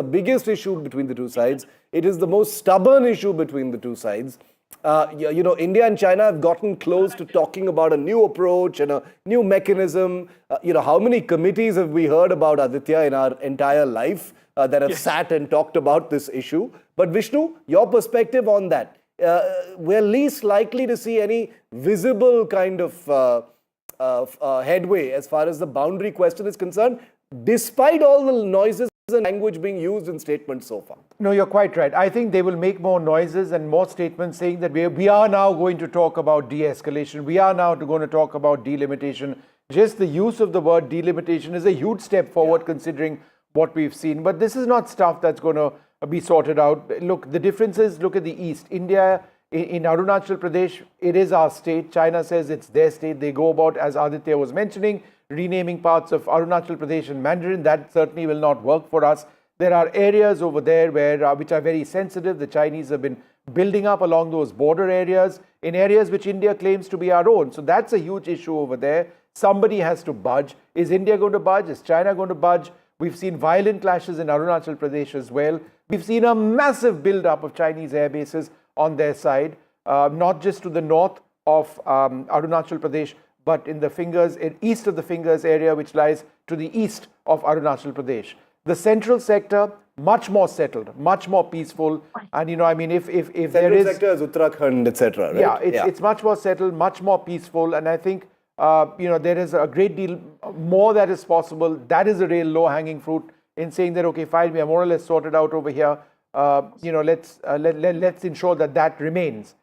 the biggest issue between the two sides. It is the most stubborn issue between the two sides. India and China have gotten close to talking about a new approach and a new mechanism. How many committees have we heard about, Aditya, in our entire life that have sat and talked about this issue? But Vishnu, your perspective on that. We're least likely to see any visible kind of headway as far as the boundary question is concerned, despite all the noises and language being used in statements so far. No, you're quite right. I think they will make more noises and more statements saying that we are now going to talk about de-escalation. We are now going to talk about delimitation. Just the use of the word delimitation is a huge step forward considering what we've seen. But this is not stuff that's going to be sorted out. Look, the difference is, look at the East. India, in Arunachal Pradesh, it is our state. China says it's their state. They go about, as Aditya was mentioning, renaming parts of Arunachal Pradesh in Mandarin. That certainly will not work for us. There are areas over there which are very sensitive. The Chinese have been building up along those border areas, in areas which India claims to be our own. So that's a huge issue over there. Somebody has to budge. Is India going to budge? Is China going to budge? We've seen violent clashes in Arunachal Pradesh as well. We've seen a massive build-up of Chinese air bases on their side, not just to the north of Arunachal Pradesh, but in the east of the Fingers area, which lies to the east of Arunachal Pradesh. The central sector, much more settled, much more peaceful. And, if there is... Central sector is Uttarakhand, etc., right? Yeah, it's much more settled, much more peaceful. And I think, there is a great deal more that is possible. That is a real low-hanging fruit in saying that, okay, fine, we are more or less sorted out over here. Let's ensure that remains.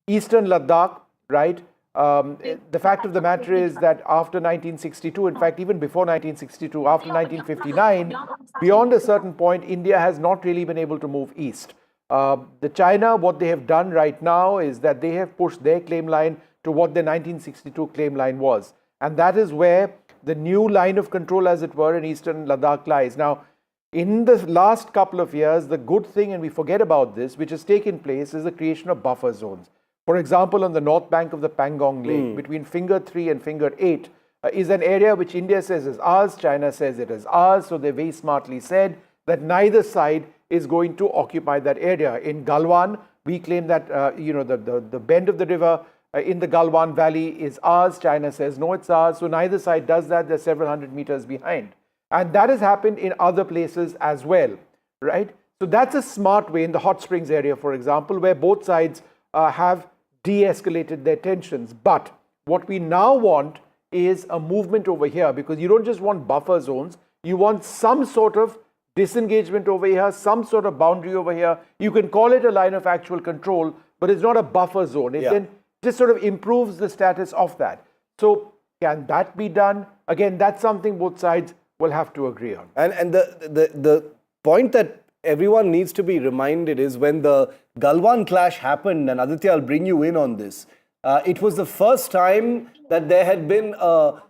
Eastern Ladakh, right? The fact of the matter is that after 1962, in fact, even before 1962, after 1959, beyond a certain point, India has not really been able to move east. The China, what they have done right now is that they have pushed their claim line to what the 1962 claim line was. And that is where the new line of control, as it were, in Eastern Ladakh lies. Now, in the last couple of years, the good thing, and we forget about this, which has taken place, is the creation of buffer zones. For example, on the north bank of the Pangong Lake, between Finger 3 and Finger 8, is an area which India says is ours, China says it is ours. So they very smartly said that neither side is going to occupy that area. In Galwan, we claim that the bend of the river in the Galwan Valley is ours. China says no, it's ours. So neither side does that. They're several hundred meters behind. And that has happened in other places as well, right? So that's a smart way in the Hot Springs area, for example, where both sides have de-escalated their tensions. But what we now want is a movement over here, because you don't just want buffer zones, you want some sort of disengagement over here, some sort of boundary over here. You can call it a line of actual control, but it's not a buffer zone. It then just sort of improves the status of that. So can that be done? Again, that's something both sides will have to agree on. And the point that everyone needs to be reminded is when the Galwan clash happened, and Aditya, I'll bring you in on this, it was the first time that there had been a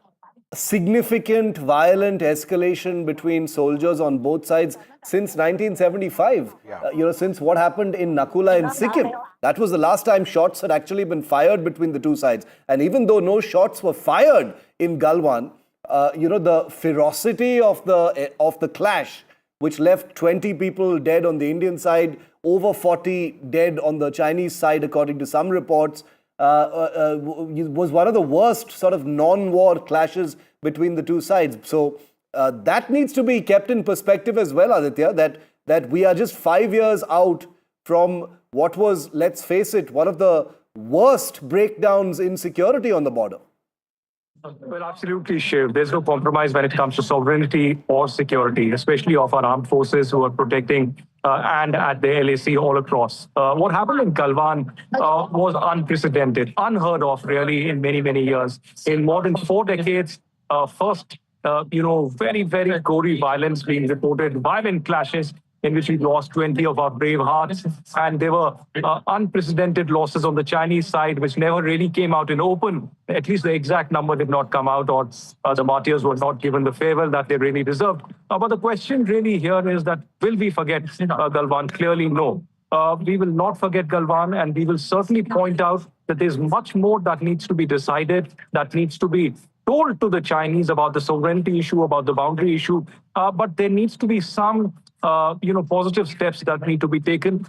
significant violent escalation between soldiers on both sides since 1975. Since what happened in Nakula in Sikkim. That was the last time shots had actually been fired between the two sides. And even though no shots were fired in Galwan, the ferocity of the clash, which left 20 people dead on the Indian side, over 40 dead on the Chinese side, according to some reports, was one of the worst sort of non-war clashes between the two sides. So that needs to be kept in perspective as well, Aditya, that we are just 5 years out from what was, let's face it, one of the worst breakdowns in security on the border. Well, absolutely, Shiv. There's no compromise when it comes to sovereignty or security, especially of our armed forces who are protecting and at the LAC all across. What happened in Galwan was unprecedented, unheard of really in many, many years. In more than 4 decades, first, very, very gory violence being reported, violent clashes in which we lost 20 of our brave hearts. And there were unprecedented losses on the Chinese side, which never really came out in open. At least the exact number did not come out, or the martyrs were not given the farewell that they really deserved. But the question really here is that, will we forget Galwan? Clearly, no. We will not forget Galwan, and we will certainly point out that there's much more that needs to be decided, that needs to be told to the Chinese about the sovereignty issue, about the boundary issue. But there needs to be some positive steps that need to be taken.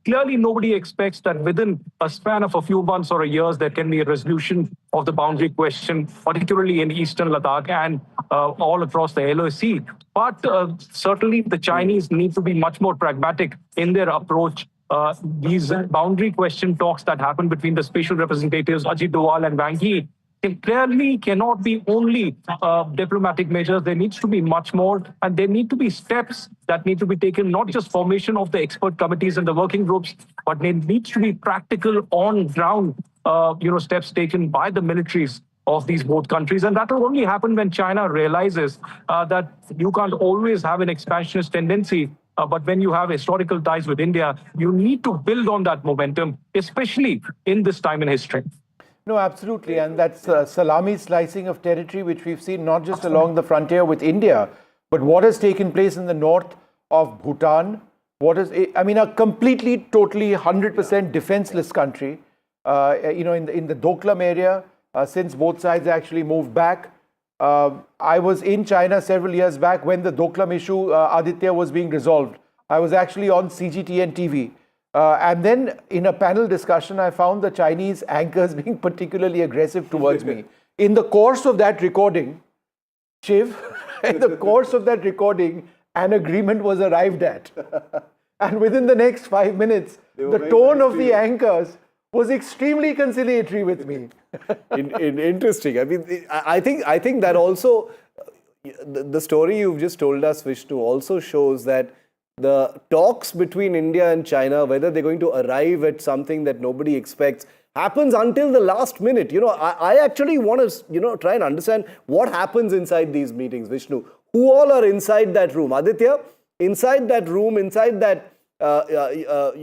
Clearly, nobody expects that within a span of a few months or a years, there can be a resolution of the boundary question, particularly in eastern Ladakh and all across the LOC. But certainly, the Chinese need to be much more pragmatic in their approach. These boundary question talks that happen between the special representatives Ajit Doval and Wang Yi, it clearly cannot be only diplomatic measures. There needs to be much more, and there need to be steps that need to be taken, not just formation of the expert committees and the working groups, but there needs to be practical on-ground steps taken by the militaries of these both countries. And that will only happen when China realizes that you can't always have an expansionist tendency. But when you have historical ties with India, you need to build on that momentum, especially in this time in history. No, absolutely. And that's salami slicing of territory, which we've seen not just along the frontier with India, but what has taken place in the north of Bhutan. A completely, totally, 100% defenseless country, in the Doklam area, since both sides actually moved back. I was in China several years back when the Doklam issue, Aditya, was being resolved. I was actually on CGTN TV. And then in a panel discussion, I found the Chinese anchors being particularly aggressive towards me. In the course of that recording, Shiv, in the course of that recording, an agreement was arrived at. And within the next 5 minutes, the tone of the anchors was extremely conciliatory with me. Interesting. I mean, I think that also, the story you've just told us, Vishnu, also shows that the talks between India and China, whether they're going to arrive at something that nobody expects, happens until the last minute. I actually want to, try and understand what happens inside these meetings, Vishnu. Who all are inside that room? Aditya, inside that room, inside that, the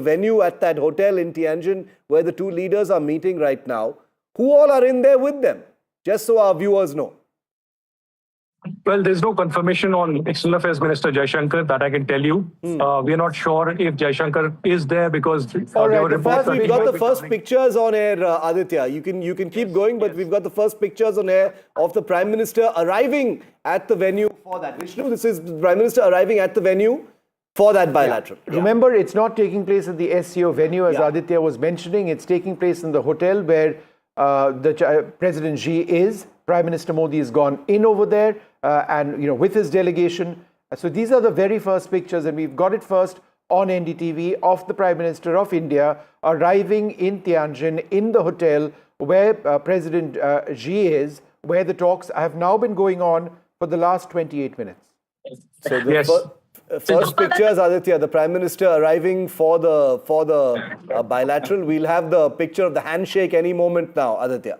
venue at that hotel in Tianjin, where the two leaders are meeting right now, who all are in there with them? Just so our viewers know. Well, there's no confirmation on External Affairs Minister Jaishankar, that I can tell you. We're not sure if Jaishankar is there because there were reports. We've got the first pictures on air, Aditya. You can keep going, but we've got the first pictures on air of the Prime Minister arriving at the venue for that. Vishnu, this is the Prime Minister arriving at the venue for that bilateral. Yeah. Remember, it's not taking place at the SCO venue, as Aditya was mentioning. It's taking place in the hotel where President Xi is. Prime Minister Modi has gone in over there and with his delegation. So these are the very first pictures, and we've got it first on NDTV of the Prime Minister of India arriving in Tianjin in the hotel where President Xi is, where the talks have now been going on for the last 28 minutes. So the first pictures, Aditya, the Prime Minister arriving for the bilateral. We'll have the picture of the handshake any moment now, Aditya.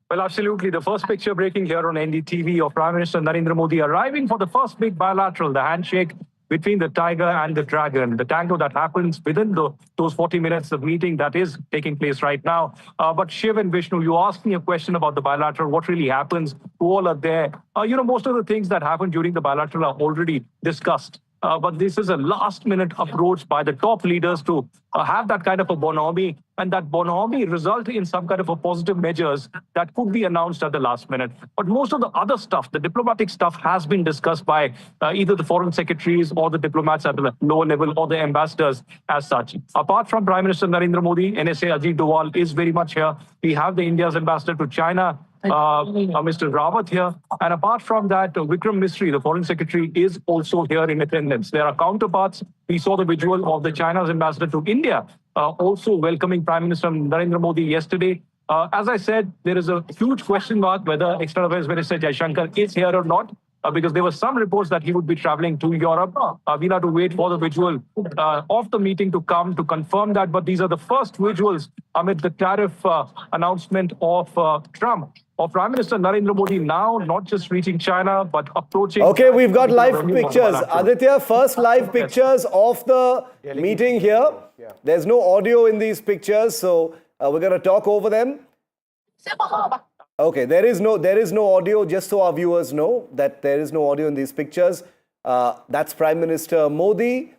Well, absolutely. The first picture breaking here on NDTV of Prime Minister Narendra Modi arriving for the first big bilateral, the handshake between the tiger and the dragon, the tango that happens within those 40 minutes of meeting that is taking place right now. But Shiv and Vishnu, you asked me a question about the bilateral, what really happens, who all are there. Most of the things that happen during the bilateral are already discussed. But this is a last-minute approach by the top leaders to have that kind of a bonhomie, and that bonhomie result in some kind of a positive measures that could be announced at the last minute. But most of the other stuff, the diplomatic stuff, has been discussed by either the foreign secretaries or the diplomats at the lower level or the ambassadors as such. Apart from Prime Minister Narendra Modi, NSA Ajit Doval is very much here. We have the India's ambassador to China, Mr. Rawat here. And apart from that, Vikram Misri, the foreign secretary, is also here in attendance. There are counterparts. We saw the visual of the China's ambassador to India, also welcoming Prime Minister Narendra Modi yesterday. As I said, there is a huge question mark whether External Affairs Minister Jaishankar is here or not, because there were some reports that he would be traveling to Europe. We'll have to wait for the visual of the meeting to come to confirm that. But these are the first visuals amid the tariff announcement of Trump. Of Prime Minister Narendra Modi now not just reaching China, but approaching... Okay, we've got live pictures. Aditya, first live pictures of the meeting here. There's no audio in these pictures, so we're going to talk over them. Okay, there is no audio, just so our viewers know that there is no audio in these pictures. That's Prime Minister Modi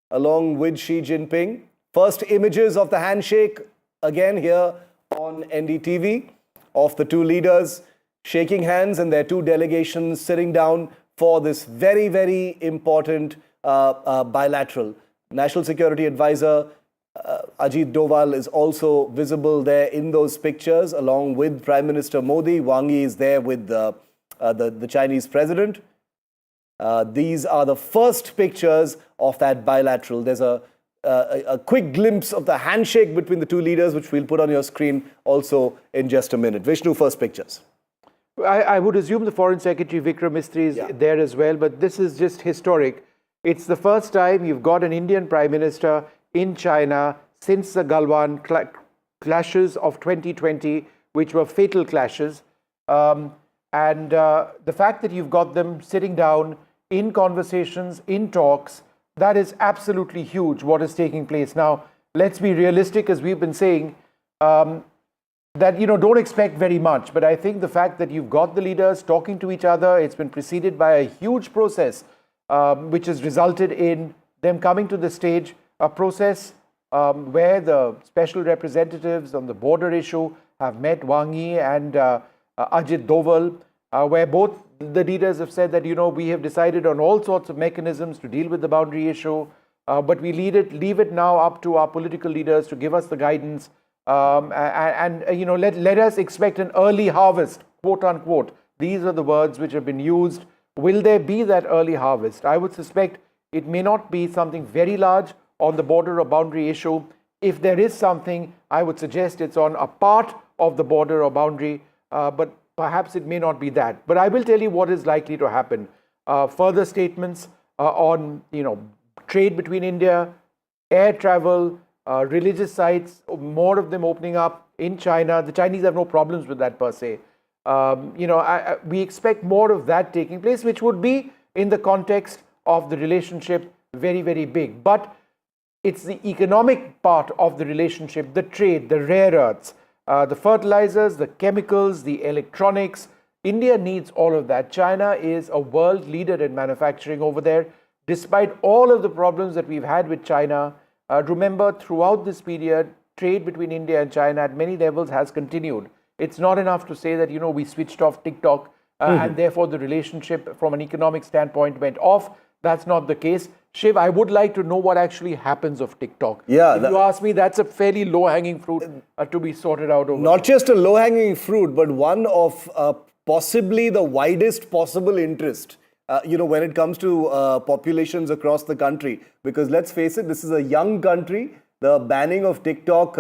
along with Xi Jinping. First images of the handshake again here on NDTV of the two leaders shaking hands and their two delegations sitting down for this very, very important bilateral. National Security Advisor Ajit Doval is also visible there in those pictures, along with Prime Minister Modi. Wang Yi is there with the Chinese president. These are the first pictures of that bilateral. There's a quick glimpse of the handshake between the two leaders, which we'll put on your screen also in just a minute. Vishnu, first pictures. I would assume the Foreign Secretary Vikram Misri is there as well, but this is just historic. It's the first time you've got an Indian Prime Minister in China since the Galwan clashes of 2020, which were fatal clashes. The fact that you've got them sitting down in conversations, in talks, that is absolutely huge, what is taking place. Now, let's be realistic, as we've been saying, that, don't expect very much. But I think the fact that you've got the leaders talking to each other, it's been preceded by a huge process, which has resulted in them coming to the stage, a process where the special representatives on the border issue have met Wang Yi and Ajit Doval, where both the leaders have said that, we have decided on all sorts of mechanisms to deal with the boundary issue, but we leave it now up to our political leaders to give us the guidance, let us expect an early harvest, quote unquote. These are the words which have been used. Will there be that early harvest? I would suspect it may not be something very large on the border or boundary issue. If there is something, I would suggest it's on a part of the border or boundary, but perhaps it may not be that. But I will tell you what is likely to happen. Further statements on, trade between India, air travel, religious sites, more of them opening up in China. The Chinese have no problems with that per se. We expect more of that taking place, which would be in the context of the relationship very, very big. But it's the economic part of the relationship, the trade, the rare earths, the fertilizers, the chemicals, the electronics. India needs all of that. China is a world leader in manufacturing over there. Despite all of the problems that we've had with China, remember, throughout this period, trade between India and China at many levels has continued. It's not enough to say that, we switched off TikTok and therefore the relationship from an economic standpoint went off. That's not the case. Shiv, I would like to know what actually happens of TikTok. Yeah, if you ask me, that's a fairly low-hanging fruit to be sorted out over. Not just a low-hanging fruit, but one of possibly the widest possible interest, when it comes to populations across the country. Because let's face it, this is a young country. The banning of TikTok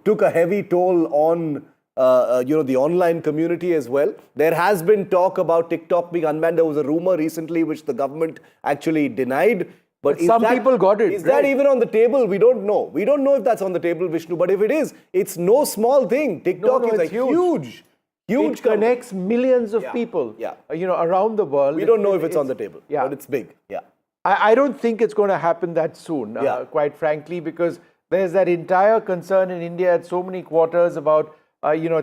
took a heavy toll on the online community as well. There has been talk about TikTok being unbanned. There was a rumor recently which the government actually denied. But some people got it. Is that even on the table? We don't know. We don't know if that's on the table, Vishnu. But if it is, it's no small thing. TikTok is a huge it connects millions of people around the world. We don't know if it's on the table, but it's big. Yeah. I don't think it's going to happen that soon, quite frankly, because there's that entire concern in India at so many quarters about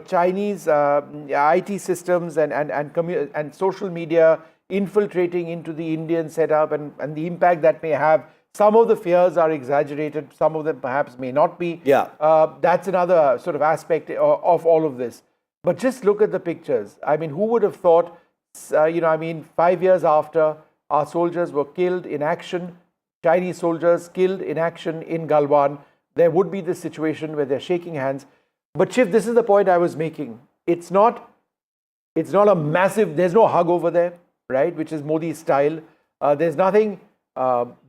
Chinese IT systems and social media infiltrating into the Indian setup and the impact that may have. Some of the fears are exaggerated. Some of them perhaps may not be. That's another sort of aspect of all of this. But just look at the pictures. I mean, who would have thought, 5 years after our soldiers were killed in action, Chinese soldiers killed in action in Galwan, there would be this situation where they're shaking hands. But Shiv, this is the point I was making. It's not a massive, there's no hug over there, right, which is Modi's style. There's nothing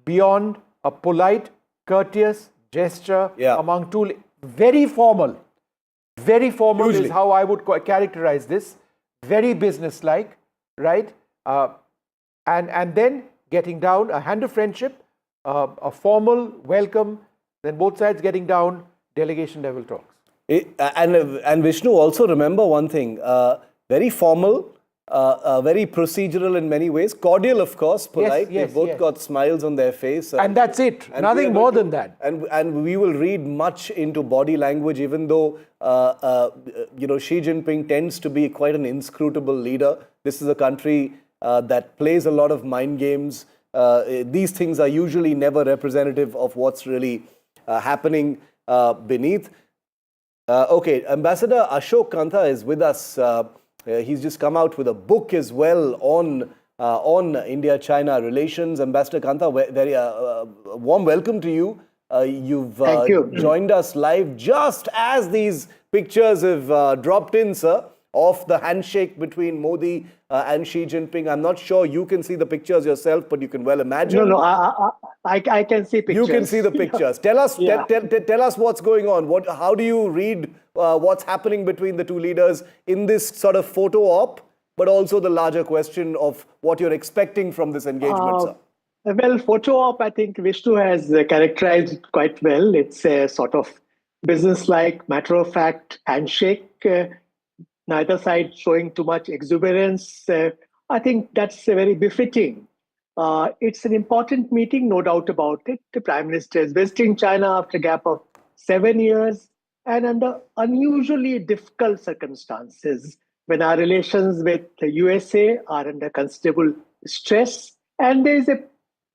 beyond a polite, courteous gesture among two, very formal. Very formal Usually. Is how I would characterize this. Very businesslike, right? And then getting down, a hand of friendship, a formal welcome, then both sides getting down, delegation level talks. And Vishnu, also remember one thing, very formal, very procedural in many ways, cordial of course, polite. They both got smiles on their face. And that's it, and nothing more than that. And we will read much into body language, even though Xi Jinping tends to be quite an inscrutable leader. This is a country that plays a lot of mind games. These things are usually never representative of what's really happening beneath. Okay, Ambassador Ashok Kantha is with us. He's just come out with a book as well on on India-China relations. Ambassador Kanta, very warm welcome to you. You've Thank you. joined us live just as these pictures have dropped in, sir, of the handshake between Modi and Xi Jinping. I'm not sure you can see the pictures yourself, but you can well imagine. No, I can see pictures. You can see the pictures. Tell us, Yeah. tell us what's going on. How do you read what's happening between the two leaders in this sort of photo op, but also the larger question of what you're expecting from this engagement, sir? Well, photo op, I think Vishnu has characterized it quite well. It's a sort of business-like, matter-of-fact handshake. Neither side showing too much exuberance. I think that's very befitting. It's an important meeting, no doubt about it. The Prime Minister is visiting China after a gap of 7 years and under unusually difficult circumstances when our relations with the USA are under considerable stress and there is a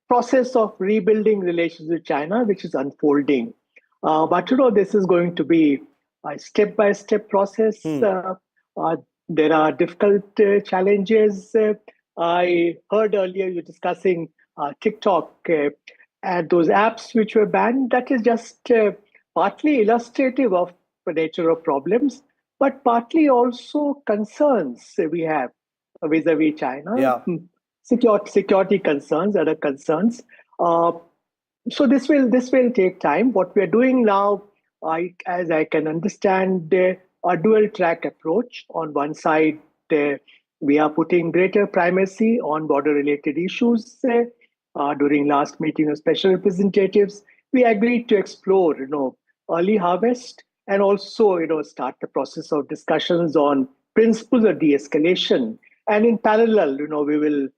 process of rebuilding relations with China which is unfolding. But this is going to be a step-by-step process. There are difficult challenges. I heard earlier you discussing TikTok and those apps which were banned. That is just partly illustrative of the nature of problems, but partly also concerns we have vis-a-vis China. Yeah. Security concerns, other concerns. So this will take time. What we are doing now, as I can understand, a dual track approach. On one side, we are putting greater primacy on border related issues. During last meeting of special representatives, we agreed to explore, early harvest and also, start the process of discussions on principles of de-escalation. And in parallel, we will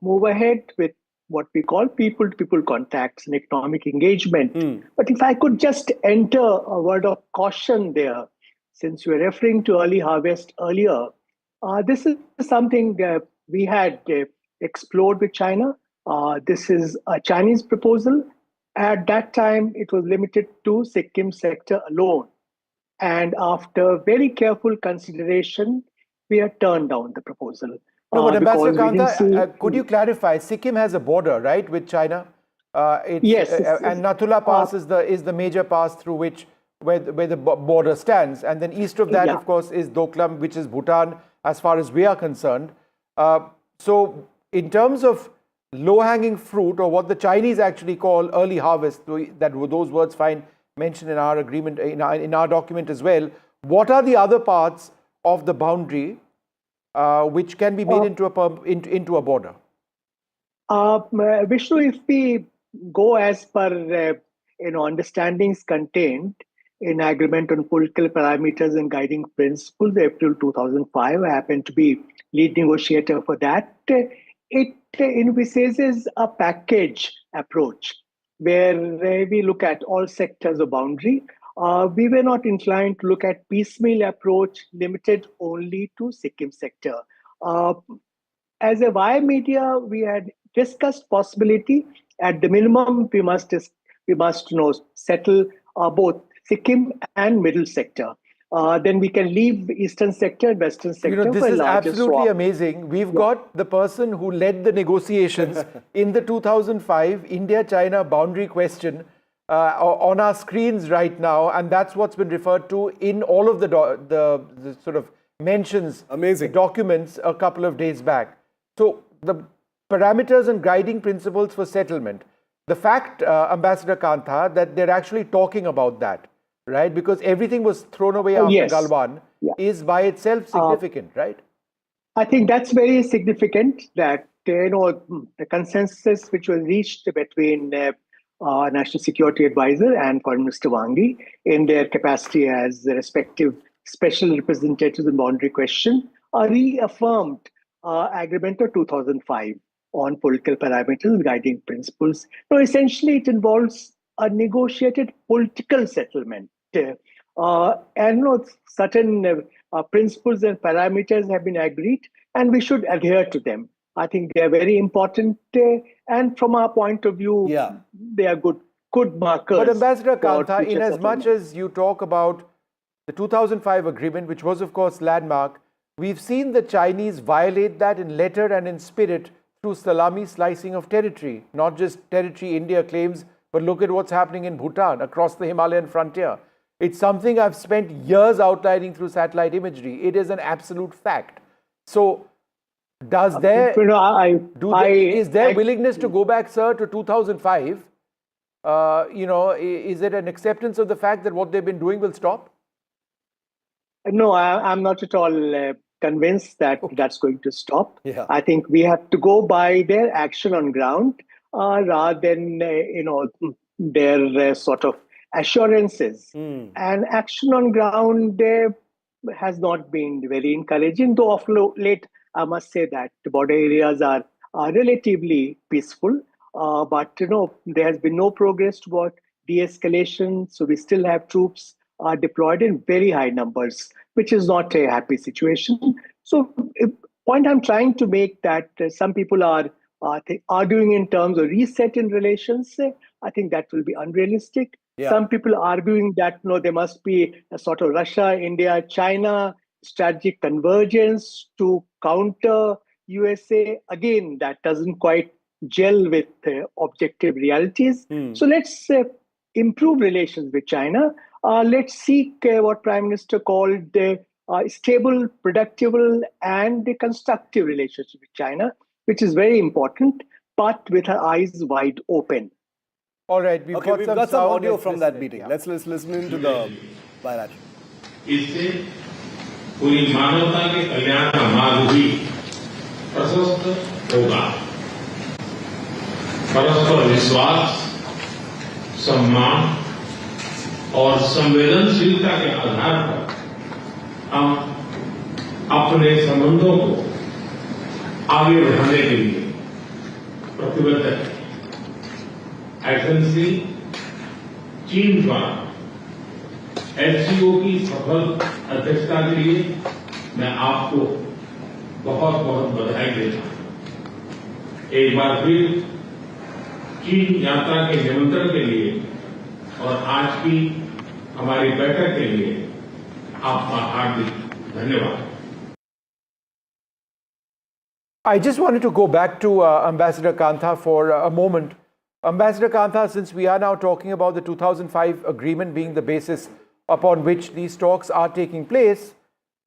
move ahead with what we call people-to-people contacts and economic engagement. But if I could just enter a word of caution there, since you were referring to early harvest earlier, this is something we had explored with China. This is a Chinese proposal. At that time, it was limited to Sikkim sector alone. And after very careful consideration, we had turned down the proposal. No, but Ambassador because we didn't Kanta, could you clarify? Sikkim has a border, right, with China? Yes. And Nathula Pass is the major pass through where the border stands. And then east of that, Yeah. of course, is Doklam, which is Bhutan, as far as we are concerned. So in terms of low-hanging fruit, or what the Chinese actually call early harvest, those words find mentioned in our agreement, in our document as well, what are the other parts of the boundary which can be made into a border? Vishnu, if we go as per understandings contained in Agreement on Political Parameters and Guiding Principles, April 2005, I happen to be lead negotiator for that. It envisages a package approach where we look at all sectors of boundary. We were not inclined to look at piecemeal approach limited only to Sikkim sector. As a via media, we had discussed possibility. At the minimum, we must settle both Sikkim and middle sector. Then we can leave eastern sector and western sector. This for a is larger absolutely swap. amazing. We've got the person who led the negotiations in the 2005 India-China boundary question on our screens right now, and that's what's been referred to in all of the sort of mentions, Amazing documents a couple of days back. So the parameters and guiding principles for settlement. The fact, Ambassador Kanta, that they're actually talking about that, right? Because everything was thrown away after Yes. Galwan is by itself significant, right? I think that's very significant that the consensus which was reached between National Security Advisor and Foreign Minister Wang Yi in their capacity as the respective special representatives in boundary question reaffirmed Agreement of 2005 on political parameters and guiding principles. So essentially, it involves a negotiated political settlement. And certain principles and parameters have been agreed, and we should adhere to them. I think they are very important, and from our point of view, they are good markers. But Ambassador Kanta, in as settlement. much as you talk about the 2005 agreement, which was of course landmark, We've seen the Chinese violate that in letter and in spirit through salami slicing of territory, not just territory India claims, but look at what's happening in Bhutan, across the Himalayan frontier. It's something I've spent years outlining through satellite imagery. It is an absolute fact. So, is there willingness to go back, sir, to 2005? Is it an acceptance of the fact that what they've been doing will stop? No, I'm not at all convinced that that's going to stop. Yeah. I think we have to go by their action on ground rather than their sort of assurances. And action on ground has not been very encouraging, though of late I must say that the border areas are relatively peaceful. But there has been no progress toward de-escalation, so we still have troops are deployed in very high numbers, which is not a happy situation. So, the point I'm trying to make that some people are arguing in terms of reset in relations. I think that will be unrealistic. Yeah. Some people are arguing that there must be a sort of Russia, India, China strategic convergence to counter USA. Again, that doesn't quite gel with objective realities. So let's improve relations with China. Let's seek what Prime Minister called stable, productive, and constructive relationship with China, which is very important, but with our eyes wide open. All right, we've got some audio from that meeting. Yeah. Let's listen into the bilateral. इससे पूरी मानवता के कल्याण का मार्ग भी प्रशस्त होगा। परस्पर विश्वास, सम्मान और संवेदनशीलता के आधार पर हम अपने संबंधों को आगे बढ़ाने के लिए प्रतिबद्ध हैं। एजेंसी चीन द्वारा एचसीओ की सफल अध्यक्षता के लिए मैं आपको बहुत बहुत बधाई देता हूं। एक बार फिर चीन यात्रा के निमंत्रण के लिए और आज की हमारी बैठक के लिए आपका हार्दिक धन्यवाद। I just wanted to go back to Ambassador Kantha for a moment. Ambassador Kantha, since we are now talking about the 2005 agreement being the basis upon which these talks are taking place,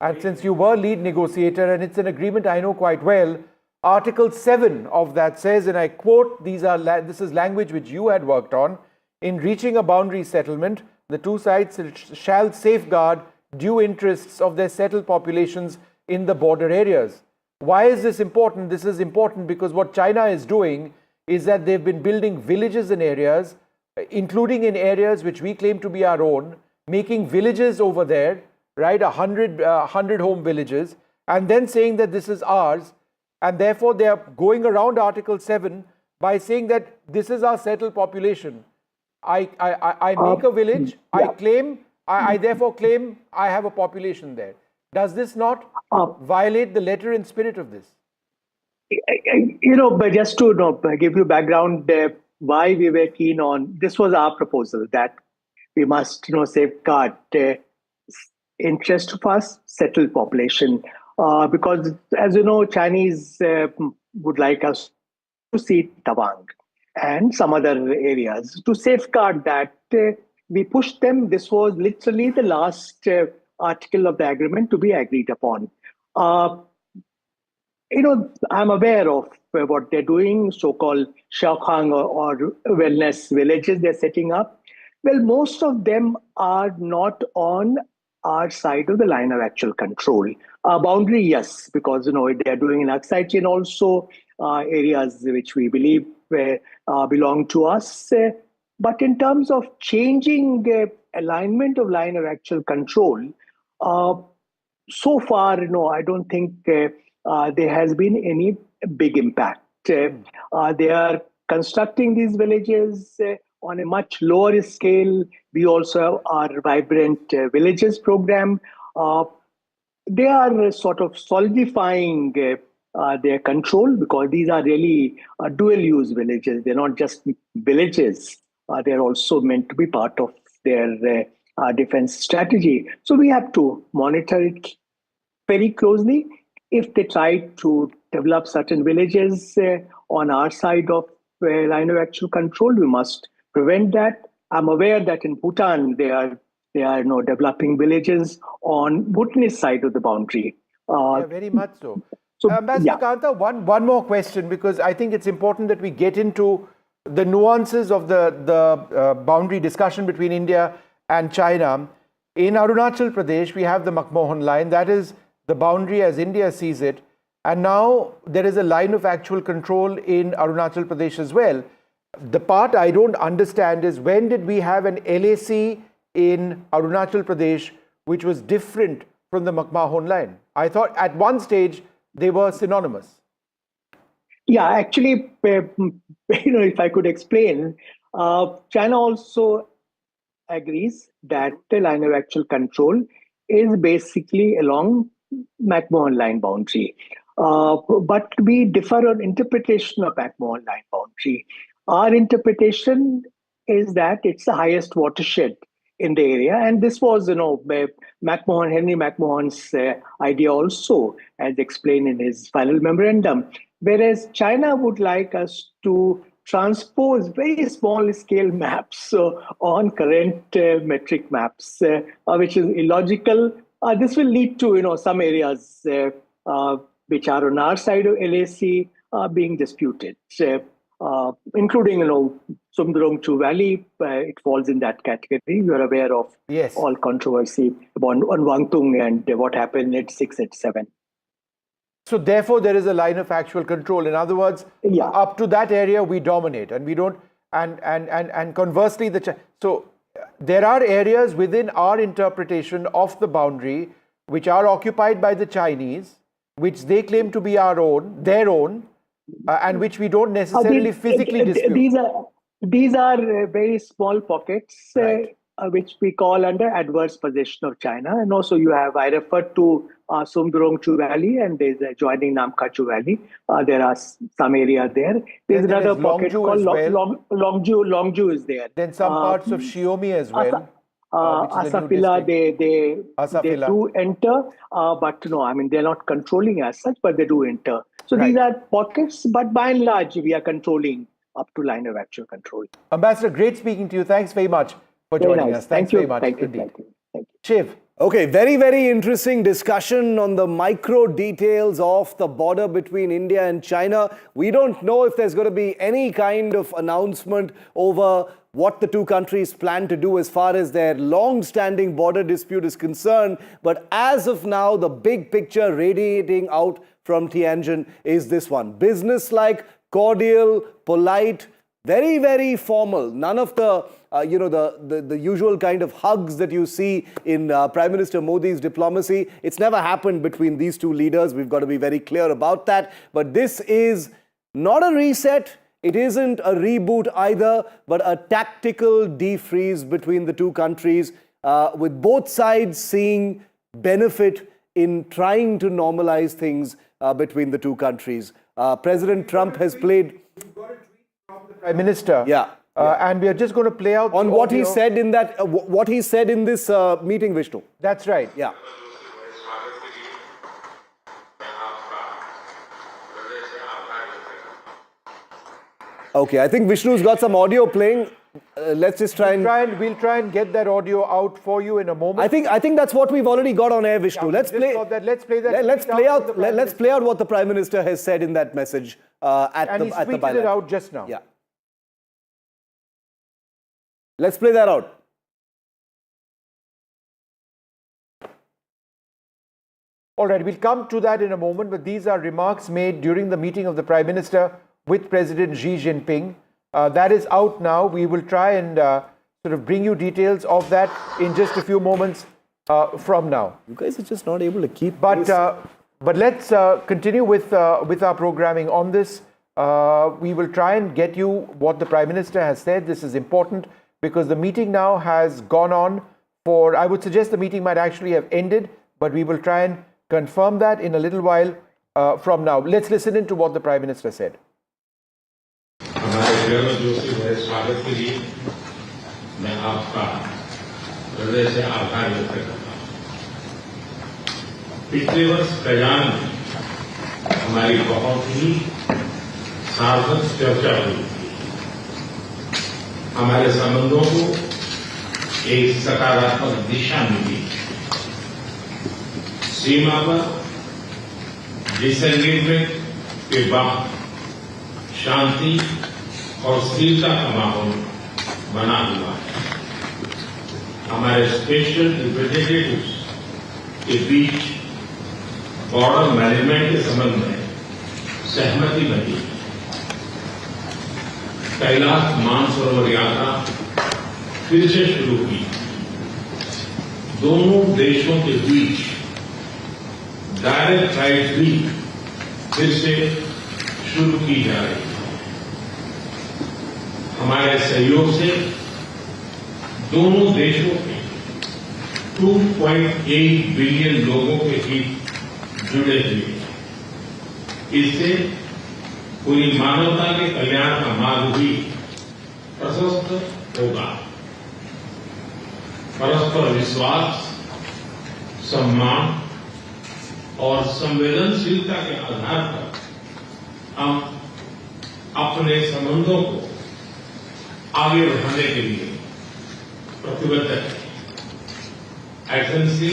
and since you were lead negotiator, and it's an agreement I know quite well, Article 7 of that says, and I quote, this is language which you had worked on, in reaching a boundary settlement, the two sides shall safeguard due interests of their settled populations in the border areas. Why is this important? This is important because what China is doing is that they've been building villages in areas, including in areas which we claim to be our own, making villages over there, right, 100 home villages, and then saying that this is ours, and therefore they are going around Article 7 by saying that this is our settled population. I make a village, I therefore claim I have a population there. Does this not violate the letter and spirit of this? But just to give you background, why we were keen on, this was our proposal that we must safeguard the interest of our settled population. Because as you know, Chinese would like us to see Tawang and some other areas. To safeguard that, we pushed them. This was literally the last article of the agreement to be agreed upon. I'm aware of what they're doing, so-called Shaokhang or wellness villages they're setting up. Well, most of them are not on our side of the line of actual control. Boundary, yes, because they're doing in Aksai chain also, areas which we believe belong to us. But in terms of changing the alignment of line of actual control, so far, I don't think there has been any big impact. They are constructing these villages on a much lower scale. We also have our Vibrant Villages program. They are sort of solidifying their control because these are really dual-use villages. They're not just villages. They're also meant to be part of their defense strategy. So we have to monitor it very closely. If they try to develop certain villages on our side of line of actual control, we must prevent that. I'm aware that in Bhutan, they are developing villages on Bhutanese side of the boundary. Yeah, very much so. So, Ambassador yeah. Kanta, one more question, because I think it's important that we get into the nuances of the boundary discussion between India and China. In Arunachal Pradesh, we have the McMahon line. That is the boundary as India sees it. And now there is a line of actual control in Arunachal Pradesh as well. The part I don't understand is, when did we have an LAC in Arunachal Pradesh which was different from the McMahon line? I thought at one stage they were synonymous. Yeah, actually, if I could explain, China also agrees that the line of actual control is basically along McMahon line boundary. But we differ on interpretation of McMahon line boundary. Our interpretation is that it's the highest watershed in the area, and this was, Henry McMahon's idea also, as explained in his final memorandum. Whereas China would like us to transpose very small scale maps on current metric maps, which is illogical. This will lead to some areas which are on our side of LAC being disputed, including Sumdrongchu Valley. It falls in that category. You are aware of all controversy on Wangtung and what happened at 687. So therefore, there is a line of actual control. In other words, up to that area we dominate, and we don't. And conversely, so there are areas within our interpretation of the boundary which are occupied by the Chinese, which they claim to be their own, and which we don't necessarily physically dispute. These are very small pockets, which we call under adverse possession of China. And also I referred to Sumdrongchu Valley, and there's adjoining Namkachu Valley. There are some area there. There's another pocket called Longju is there. Then some parts of Shiomi as well. Asafila, they do enter, but they're not controlling as such, but they do enter. So these are pockets, but by and large, we are controlling up to line of actual control. Ambassador, great speaking to you. Thanks very much for joining us. Thanks very much indeed. Thank you. Shiv. Okay, very, very interesting discussion on the micro details of the border between India and China. We don't know if there's going to be any kind of announcement over what the two countries plan to do as far as their long-standing border dispute is concerned. But as of now, the big picture radiating out from Tianjin is this one. Business-like, cordial, polite, very, very formal. None of the the usual kind of hugs that you see in Prime Minister Modi's diplomacy. It's never happened between these two leaders. We've got to be very clear about that. But this is not a reset. It isn't a reboot either, but a tactical defreeze between the two countries, with both sides seeing benefit in trying to normalize things between the two countries. President Trump has played... Prime Minister. And we are just going to play out on what he said in that what he said in this meeting, Vishnu. That's right. Yeah. Okay, I think Vishnu's got some audio playing. Let's just try we'll try and get that audio out for you in a moment. I think that's what we've already got on air, Vishnu. Let's play that. Let's play out what the Prime Minister has said in that message at the Bilateral. Tweeted it out just now. Yeah. Let's play that out. All right, we'll come to that in a moment, but these are remarks made during the meeting of the Prime Minister with President Xi Jinping. That is out now. We will try and sort of bring you details of that in just a few moments from now. You guys are just not able to keep. But let's continue with our programming on this. We will try and get you what the Prime Minister has said. This is important because the meeting now has gone on for, I would suggest the meeting might actually have ended, but we will try and confirm that in a little while from now. Let's listen into what the Prime Minister said. हमारे गर्मजोशी भरे स्वागत के लिए मैं आपका हृदय से आभार व्यक्त करता हूं। पिछले वर्ष कल्याण में हमारी बहुत ही सार्थक चर्चा हुई थी। हमारे संबंधों को एक सकारात्मक दिशा मिली। सीमा पर डिसएंगेजमेंट के बाद शांति और स्थिरता का माहौल बना हुआ है। हमारे स्पेशल रिप्रेजेंटेटिव्स के बीच बॉर्डर मैनेजमेंट के संबंध में सहमति बनी। कैलाश मानसरोवर यात्रा फिर से शुरू हुई। दोनों देशों के बीच डायरेक्ट फ्लाइट भी फिर से शुरू की जा रही है। हमारे सहयोग से दोनों देशों के 2.8 बिलियन लोगों के हित जुड़े हुए हैं। इससे पूरी मानवता के कल्याण का मार्ग भी प्रशस्त होगा। परस्पर विश्वास, सम्मान और संवेदनशीलता के आधार पर हम अपने संबंधों को आगे बढ़ाने के लिए प्रतिबद्ध है। एक्सेलेंसी,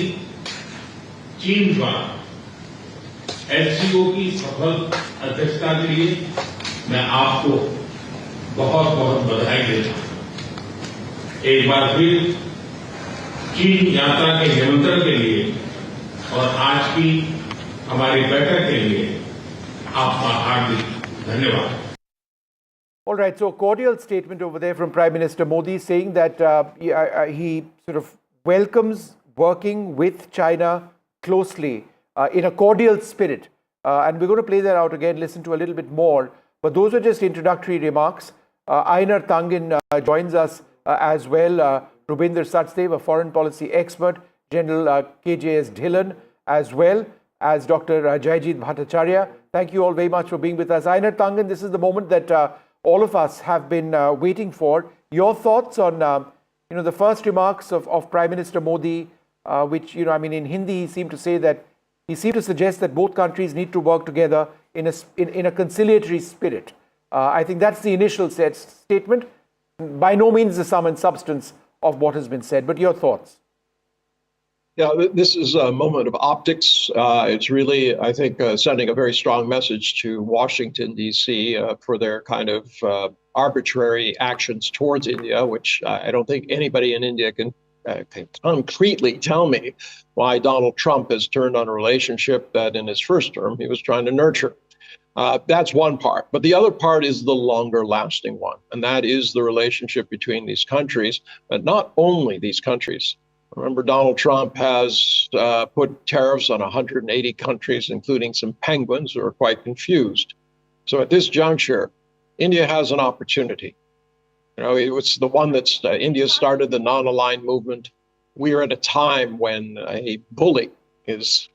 चीन द्वारा एचसीओ की सफल अध्यक्षता के लिए मैं आपको बहुत बहुत बधाई देता हूं। एक बार फिर चीन यात्रा के निमंत्रण के लिए और आज की हमारी बैठक के लिए आपका हार्दिक धन्यवाद। All right, so a cordial statement over there from Prime Minister Modi saying that he sort of welcomes working with China closely in a cordial spirit. And we're going to play that out again, listen to a little bit more. But those are just introductory remarks. Einar Tangin joins us as well. Rubinder Sachdev, a foreign policy expert. General KJS Dhillon, as well as Dr. Jayajit Bhattacharya. Thank you all very much for being with us. Einar Tangin, this is the moment that all of us have been waiting for. Your thoughts on the first remarks of Prime Minister Modi, which, I mean, in Hindi he seemed to say that, he seemed to suggest that both countries need to work together in a conciliatory spirit. I think that's the initial statement. By no means the sum and substance of what has been said, but your thoughts? Yeah, this is a moment of optics. It's really, I think, sending a very strong message to Washington, D.C. For their kind of arbitrary actions towards India, which I don't think anybody in India can concretely tell me why Donald Trump has turned on a relationship that in his first term he was trying to nurture. That's one part. But the other part is the longer lasting one, and that is the relationship between these countries, but not only these countries. Remember, Donald Trump has put tariffs on 180 countries, including some penguins who are quite confused. So at this juncture, India has an opportunity. It was the one that's India started the non-aligned movement. We are at a time when a bully is,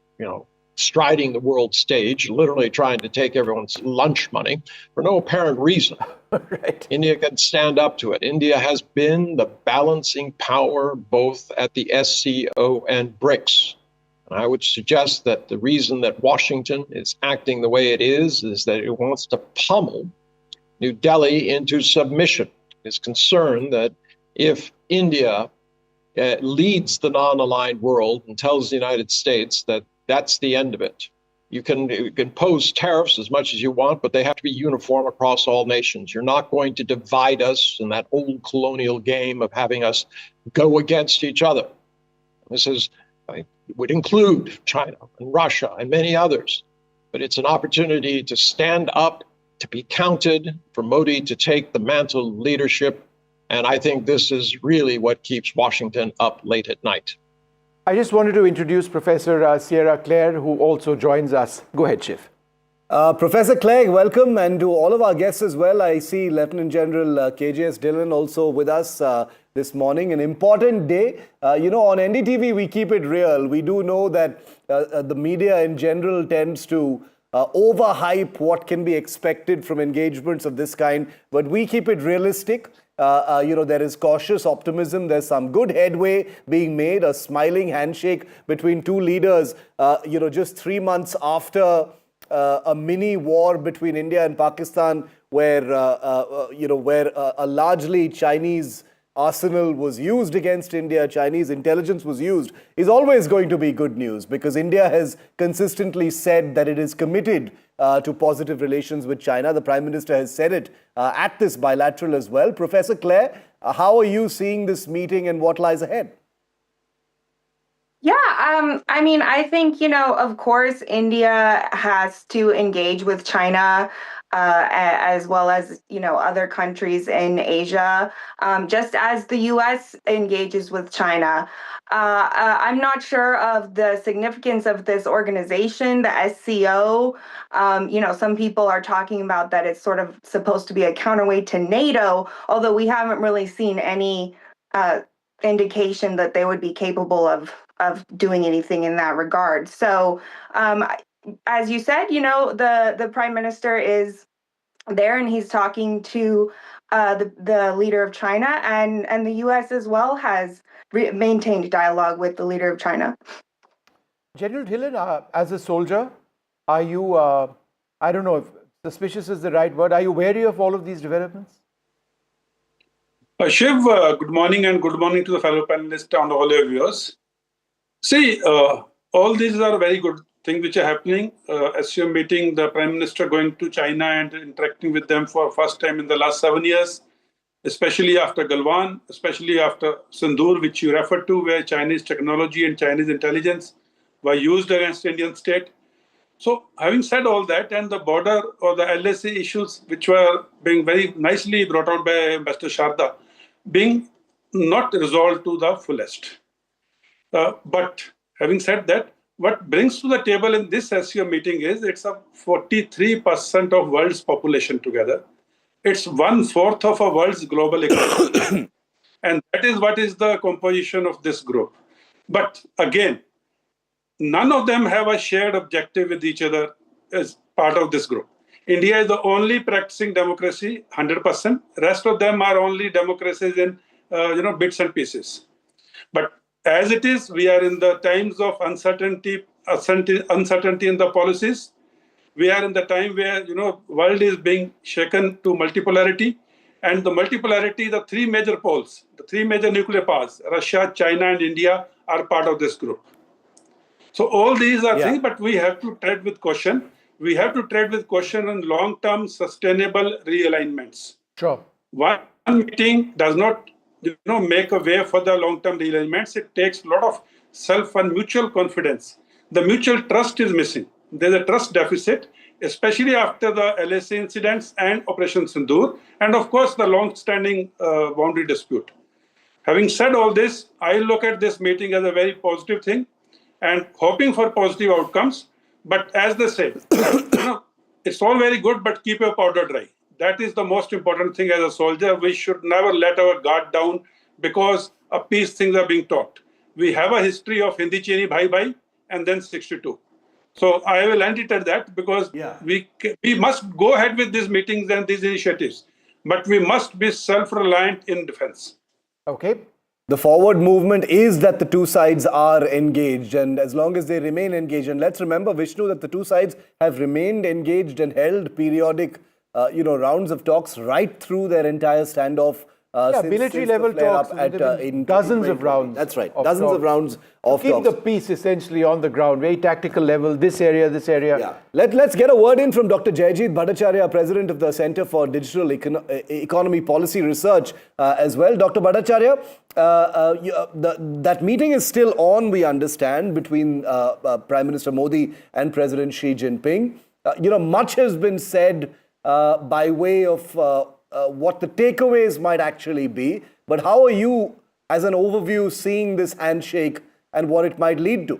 striding the world stage, literally trying to take everyone's lunch money for no apparent reason. Right. India can stand up to it. India has been the balancing power both at the SCO and BRICS. And I would suggest that the reason that Washington is acting the way it is that it wants to pummel New Delhi into submission. It's concerned that if India leads the non-aligned world and tells the United States that that's the end of it. You can impose tariffs as much as you want, but they have to be uniform across all nations. You're not going to divide us in that old colonial game of having us go against each other. This would include China and Russia and many others. But it's an opportunity to stand up, to be counted, for Modi to take the mantle of leadership. And I think this is really what keeps Washington up late at night. I just wanted to introduce Professor Sierra Claire, who also joins us. Go ahead, Chief. Professor Clegg, welcome, and to all of our guests as well. I see Lieutenant General KJS Dhillon also with us this morning. An important day. On NDTV, we keep it real. We do know that the media in general tends to overhype what can be expected from engagements of this kind, but we keep it realistic. there is cautious optimism. There's some good headway being made, a smiling handshake between two leaders, just 3 months after a mini war between India and Pakistan, where a largely Chinese arsenal was used against India, Chinese intelligence was used, is always going to be good news, because India has consistently said that it is committed to positive relations with China. The Prime Minister has said it at this bilateral as well. Professor Clare, how are you seeing this meeting and what lies ahead? Yeah, I think, of course, India has to engage with China as well as, other countries in Asia, just as the U.S. engages with China. I'm not sure of the significance of this organization, the SCO. Some people are talking about that it's sort of supposed to be a counterweight to NATO, although we haven't really seen any indication that they would be capable of doing anything in that regard. So, as you said, the Prime Minister is there and he's talking to the leader of China, and the U.S. as well has maintained dialogue with the leader of China. General Dhillon, as a soldier, are you, I don't know if suspicious is the right word, are you wary of all of these developments? Shiv, good morning, and good morning to the fellow panelists and all your viewers. See, all these are very good things which are happening. As you're meeting the Prime Minister going to China and interacting with them for first time in the last 7 years, especially after Galwan, especially after Sindoor, which you referred to, where Chinese technology and Chinese intelligence were used against Indian state. So having said all that, and the border or the LAC issues, which were being very nicely brought out by Ambassador Sharda, being not resolved to the fullest. But having said that, what brings to the table in this SCO meeting is it's a 43% of world's population together. It's 1/4 of a world's global economy. And that is what is the composition of this group. But again, none of them have a shared objective with each other as part of this group. India is the only practicing democracy, 100%. Rest of them are only democracies in, bits and pieces. But as it is, we are in the times of uncertainty in the policies. We are in the time where, world is being shaken to multipolarity. And the multipolarity, the three major poles, the three major nuclear powers, Russia, China, and India, are part of this group. So all these are things, but we have to tread with caution. We have to tread with caution on long-term sustainable realignments. Sure. One meeting does not, make a way for the long-term realignments. It takes a lot of self and mutual confidence. The mutual trust is missing. There's a trust deficit, especially after the LAC incidents and Operation Sindoor, and of course the long-standing boundary dispute. Having said all this, I look at this meeting as a very positive thing and hoping for positive outcomes. But as they say, it's all very good, but keep your powder dry. That is the most important thing as a soldier. We should never let our guard down because of peace things are being talked. We have a history of Hindi Chini Bhai Bhai and then 62. So I will end it at that because we must go ahead with these meetings and these initiatives, but we must be self-reliant in defense. Okay. The forward movement is that the two sides are engaged, and as long as they remain engaged, and let's remember, Vishnu, that the two sides have remained engaged and held periodic, rounds of talks right through their entire standoff. Military level talks in dozens of rounds. That's right, dozens of rounds of keep talks. the peace essentially on the ground, very tactical level, this area. Yeah. Let's get a word in from Dr. Jayajit Bhattacharya, President of the Center for Digital Economy Policy Research as well. Dr. Bhattacharya, that meeting is still on, we understand, between Prime Minister Modi and President Xi Jinping. Much has been said by way of what the takeaways might actually be. But how are you, as an overview, seeing this handshake and what it might lead to?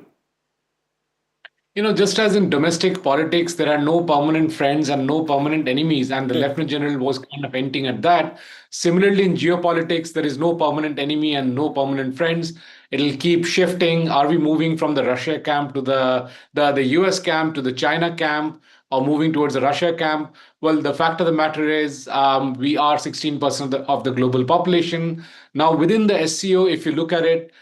Just as in domestic politics, there are no permanent friends and no permanent enemies, and the Lieutenant General was kind of hinting at that. Similarly, in geopolitics, there is no permanent enemy and no permanent friends. It'll keep shifting. Are we moving from the Russia camp to the US camp to the China camp? or moving towards the Russia camp. Well, the fact of the matter is we are 16% of the global population. Now, within the SCO, if you look at it,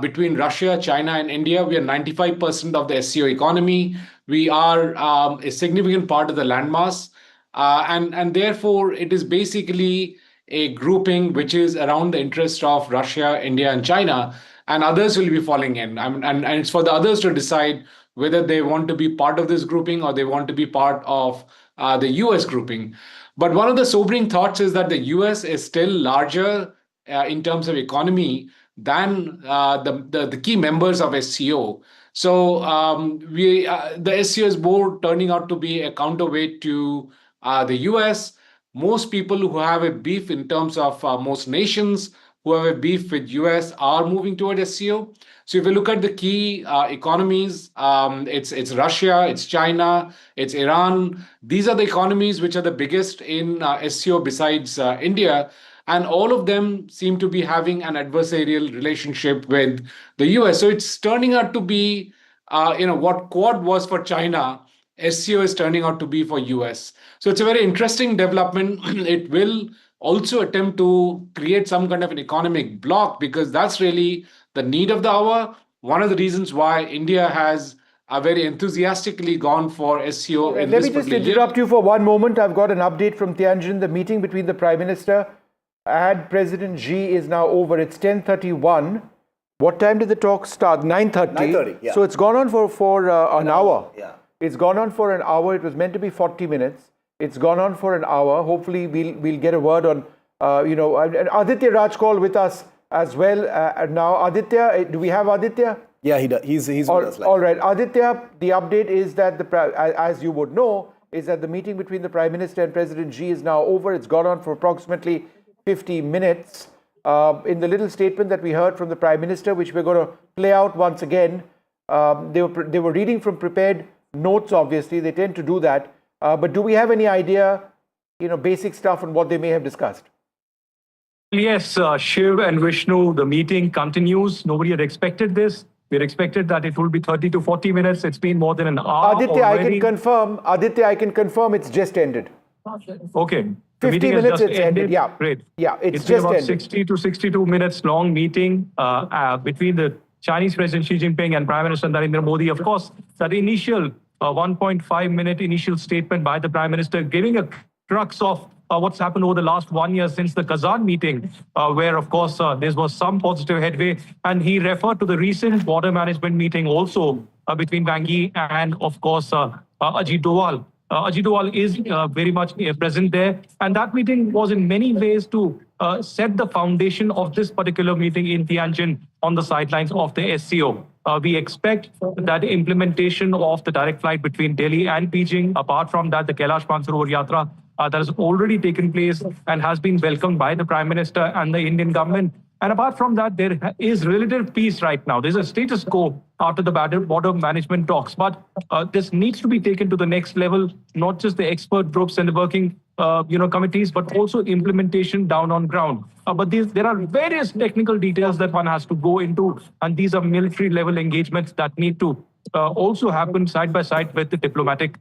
between Russia, China, and India, we are 95% of the SCO economy. We are a significant part of the landmass. And therefore, it is basically a grouping which is around the interest of Russia, India, and China, and others will be falling in. And it's for the others to decide whether they want to be part of this grouping or they want to be part of the US grouping. But one of the sobering thoughts is that the US is still larger in terms of economy than the key members of SCO. So the SCO is more turning out to be a counterweight to the US. Most people who have a beef in terms of most nations who have a beef with US are moving toward SCO. So if you look at the key economies, it's Russia, it's China, it's Iran. These are the economies which are the biggest in SCO besides India. And all of them seem to be having an adversarial relationship with the US. So it's turning out to be, what Quad was for China, SCO is turning out to be for US. So it's a very interesting development. It will also attempt to create some kind of an economic bloc because that's really the need of the hour. One of the reasons why India has very enthusiastically gone for SCO. Let me just interrupt you for one moment. I've got an update from Tianjin. The meeting between the Prime Minister and President Xi is now over. It's 10:31. What time did the talk start? 9:30. 9:30, yeah. So it's gone on for an hour. Yeah. It's gone on for an hour. It was meant to be 40 minutes. It's gone on for an hour. Hopefully, we'll get a word on, and Aditya Raj called with us as well now. Aditya, do we have Aditya? Yeah, he does. He's with us. All right. Aditya, the update is that, as you would know, is that the meeting between the Prime Minister and President Xi is now over. It's gone on for approximately 50 minutes. In the little statement that we heard from the Prime Minister, which we're going to play out once again, they were reading from prepared notes, obviously. They tend to do that. But do we have any idea, basic stuff on what they may have discussed? Yes, Shiv and Vishnu, the meeting continues. Nobody had expected this. We had expected that it will be 30 to 40 minutes. It's been more than an hour Aditya, already. I can confirm it's just ended. Okay. 50 minutes it's ended. Yeah. Great. Yeah, it's been just about ended. 60 to 62 minutes long meeting between the Chinese President Xi Jinping and Prime Minister Narendra Modi. Of course, that initial 1.5-minute initial statement by the Prime Minister giving a crux of what's happened over the last 1 year since the Kazan meeting, where, of course, there was some positive headway. And he referred to the recent border management meeting also between Wang Yi and, of course, Ajit Doval. Ajit Doval is very much present there. And that meeting was in many ways to set the foundation of this particular meeting in Tianjin on the sidelines of the SCO. We expect that the implementation of the direct flight between Delhi and Beijing, apart from that, the Kailash Mansarovar Yatra that has already taken place and has been welcomed by the Prime Minister and the Indian government. And apart from that, there is relative peace right now. There's a status quo after the border management talks. But this needs to be taken to the next level, not just the expert groups and the working committees, but also implementation down on ground. But there are various technical details that one has to go into, and these are military level engagements that need to also happen side by side with the diplomatic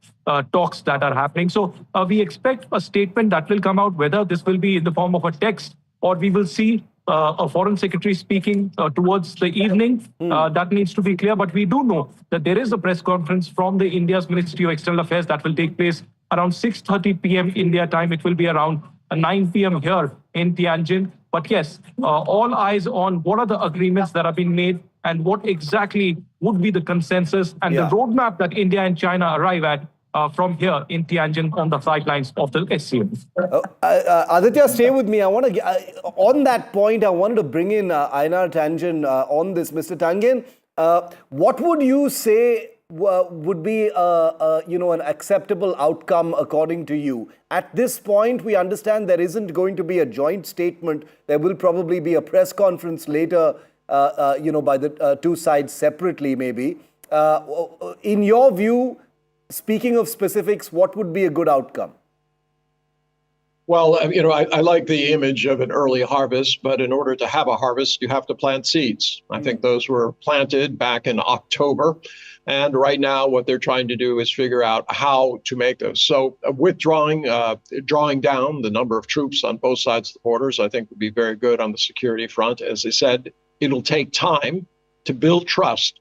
talks that are happening. So we expect a statement that will come out, whether this will be in the form of a text or we will see a foreign secretary speaking towards the evening. That needs to be clear. But we do know that there is a press conference from the India's Ministry of External Affairs that will take place around 6:30 p.m. India time. It will be around 9 p.m. here in Tianjin. But yes, all eyes on what are the agreements that have been made and what exactly would be the consensus and the roadmap that India and China arrive at from here in Tianjin on the sidelines of the SCO. Aditya, stay with me. I want to on that point. I wanted to bring in Ainar Tangen on this, Mr. Tangen. What would you say would be an acceptable outcome according to you? At this point, we understand there isn't going to be a joint statement. There will probably be a press conference later, by the two sides separately, maybe. In your view, speaking of specifics, what would be a good outcome? Well, I like the image of an early harvest, but in order to have a harvest, you have to plant seeds. I think those were planted back in October. And right now, what they're trying to do is figure out how to make those. So drawing down the number of troops on both sides of the borders, I think would be very good on the security front. As I said, it'll take time to build trust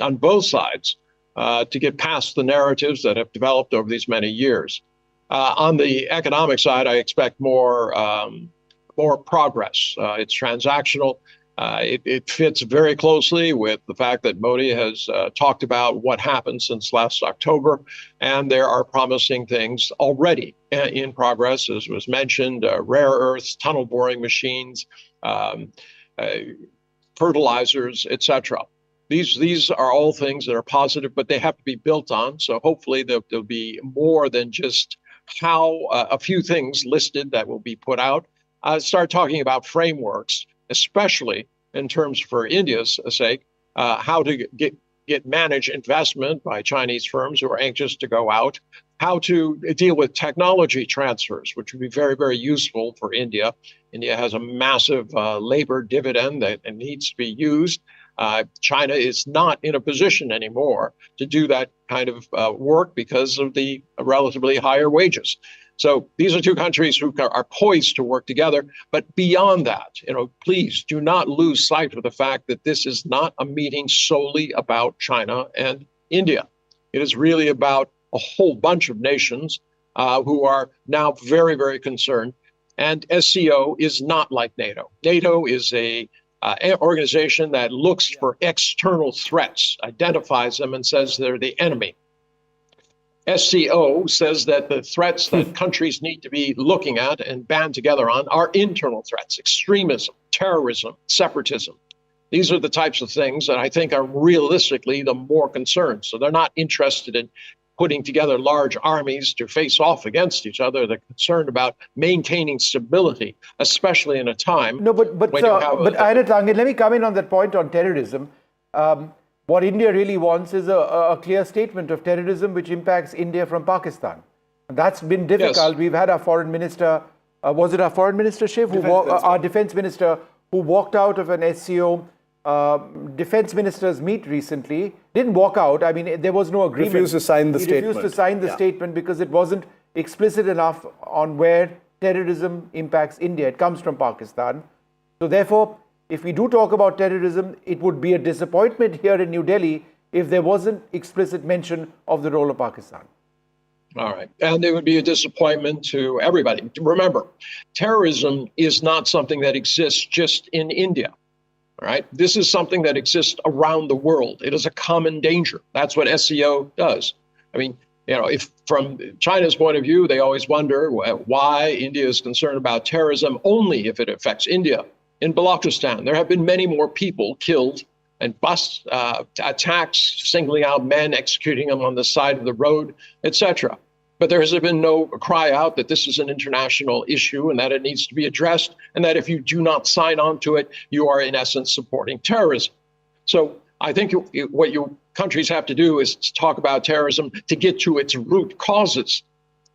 on both sides to get past the narratives that have developed over these many years. On the economic side, I expect more progress. It's transactional. It fits very closely with the fact that Modi has talked about what happened since last October, and there are promising things already in progress, as was mentioned, rare earths, tunnel boring machines, fertilizers, etc. These are all things that are positive, but they have to be built on. So hopefully there'll be more than just how a few things listed that will be put out. Start talking about frameworks, especially in terms for India's sake, how to manage investment by Chinese firms who are anxious to go out, how to deal with technology transfers, which would be very, very useful for India. India has a massive labor dividend that needs to be used. China is not in a position anymore to do that kind of work because of the relatively higher wages. So these are two countries who are poised to work together. But beyond that, please do not lose sight of the fact that this is not a meeting solely about China and India. It is really about a whole bunch of nations who are now very, very concerned. And SCO is not like NATO. NATO is an organization that looks for external threats, identifies them, and says they're the enemy. SCO says that the threats that countries need to be looking at and band together on are internal threats: extremism, terrorism, separatism. These are the types of things that I think are realistically the more concerned. So they're not interested in putting together large armies to face off against each other. They're concerned about maintaining stability, especially in a time. No, but Ayana Tangen, let me come in on that point on terrorism. What India really wants is a clear statement of terrorism which impacts India from Pakistan. That's been difficult. Yes. We've had our foreign minister, was it our foreign minister, Shiv? Our defense minister, who walked out of an SCO defense ministers meet recently, didn't walk out. I mean, there was no agreement. Refused to sign the statement. Refused to sign the statement because it wasn't explicit enough on where terrorism impacts India. It comes from Pakistan. So therefore, if we do talk about terrorism, it would be a disappointment here in New Delhi if there wasn't explicit mention of the role of Pakistan. All right. And it would be a disappointment to everybody. Remember, terrorism is not something that exists just in India. All right. This is something that exists around the world. It is a common danger. That's what SCO does. I mean, if from China's point of view, they always wonder why India is concerned about terrorism only if it affects India. In Balochistan, there have been many more people killed and bus attacks, singling out men, executing them on the side of the road, etc. But there has been no cry out that this is an international issue and that it needs to be addressed, and that if you do not sign on to it, you are in essence supporting terrorism. So I think what your countries have to do is talk about terrorism to get to its root causes.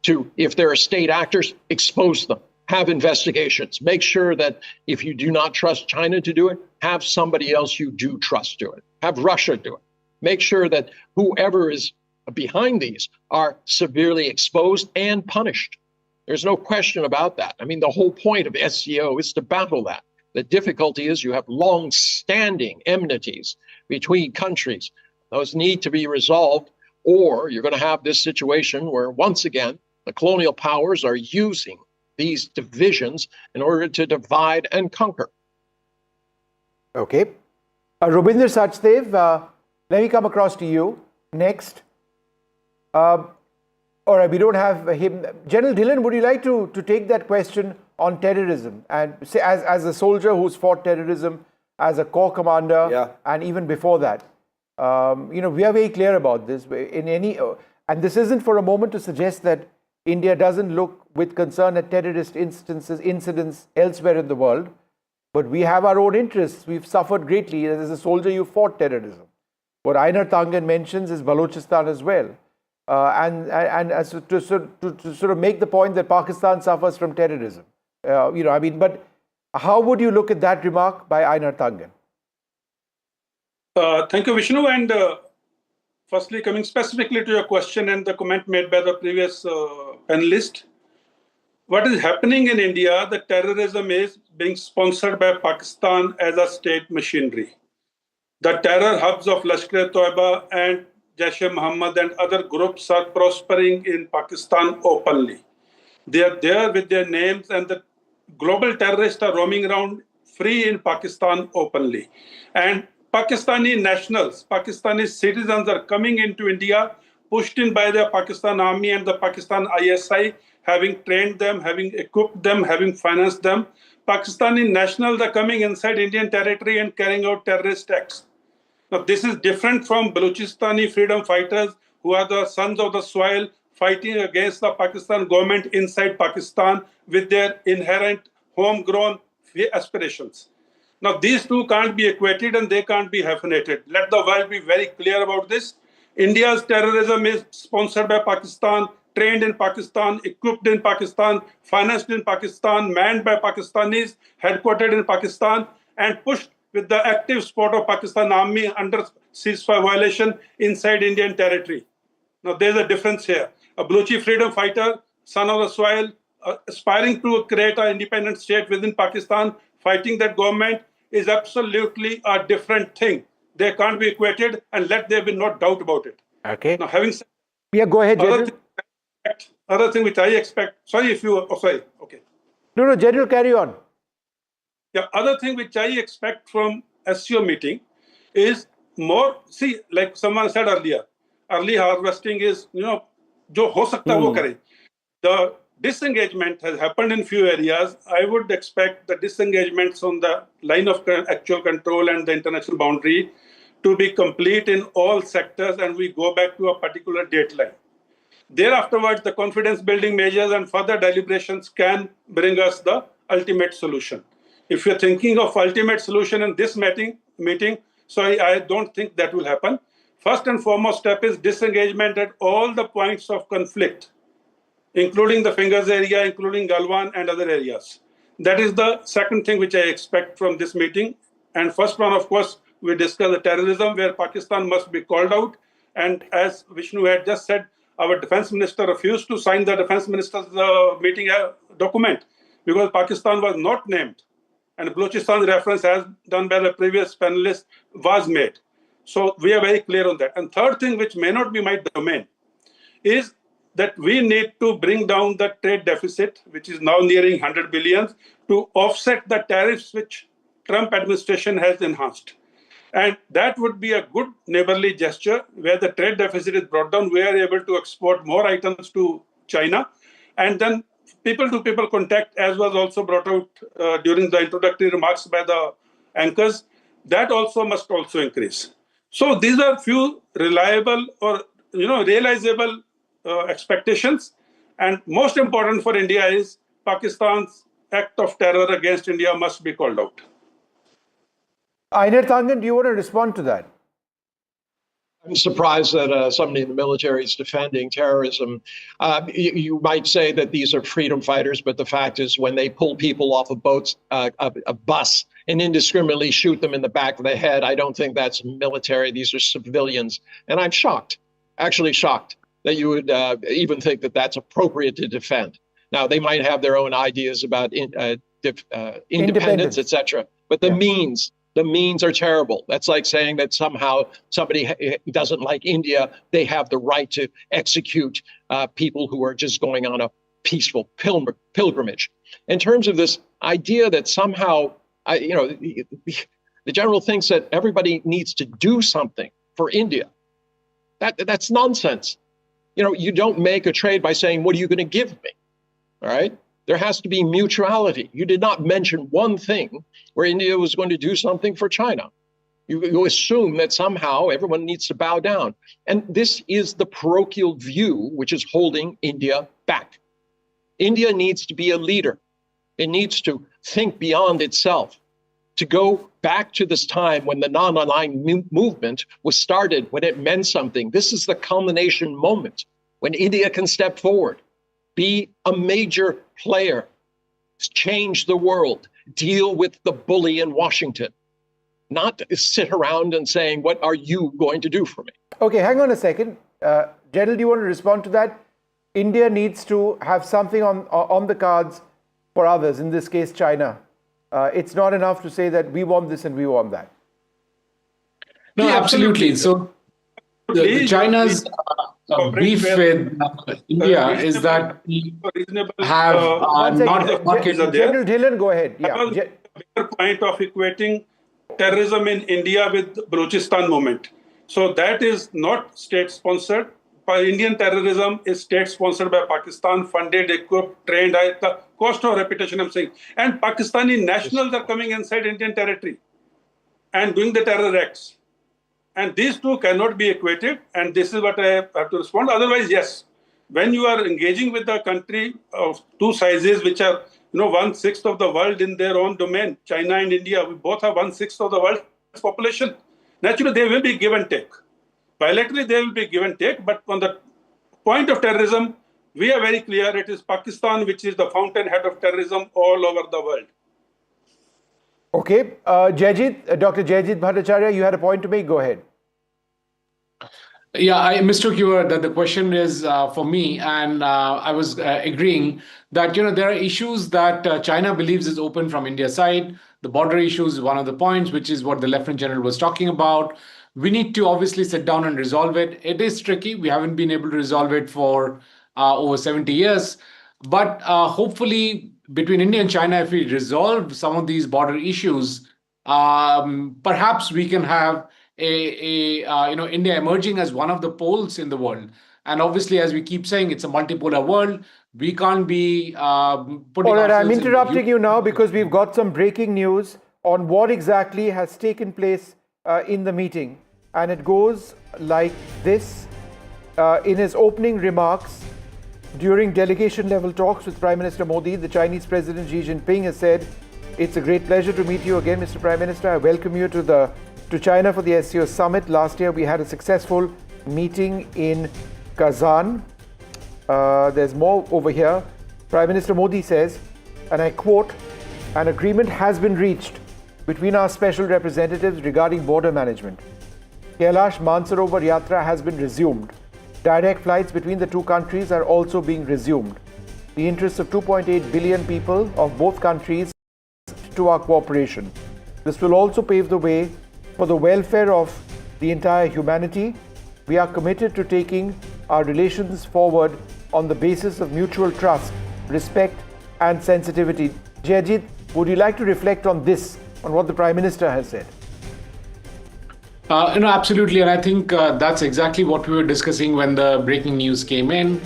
To, if there are state actors, expose them. Have investigations. Make sure that if you do not trust China to do it, have somebody else you do trust do it. Have Russia do it. Make sure that whoever is behind these are severely exposed and punished. There's no question about that. I mean, the whole point of SCO is to battle that. The difficulty is you have long-standing enmities between countries. Those need to be resolved, or you're going to have this situation where, once again, the colonial powers are using these divisions in order to divide and conquer. Okay. Rubinder Sachdev, let me come across to you next. All right, we don't have him. General Dhillon, would you like to take that question on terrorism? And say, as a soldier who's fought terrorism, as a corps commander, and even before that, we are very clear about this. And this isn't for a moment to suggest that India doesn't look with concern at terrorist incidents elsewhere in the world, but we have our own interests. We've suffered greatly. As a soldier, you fought terrorism. What Ayana Tangen mentions is Balochistan as well. and as to sort of make the point that Pakistan suffers from terrorism. But how would you look at that remark by Einar Tangen? Thank you, Vishnu. And firstly, coming specifically to your question and the comment made by the previous panelist, what is happening in India, the terrorism is being sponsored by Pakistan as a state machinery. The terror hubs of Lashkar-e-Toiba and Jaish-e-Mohammed and other groups are prospering in Pakistan openly. They are there with their names, and the global terrorists are roaming around free in Pakistan openly. And Pakistani nationals, Pakistani citizens are coming into India, pushed in by the Pakistan Army and the Pakistan ISI, having trained them, having equipped them, having financed them. Pakistani nationals are coming inside Indian territory and carrying out terrorist acts. Now, this is different from Balochistan freedom fighters who are the sons of the soil fighting against the Pakistan government inside Pakistan with their inherent homegrown aspirations. Now, these two can't be equated and they can't be hyphenated. Let the world be very clear about this. India's terrorism is sponsored by Pakistan, trained in Pakistan, equipped in Pakistan, financed in Pakistan, manned by Pakistanis, headquartered in Pakistan, and pushed with the active support of Pakistan Army under ceasefire violation inside Indian territory. Now, there's a difference here. A Balochi freedom fighter, son of the soil, aspiring to create an independent state within Pakistan, fighting that government is absolutely a different thing. They can't be equated, and let there be no doubt about it. Okay. Now, having said yeah, go ahead, General. Other thing which I expect, sorry if you, sorry, okay. No, General, carry on. Yeah, other thing which I expect from SCO meeting is more, see, like someone said earlier, early harvesting is, jo ho sakta wo kare. The disengagement has happened in few areas. I would expect the disengagements on the line of actual control and the international boundary to be complete in all sectors, and we go back to a particular deadline. Thereafterwards, the confidence building measures and further deliberations can bring us the ultimate solution. If you're thinking of ultimate solution in this meeting, sorry, I don't think that will happen. First and foremost step is disengagement at all the points of conflict, including the Fingers area, including Galwan and other areas. That is the second thing which I expect from this meeting. And first one, of course, we discuss the terrorism where Pakistan must be called out. And as Vishnu had just said, our defense minister refused to sign the defense minister's meeting document because Pakistan was not named. And Balochistan's reference, as done by the previous panelist, was made. So we are very clear on that. And third thing, which may not be my domain, is that we need to bring down the trade deficit, which is now nearing 100 billion, to offset the tariffs which Trump administration has enhanced. And that would be a good neighborly gesture where the trade deficit is brought down. We are able to export more items to China. And then people-to-people contact, as was also brought out during the introductory remarks by the anchors, that also must also increase. So these are few reliable or realizable expectations. And most important for India is Pakistan's act of terror against India must be called out. Einar Tangen, do you want to respond to that? I'm surprised that somebody in the military is defending terrorism. You might say that these are freedom fighters, but the fact is when they pull people off of boats, a bus, and indiscriminately shoot them in the back of the head, I don't think that's military. These are civilians. And I'm shocked, actually shocked, that you would even think that that's appropriate to defend. Now, they might have their own ideas about independence, etc. But the means are terrible. That's like saying that somehow somebody doesn't like India, they have the right to execute people who are just going on a peaceful pilgrimage. In terms of this idea that somehow, the general thinks that everybody needs to do something for India. That's nonsense. You don't make a trade by saying, what are you going to give me? All right? There has to be mutuality. You did not mention one thing where India was going to do something for China. You assume that somehow everyone needs to bow down. And this is the parochial view which is holding India back. India needs to be a leader. It needs to think beyond itself, to go back to this time when the non-aligned movement was started, when it meant something. This is the culmination moment when India can step forward, be a major player, change the world, deal with the bully in Washington, not sit around and saying, what are you going to do for me? Okay, hang on a second. General, do you want to respond to that? India needs to have something on the cards for others, in this case, China. It's not enough to say that we want this and we want that. No, absolutely. So China's beef with India is that we have not General Dhillon, go ahead. Yeah. A point of equating terrorism in India with Balochistan movement. So that is not state-sponsored. Indian terrorism is state-sponsored by Pakistan, funded, equipped, trained. The cost of reputation, I'm saying. And Pakistani nationals are coming inside Indian territory and doing the terror acts. And these two cannot be equated. And this is what I have to respond. Otherwise, yes, when you are engaging with a country of two sizes, which are 1/6 of the world in their own domain, China and India, we both have 1/6 of the world's population. Naturally, there will be give and take. Bilaterally, there will be give and take, but on the point of terrorism, we are very clear it is Pakistan which is the fountainhead of terrorism all over the world. Okay, Dr. Jayajit Bhattacharya, you had a point to make. Go ahead. Yeah, I mistook you that the question is for me, and I was agreeing that there are issues that China believes is open from India's side. The border issues is one of the points, which is what the Lieutenant General was talking about. We need to obviously sit down and resolve it. It is tricky. We haven't been able to resolve it for over 70 years. But hopefully, between India and China, if we resolve some of these border issues, perhaps we can have India emerging as one of the poles in the world. And obviously, as we keep saying, it's a multipolar world. We can't be putting. All right, I'm interrupting you now because we've got some breaking news on what exactly has taken place in the meeting. And it goes like this. In his opening remarks during delegation-level talks with Prime Minister Modi, the Chinese President Xi Jinping has said, "It's a great pleasure to meet you again, Mr. Prime Minister. I welcome you to China for the SCO summit. Last year, we had a successful meeting in Kazan." There's more over here. Prime Minister Modi says, and I quote, "An agreement has been reached between our special representatives regarding border management. Kailash Mansarovar Yatra has been resumed. Direct flights between the two countries are also being resumed. The interests of 2.8 billion people of both countries to our cooperation. This will also pave the way for the welfare of the entire humanity. We are committed to taking our relations forward on the basis of mutual trust, respect and sensitivity." Jayajit, would you like to reflect on this, on what the Prime Minister has said? Absolutely. And I think that's exactly what we were discussing when the breaking news came in.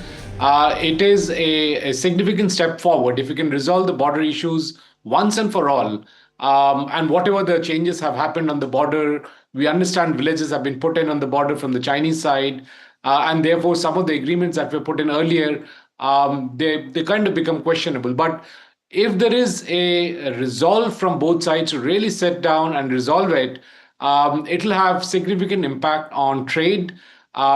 It is a significant step forward if we can resolve the border issues once and for all. And whatever the changes have happened on the border, we understand villages have been put in on the border from the Chinese side. And therefore, some of the agreements that were put in earlier, they kind of become questionable. But if there is a resolve from both sides to really sit down and resolve it, it'll have significant impact on trade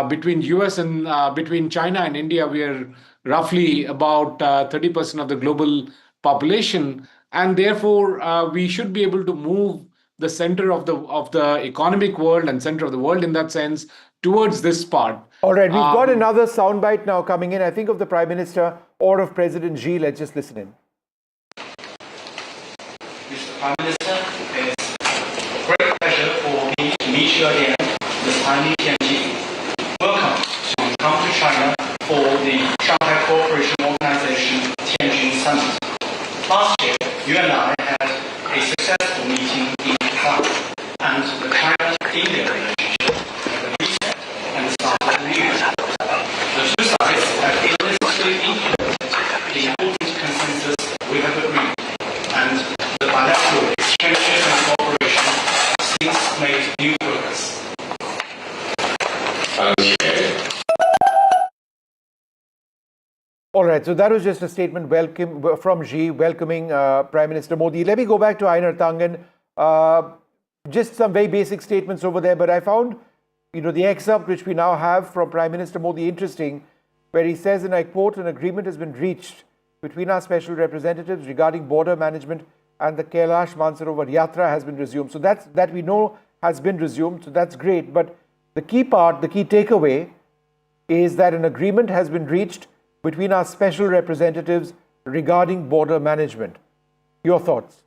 between US and between China and India. We are roughly about 30% of the global population, and therefore we should be able to move the center of the economic world and center of the world in that sense towards this part. All right, we've got another soundbite now coming in, I think of the Prime Minister or of President Xi. Let's just listen in. Mr. Prime Minister, it's a great pleasure for me to meet you again this time in Tianjin. Welcome to come to China for the Shanghai Cooperation Organization Tianjin Summit. Last year, you and I had a successful meeting in Galwan, and the China-India relationship had reset and started anew. The two sides have illicitly implemented the important consensus we have agreed, and the bilateral exchanges and cooperation since made new progress. All right, so that was just a statement from Xi welcoming Prime Minister Modi. Let me go back to Einar Tangen. Just some very basic statements over there, but I found the excerpt which we now have from Prime Minister Modi interesting. where he says, and I quote, "An agreement has been reached between our special representatives regarding border management, and the Kailash Mansarovar Yatra has been resumed." So that we know has been resumed, so that's great. But the key part, the key takeaway is that an agreement has been reached between our special representatives regarding border management. Your thoughts?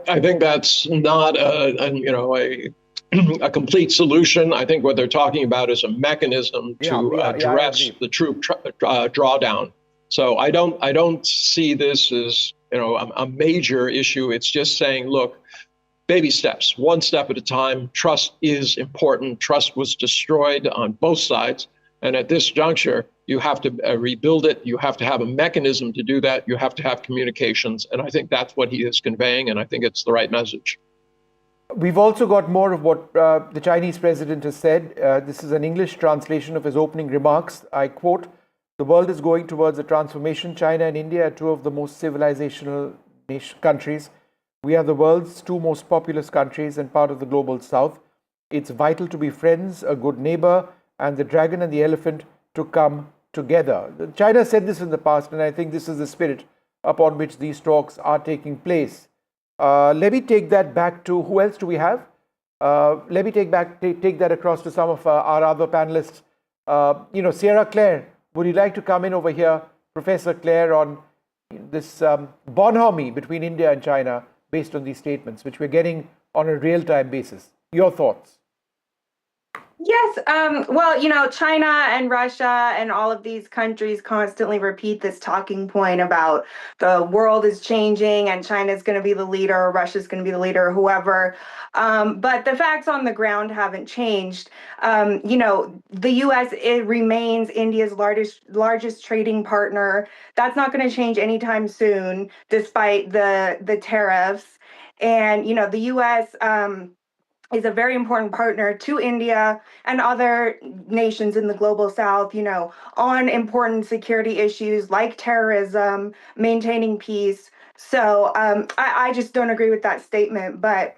I think that's not a complete solution. I think what they're talking about is a mechanism to address the troop drawdown. So I don't see this as a major issue. It's just saying, look, baby steps, one step at a time. Trust is important. Trust was destroyed on both sides. And at this juncture, you have to rebuild it. You have to have a mechanism to do that. You have to have communications. And I think that's what he is conveying. And I think it's the right message. We've also got more of what the Chinese president has said. This is an English translation of his opening remarks. I quote, "The world is going towards a transformation. China and India are two of the most civilizational countries. We are the world's two most populous countries and part of the global south. It's vital to be friends, a good neighbor, and the dragon and the elephant to come together." China said this in the past, and I think this is the spirit upon which these talks are taking place. Let me take that back to, who else do we have? Let me take that across to some of our other panelists. Sierra Claire, would you like to come in over here, Professor Claire, on this bonhomie between India and China based on these statements, which we're getting on a real-time basis? Your thoughts? Yes. Well, China and Russia and all of these countries constantly repeat this talking point about the world is changing and China's going to be the leader, or Russia's going to be the leader, or whoever. But the facts on the ground haven't changed. The U.S. remains India's largest trading partner. That's not going to change anytime soon, despite the tariffs. And the U.S. Is a very important partner to India and other nations in the global south, on important security issues like terrorism, maintaining peace. So I just don't agree with that statement. But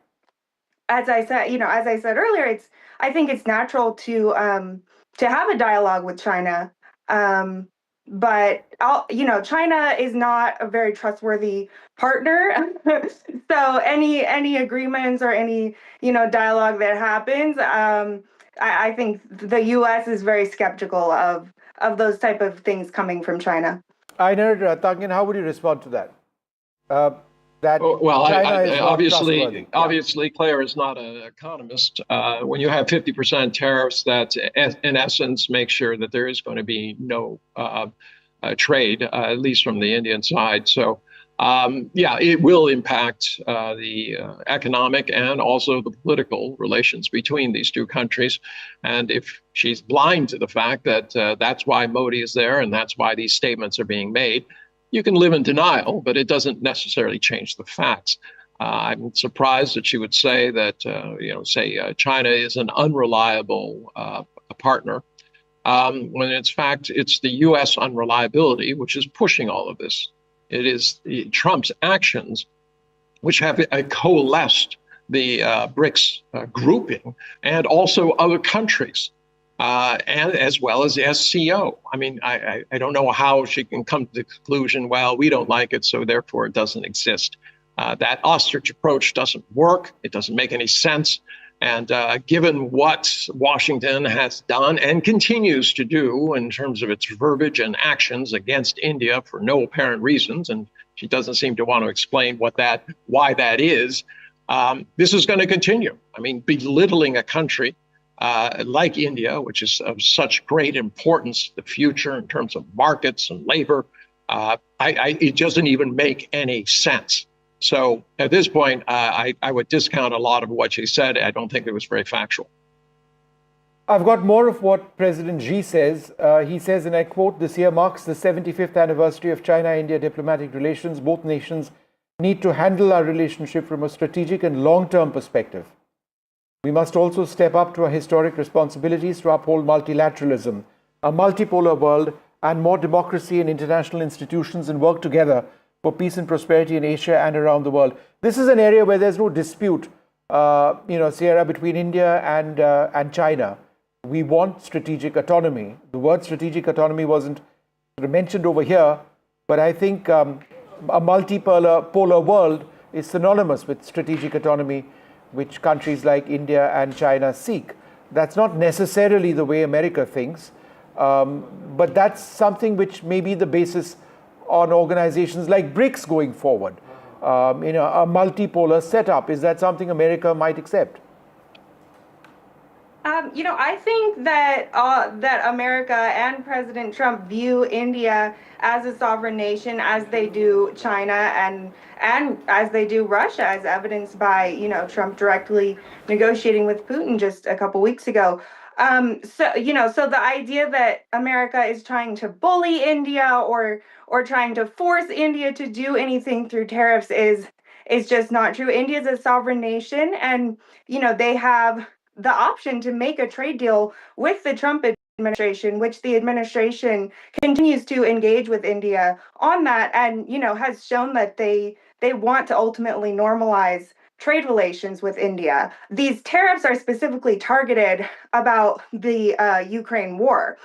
as I said earlier, I think it's natural to have a dialogue with China. But China is not a very trustworthy partner. So any agreements or any dialogue that happens, I think the U.S. is very skeptical of those type of things coming from China. Einar Tangen, how would you respond to that? Obviously, Claire is not an economist. When you have 50% tariffs, that in essence makes sure that there is going to be no trade, at least from the Indian side. So, it will impact the economic and also the political relations between these two countries. And if she's blind to the fact that that's why Modi is there and that's why these statements are being made, you can live in denial, but it doesn't necessarily change the facts. I'm surprised that she would say that, China is an unreliable partner, when in fact it's the U.S. unreliability which is pushing all of this. It is Trump's actions which have coalesced the BRICS grouping and also other countries. And as well as the SCO. I mean, I don't know how she can come to the conclusion, well, we don't like it, so therefore it doesn't exist. That ostrich approach doesn't work. It doesn't make any sense. And given what Washington has done and continues to do in terms of its verbiage and actions against India for no apparent reasons, and she doesn't seem to want to explain why that is, this is going to continue. I mean, belittling a country like India, which is of such great importance to the future in terms of markets and labor, it doesn't even make any sense. So at this point, I would discount a lot of what she said. I don't think it was very factual. I've got more of what President Xi says. He says, and I quote, "This year marks the 75th anniversary of China-India diplomatic relations. Both nations need to handle our relationship from a strategic and long-term perspective. We must also step up to our historic responsibilities to uphold multilateralism, a multipolar world, and more democracy and international institutions, and work together for peace and prosperity in Asia and around the world." This is an area where there's no dispute, Sierra, between India and China. we want strategic autonomy. The word strategic autonomy wasn't mentioned over here, but I think a multipolar world is synonymous with strategic autonomy, which countries like India and China seek. That's not necessarily the way America thinks, but that's something which may be the basis on organizations like BRICS going forward. A multipolar setup. Is that something America might accept? I think that that America and President Trump view India as a sovereign nation, as they do China and as they do Russia, as evidenced by Trump directly negotiating with Putin just a couple weeks ago. So the idea that America is trying to bully India or trying to force India to do anything through tariffs is just not true. India is a sovereign nation, and they have the option to make a trade deal with the Trump administration, which the administration continues to engage with India on that, and has shown that they want to ultimately normalize trade relations with India. These tariffs are specifically targeted about the Ukraine war.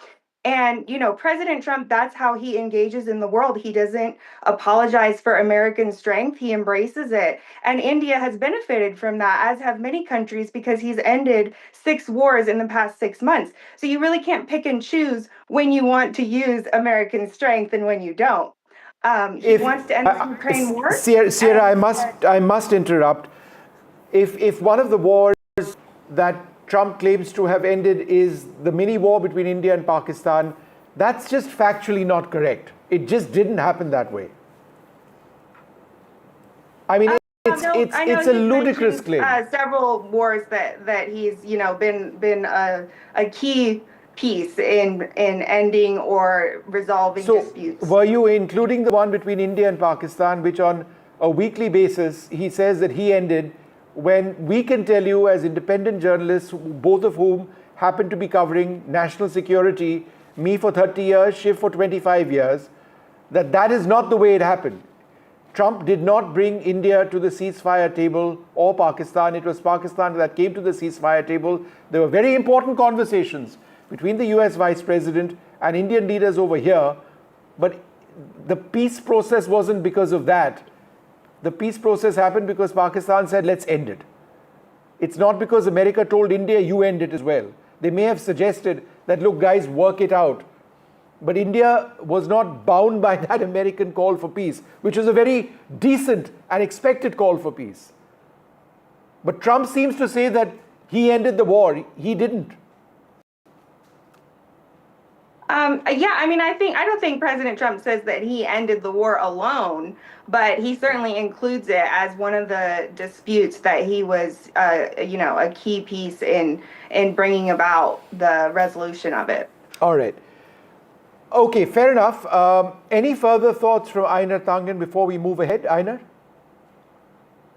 And, President Trump, that's how he engages in the world. He doesn't apologize for American strength. He embraces it. And India has benefited from that, as have many countries, because he's ended 6 wars in the past 6 months. So you really can't pick and choose when you want to use American strength and when you don't. He wants to end the Ukraine war. Sierra, I must interrupt. If one of the wars that Trump claims to have ended is the mini war between India and Pakistan, that's just factually not correct. It just didn't happen that way. I mean, it's a ludicrous claim. Several wars that he's been a key piece in ending or resolving disputes. Were you including the one between India and Pakistan, which on a weekly basis he says that he ended, when we can tell you as independent journalists, both of whom happen to be covering national security, me for 30 years, Shiv for 25 years, that is not the way it happened. Trump did not bring India to the ceasefire table or Pakistan. It was Pakistan that came to the ceasefire table. There were very important conversations between the US Vice President and Indian leaders over here, but the peace process wasn't because of that. The peace process happened because Pakistan said, let's end it. It's not because America told India, you end it as well. They may have suggested that, look, guys, work it out. But India was not bound by that American call for peace, which was a very decent and expected call for peace. But Trump seems to say that he ended the war. He didn't. I don't think President Trump says that he ended the war alone, but he certainly includes it as one of the disputes that he was, a key piece in bringing about the resolution of it. All right. Okay, fair enough. Any further thoughts from Einar Tangen before we move ahead? Einar?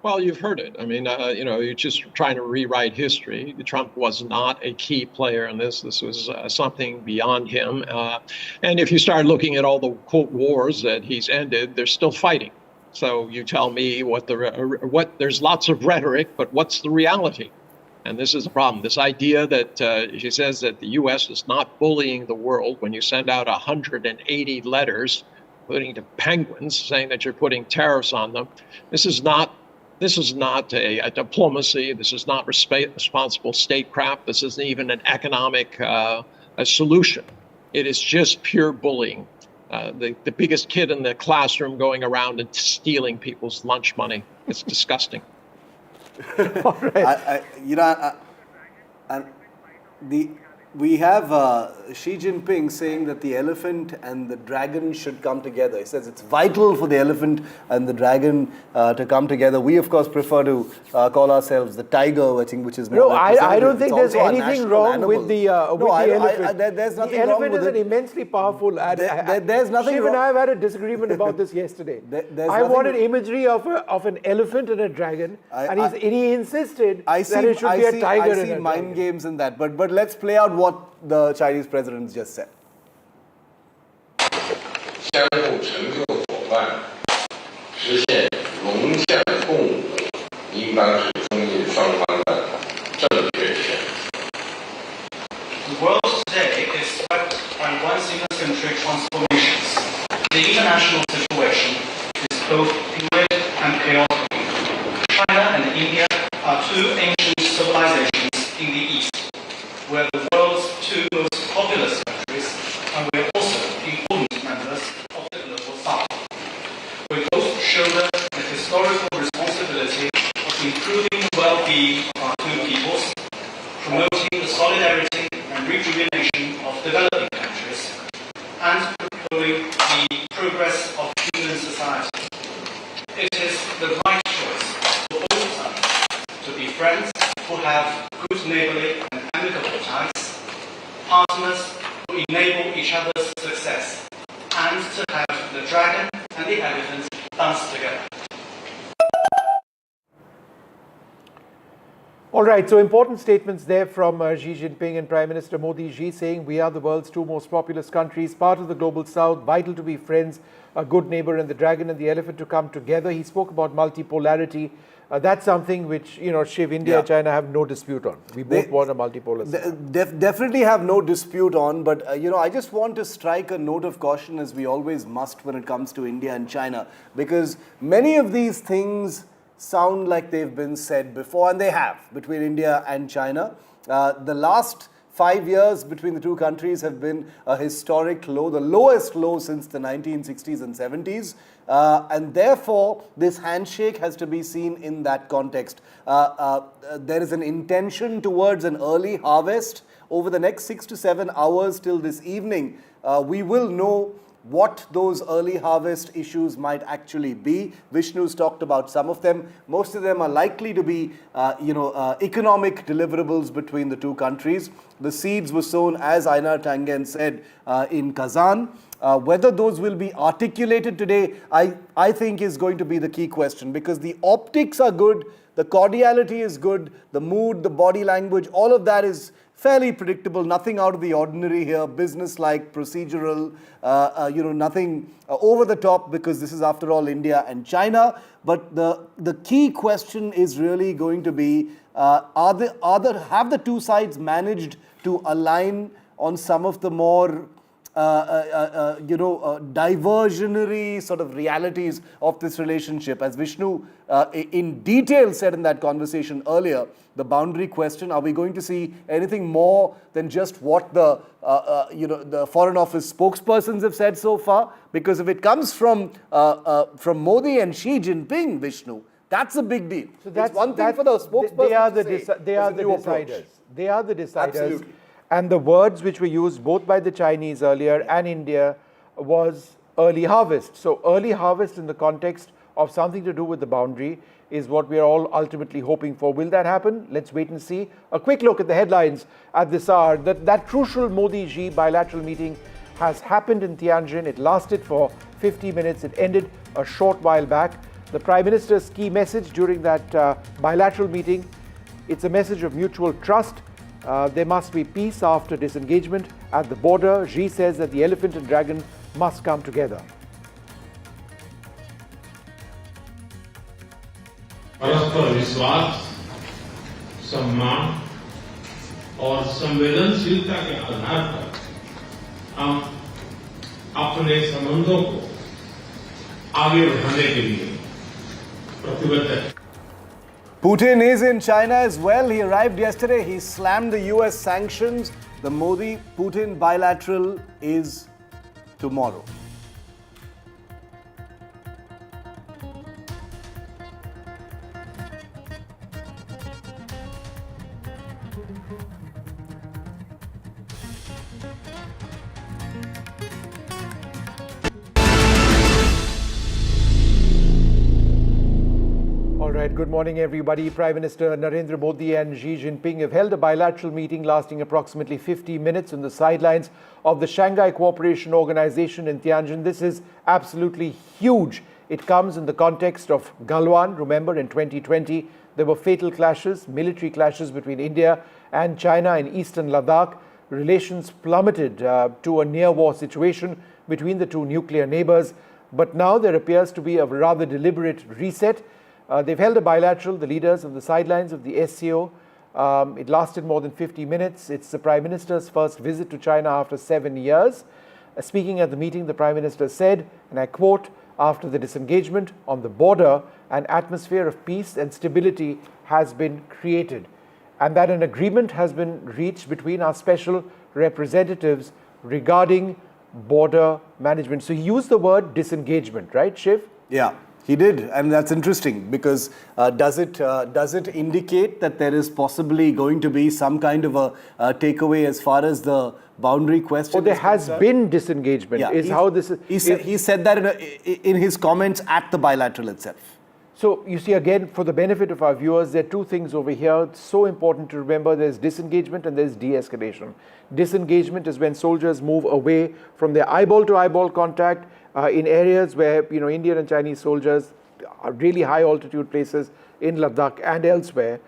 Well, you've heard it. I mean, you're just trying to rewrite history. Trump was not a key player in this. This was something beyond him. And if you start looking at all the quote wars that he's ended, they're still fighting. So you tell me there's lots of rhetoric, but what's the reality? And this is the problem. This idea that she says that the U.S. is not bullying the world when you send out 180 letters, including to penguins, saying that you're putting tariffs on them. This is not a diplomacy. This is not responsible statecraft. This isn't even an economic a solution. It is just pure bullying. The biggest kid in the classroom going around and stealing people's lunch money. It's disgusting. All right. We have Xi Jinping saying that the elephant and the dragon should come together. He says it's vital for the elephant and the dragon to come together. We, of course, prefer to call ourselves the tiger, I think, which is more. No, I don't think there's anything wrong with the elephant. There's nothing the wrong elephant with is it. an immensely powerful animal. There's nothing Shiv wrong. and I have had a disagreement about this yesterday. I wanted imagery of an elephant and a dragon, and he insisted that it should be a tiger and a dragon. I see mind games in that, but let's play out what the Chinese president just said. 相互成就伙伴，实现龙象共舞，应当是中印双方的正确选择。improving the well-being of our two peoples, promoting the solidarity and rejuvenation of developing countries, and promoting the progress of human society. It is the right choice for both sides to be friends who have good neighborly and amicable ties, partners who enable each other's success, and to have the dragon and the elephant dance together. All right, so important statements there from Xi Jinping and Prime Minister Modi. Xi saying we are the world's two most populous countries, part of the global south, vital to be friends, a good neighbor, and the dragon and the elephant to come together. He spoke about multipolarity. That's something which, Shiv, India and China have no dispute on. We both want a multipolar system. Definitely have no dispute on, but I just want to strike a note of caution, as we always must when it comes to India and China, because many of these things sound like they've been said before, and they have, between India and China. The last 5 years between the two countries have been a historic low, the lowest low since the 1960s and 70s. And therefore, this handshake has to be seen in that context. There is an intention towards an early harvest. Over the next 6 to 7 hours till this evening, we will know what those early harvest issues might actually be. Vishnu's talked about some of them. Most of them are likely to be, economic deliverables between the two countries. The seeds were sown, as Einar Tangen said, in Kazan. Whether those will be articulated today, I think is going to be the key question, because the optics are good, the cordiality is good, the mood, the body language, all of that is fairly predictable, nothing out of the ordinary here, business-like, procedural, nothing over the top, because this is, after all, India and China. But the key question is really going to be, have the two sides managed to align on some of the more diversionary sort of realities of this relationship? As Vishnu in detail said in that conversation earlier, the boundary question, are we going to see anything more than just what the Foreign Office spokespersons have said so far? Because if it comes from Modi and Xi Jinping, Vishnu, that's a big deal. So that's one thing for the spokespersons. They are the deciders. They are the deciders. Absolutely. And the words which were used both by the Chinese earlier and India was early harvest. So early harvest in the context of something to do with the boundary is what we are all ultimately hoping for. Will that happen? Let's wait and see. A quick look at the headlines at this hour. That crucial Modi-Xi bilateral meeting has happened in Tianjin. It lasted for 50 minutes. It ended a short while back. The Prime Minister's key message during that bilateral meeting, it's a message of mutual trust. There must be peace after disengagement at the border. Xi says that the elephant and dragon must come together. परस्पर विश्वास, सम्मान और संवेदनशीलता के आधार पर हम अपने संबंधों को आगे बढ़ाने के लिए प्रतिबद्ध हैं. Putin is in China as well. He arrived yesterday. He slammed the US sanctions. The Modi-Putin bilateral is tomorrow. Good morning, everybody. Prime Minister Narendra Modi and Xi Jinping have held a bilateral meeting lasting approximately 50 minutes on the sidelines of the Shanghai Cooperation Organization in Tianjin. This is absolutely huge. It comes in the context of Galwan. Remember, in 2020, there were fatal clashes, military clashes between India and China in eastern Ladakh. Relations plummeted to a near-war situation between the two nuclear neighbors. But now there appears to be a rather deliberate reset. They've held a bilateral, the leaders on the sidelines of the SCO. It lasted more than 50 minutes. It's the Prime Minister's first visit to China after 7 years. Speaking at the meeting, the Prime Minister said, and I quote, "After the disengagement on the border, an atmosphere of peace and stability has been created, and that an agreement has been reached between our special representatives regarding border management." So he used the word disengagement, right, Shiv? Yeah. He did, and that's interesting because does it indicate that there is possibly going to be some kind of a takeaway as far as the boundary question? There has been disengagement. Yeah, he said that in his comments at the bilateral itself. So you see, again, for the benefit of our viewers, there are two things over here. It's so important to remember: there's disengagement and there's de-escalation. Disengagement is when soldiers move away from their eyeball-to-eyeball contact in areas where Indian and Chinese soldiers are really high altitude places in Ladakh and elsewhere,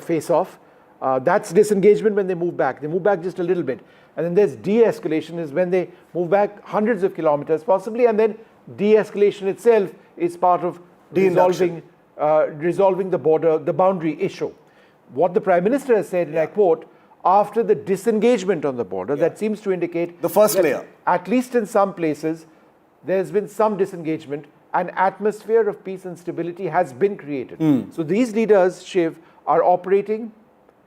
face off. That's disengagement when they move back. They move back just a little bit. And then there's de-escalation is when they move back hundreds of kilometers possibly, and then de-escalation itself is part of resolving the boundary issue. What the Prime Minister has said, and I quote, after the disengagement on the border, that seems to indicate the first layer. At least in some places, there's been some disengagement. An atmosphere of peace and stability has been created. So these leaders, Shiv, are operating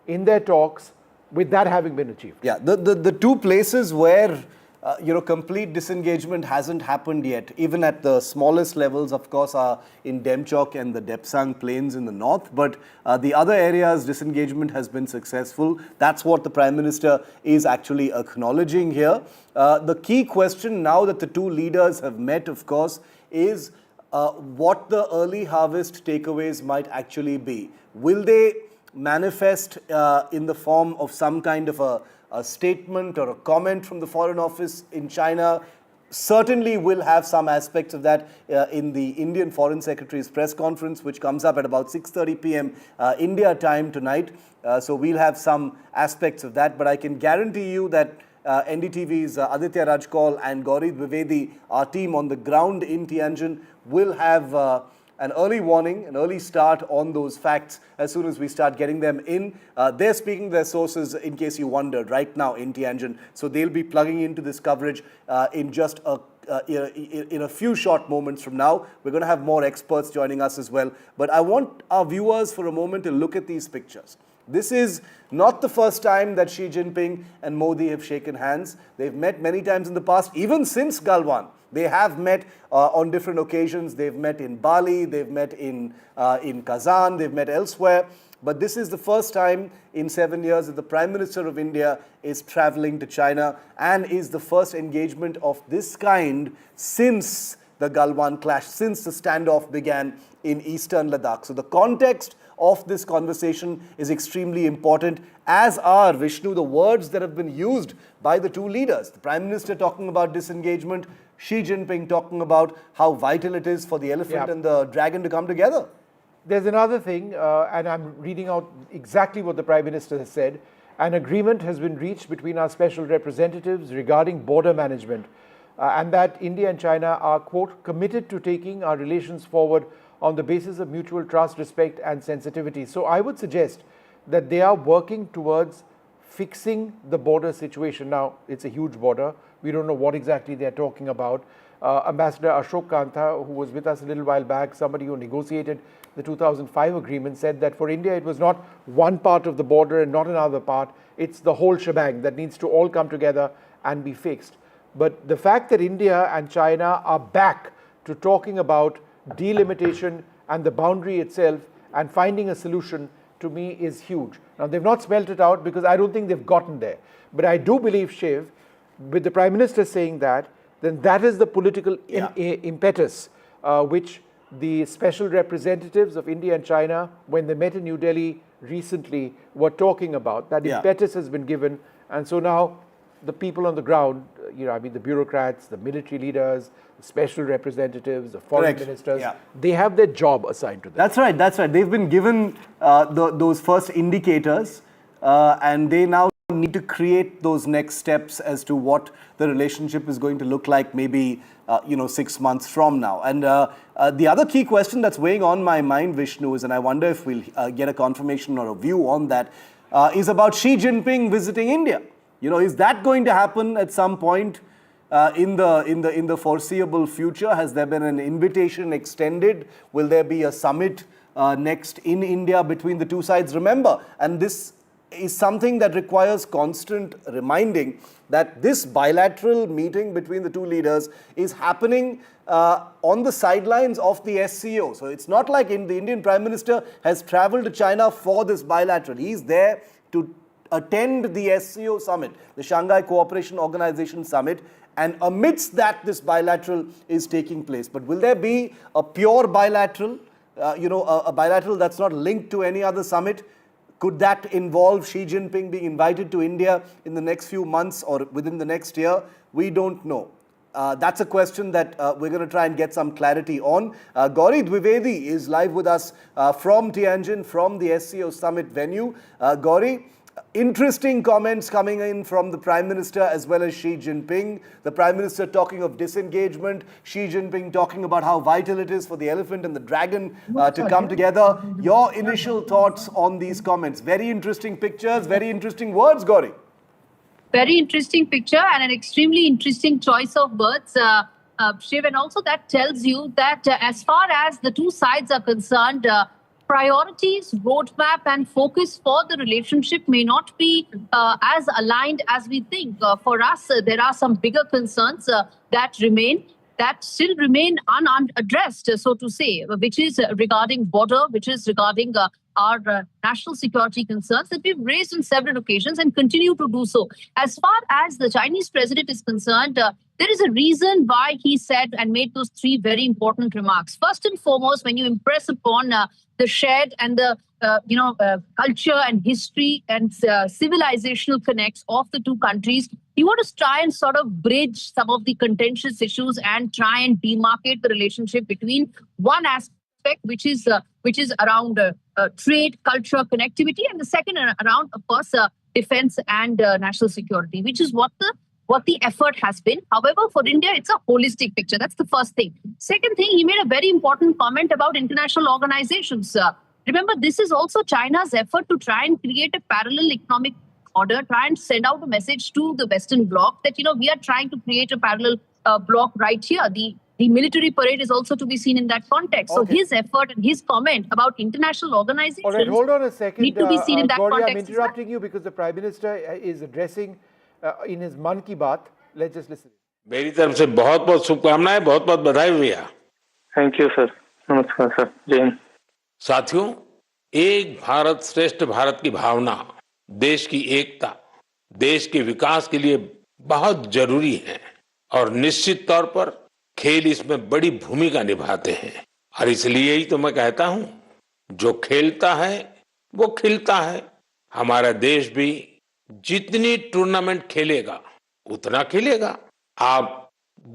in their talks with that having been achieved. Yeah, the two places where complete disengagement hasn't happened yet, even at the smallest levels, of course, are in Demchok and the Depsang plains in the north. But the other areas, disengagement has been successful. That's what the Prime Minister is actually acknowledging here. The key question now that the two leaders have met, of course, is what the early harvest takeaways might actually be. Will they manifest in the form of some kind of a statement or a comment from the Foreign Office in China? Certainly will have some aspects of that in the Indian Foreign Secretary's press conference, which comes up at about 6:30 p.m. India time tonight. So we'll have some aspects of that. But I can guarantee you that NDTV's Aditya Rajkol and Gauri Dwivedi, our team on the ground in Tianjin, will have an early warning, an early start on those facts as soon as we start getting them in. They're speaking their sources, in case you wondered, right now in Tianjin. So they'll be plugging into this coverage in just in a few short moments from now. We're going to have more experts joining us as well. But I want our viewers for a moment to look at these pictures. This is not the first time that Xi Jinping and Modi have shaken hands. They've met many times in the past, even since Galwan. They have met on different occasions. They've met in Bali, they've met in Kazan, they've met elsewhere. But this is the first time in 7 years that the Prime Minister of India is traveling to China, and is the first engagement of this kind since the Galwan clash, since the standoff began in eastern Ladakh. So the context of this conversation is extremely important, as are, Vishnu, the words that have been used by the two leaders. The Prime Minister talking about disengagement, Xi Jinping talking about how vital it is for the elephant and the dragon to come together. There's another thing, and I'm reading out exactly what the Prime Minister has said. An agreement has been reached between our special representatives regarding border management, and that India and China are, quote, committed to taking our relations forward on the basis of mutual trust, respect and sensitivity. So I would suggest that they are working towards fixing the border situation. Now, it's a huge border. We don't know what exactly they're talking about. Ambassador Ashok Kanta, who was with us a little while back, somebody who negotiated the 2005 agreement, said that for India it was not one part of the border and not another part. It's the whole shebang that needs to all come together and be fixed. But the fact that India and China are back to talking about delimitation and the boundary itself and finding a solution, to me, is huge. Now, they've not spelled it out because I don't think they've gotten there. But I do believe, Shiv, with the Prime Minister saying that, then that is the political impetus which the special representatives of India and China, when they met in New Delhi recently, were talking about. That impetus has been given. And so now the people on the ground, the bureaucrats, the military leaders, the special representatives, the foreign ministers, they have their job assigned to them. That's right. They've been given those first indicators, and they now need to create those next steps as to what the relationship is going to look like, maybe 6 months from now. And the other key question that's weighing on my mind, Vishnu, is, and I wonder if we'll get a confirmation or a view on that, is about Xi Jinping visiting India. Is that going to happen at some point in the foreseeable future? Has there been an invitation extended? Will there be a summit next in India between the two sides? Remember, and this is something that requires constant reminding that this bilateral meeting between the two leaders is happening on the sidelines of the SCO. So it's not like the Indian Prime Minister has traveled to China for this bilateral. He's there to attend the SCO summit, the Shanghai Cooperation Organization summit, and amidst that, this bilateral is taking place. But will there be a pure bilateral, a bilateral that's not linked to any other summit? Could that involve Xi Jinping being invited to India in the next few months or within the next year? We don't know. That's a question that we're going to try and get some clarity on. Gauri Dwivedi is live with us from Tianjin, from the SCO summit venue. Gauri, interesting comments coming in from the Prime Minister as well as Xi Jinping. The Prime Minister talking of disengagement, Xi Jinping talking about how vital it is for the elephant and the dragon to come together. Your initial thoughts on these comments? Very interesting pictures, very interesting words, Gauri. Very interesting picture and an extremely interesting choice of words, Shiv. And also that tells you that as far as the two sides are concerned, priorities, roadmap and focus for the relationship may not be as aligned as we think. For us, there are some bigger concerns that still remain unaddressed, so to say, which is regarding border, which is regarding our national security concerns that we've raised on several occasions and continue to do so. As far as the Chinese president is concerned, there is a reason why he said and made those three very important remarks. First and foremost, when you impress upon the shared and the culture and history and civilizational connects of the two countries, you want to try and sort of bridge some of the contentious issues and try and demarcate the relationship between one aspect, which is around trade, culture, connectivity, and the second around, of course, defense and national security, which is what the effort has been. However, for India, it's a holistic picture. That's the first thing. Second thing, he made a very important comment about international organizations. Remember, this is also China's effort to try and create a parallel economic order, try and send out a message to the Western Bloc that, we are trying to create a parallel bloc right here. The military parade is also to be seen in that context. Okay. So his effort and his comment about international organizations. All right, hold on a second. Need to be seen in that Gauri, context. I'm interrupting you because the Prime Minister is addressing in his Mann Ki Baat. Let's just listen. मेरी तरफ से बहुत बहुत शुभकामनाएं, बहुत बहुत बधाई भैया. Thank you sir. नमस्कार सर. जय हिंद. साथियों, एक भारत श्रेष्ठ भारत की भावना देश की एकता, देश के विकास के लिए बहुत जरूरी है और निश्चित तौर पर खेल इसमें बड़ी भूमिका निभाते हैं. और इसलिए ही तो मैं कहता हूं, जो खेलता है वो खिलता है. हमारा देश भी जितनी टूर्नामेंट खेलेगा उतना खेलेगा. आप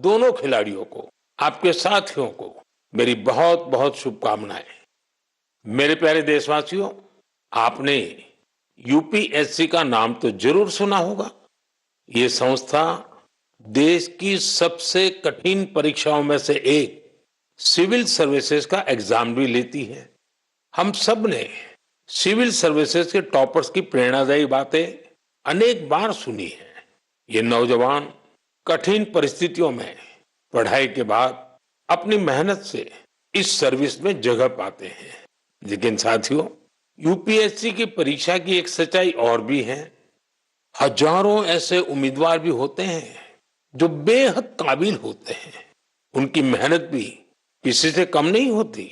दोनों खिलाड़ियों को, आपके साथियों को मेरी बहुत बहुत शुभकामनाएं. मेरे प्यारे देशवासियों, आपने यूपीएससी का नाम तो जरूर सुना होगा. ये संस्था देश की सबसे कठिन परीक्षाओं में से एक सिविल सर्विसेज का एग्जाम भी लेती है. हम सब ने सिविल सर्विसेज के टॉपर्स की प्रेरणादायी बातें अनेक बार सुनी है. ये नौजवान कठिन परिस्थितियों में पढ़ाई के बाद अपनी मेहनत से इस सर्विस में जगह पाते हैं. लेकिन साथियों, यूपीएससी की परीक्षा की एक सच्चाई और भी है. हजारों ऐसे उम्मीदवार भी होते हैं जो बेहद काबिल होते हैं. उनकी मेहनत भी किसी से कम नहीं होती,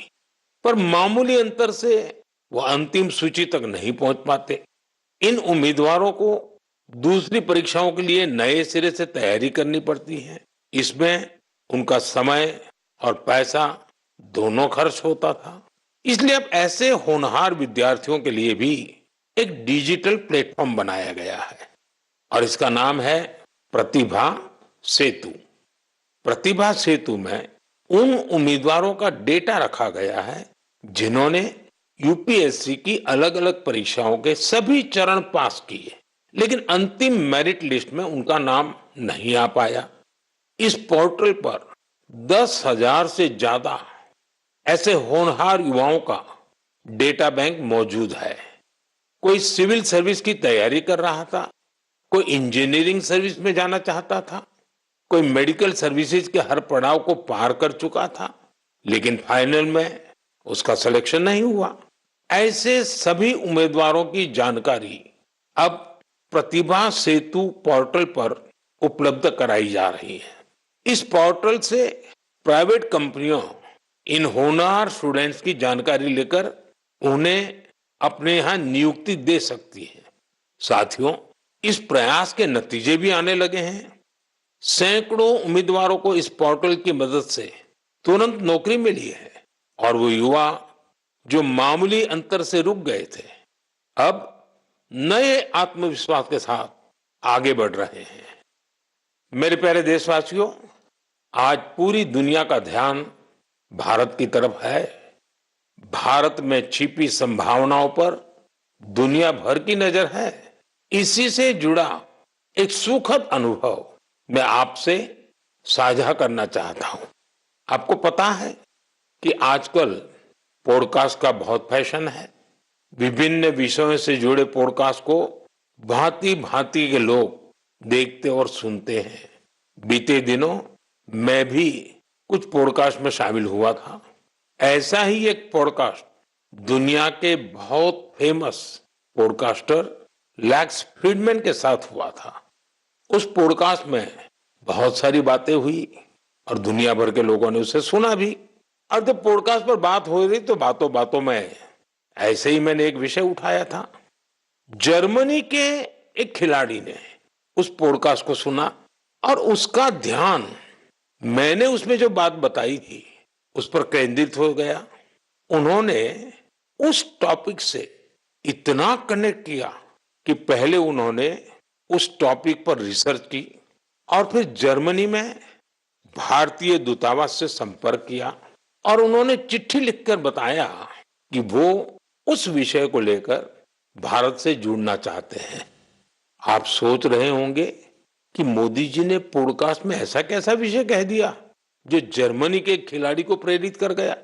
पर मामूली अंतर से वो अंतिम सूची तक नहीं पहुंच पाते. इन उम्मीदवारों को दूसरी परीक्षाओं के लिए नए सिरे से तैयारी करनी पड़ती है. इसमें उनका समय और पैसा दोनों खर्च होता था. इसलिए अब ऐसे होनहार विद्यार्थियों के लिए भी एक डिजिटल प्लेटफॉर्म बनाया गया है और इसका नाम है प्रतिभा सेतु. प्रतिभा सेतु में उन उम्मीदवारों का डेटा रखा गया है जिन्होंने यूपीएससी की अलग अलग परीक्षाओं के सभी चरण पास किए, लेकिन अंतिम मेरिट लिस्ट में उनका नाम नहीं आ पाया. इस पोर्टल पर 10,000 से ज्यादा ऐसे होनहार युवाओं का डेटा बैंक मौजूद है. कोई सिविल सर्विस की तैयारी कर रहा था, कोई इंजीनियरिंग सर्विस में जाना चाहता था, कोई मेडिकल सर्विसेज के हर पड़ाव को पार कर चुका था, लेकिन फाइनल में उसका सिलेक्शन नहीं हुआ. ऐसे सभी उम्मीदवारों की जानकारी अब प्रतिभा सेतु पोर्टल पर उपलब्ध कराई जा रही है। इस पोर्टल से प्राइवेट कंपनियों इन होनहार स्टूडेंट्स की जानकारी लेकर उन्हें अपने यहां नियुक्ति दे सकती है। साथियों, इस प्रयास के नतीजे भी आने लगे हैं। सैकड़ों उम्मीदवारों को इस पोर्टल की मदद से तुरंत नौकरी मिली है और वो युवा जो मामूली अंतर से रुक गए थे, अब नए आत्मविश्वास के साथ आगे बढ़ रहे हैं। मेरे प्यारे देशवासियों, आज पूरी दुनिया का ध्यान भारत की तरफ है। भारत में छिपी संभावनाओं पर दुनिया भर की नजर है। इसी से जुड़ा एक सुखद अनुभव मैं आपसे साझा करना चाहता हूं। आपको पता है कि आजकल पॉडकास्ट का बहुत फैशन है। विभिन्न विषयों से जुड़े पॉडकास्ट को भांति भांति के लोग देखते और सुनते हैं। बीते दिनों मैं भी कुछ पॉडकास्ट में शामिल हुआ था। ऐसा ही एक पॉडकास्ट दुनिया के बहुत फेमस पॉडकास्टर लैक्स फ्रीडमैन के साथ हुआ था। उस पॉडकास्ट में बहुत सारी बातें हुई और दुनिया भर के लोगों ने उसे सुना भी। और जब पॉडकास्ट पर बात हो रही तो बातों बातों में ऐसे ही मैंने एक विषय उठाया था। जर्मनी के एक खिलाड़ी ने उस पॉडकास्ट को सुना और उसका ध्यान मैंने उसमें जो बात बताई थी उस पर केंद्रित हो गया। उन्होंने उस टॉपिक से इतना कनेक्ट किया कि पहले उन्होंने उस टॉपिक पर रिसर्च की और फिर जर्मनी में भारतीय दूतावास से संपर्क किया और उन्होंने चिट्ठी लिखकर बताया कि वो उस विषय को लेकर भारत से जुड़ना चाहते हैं। आप सोच रहे होंगे कि मोदी जी ने पॉडकास्ट में ऐसा कैसा विषय कह दिया जो जर्मनी के खिलाड़ी को प्रेरित कर गया।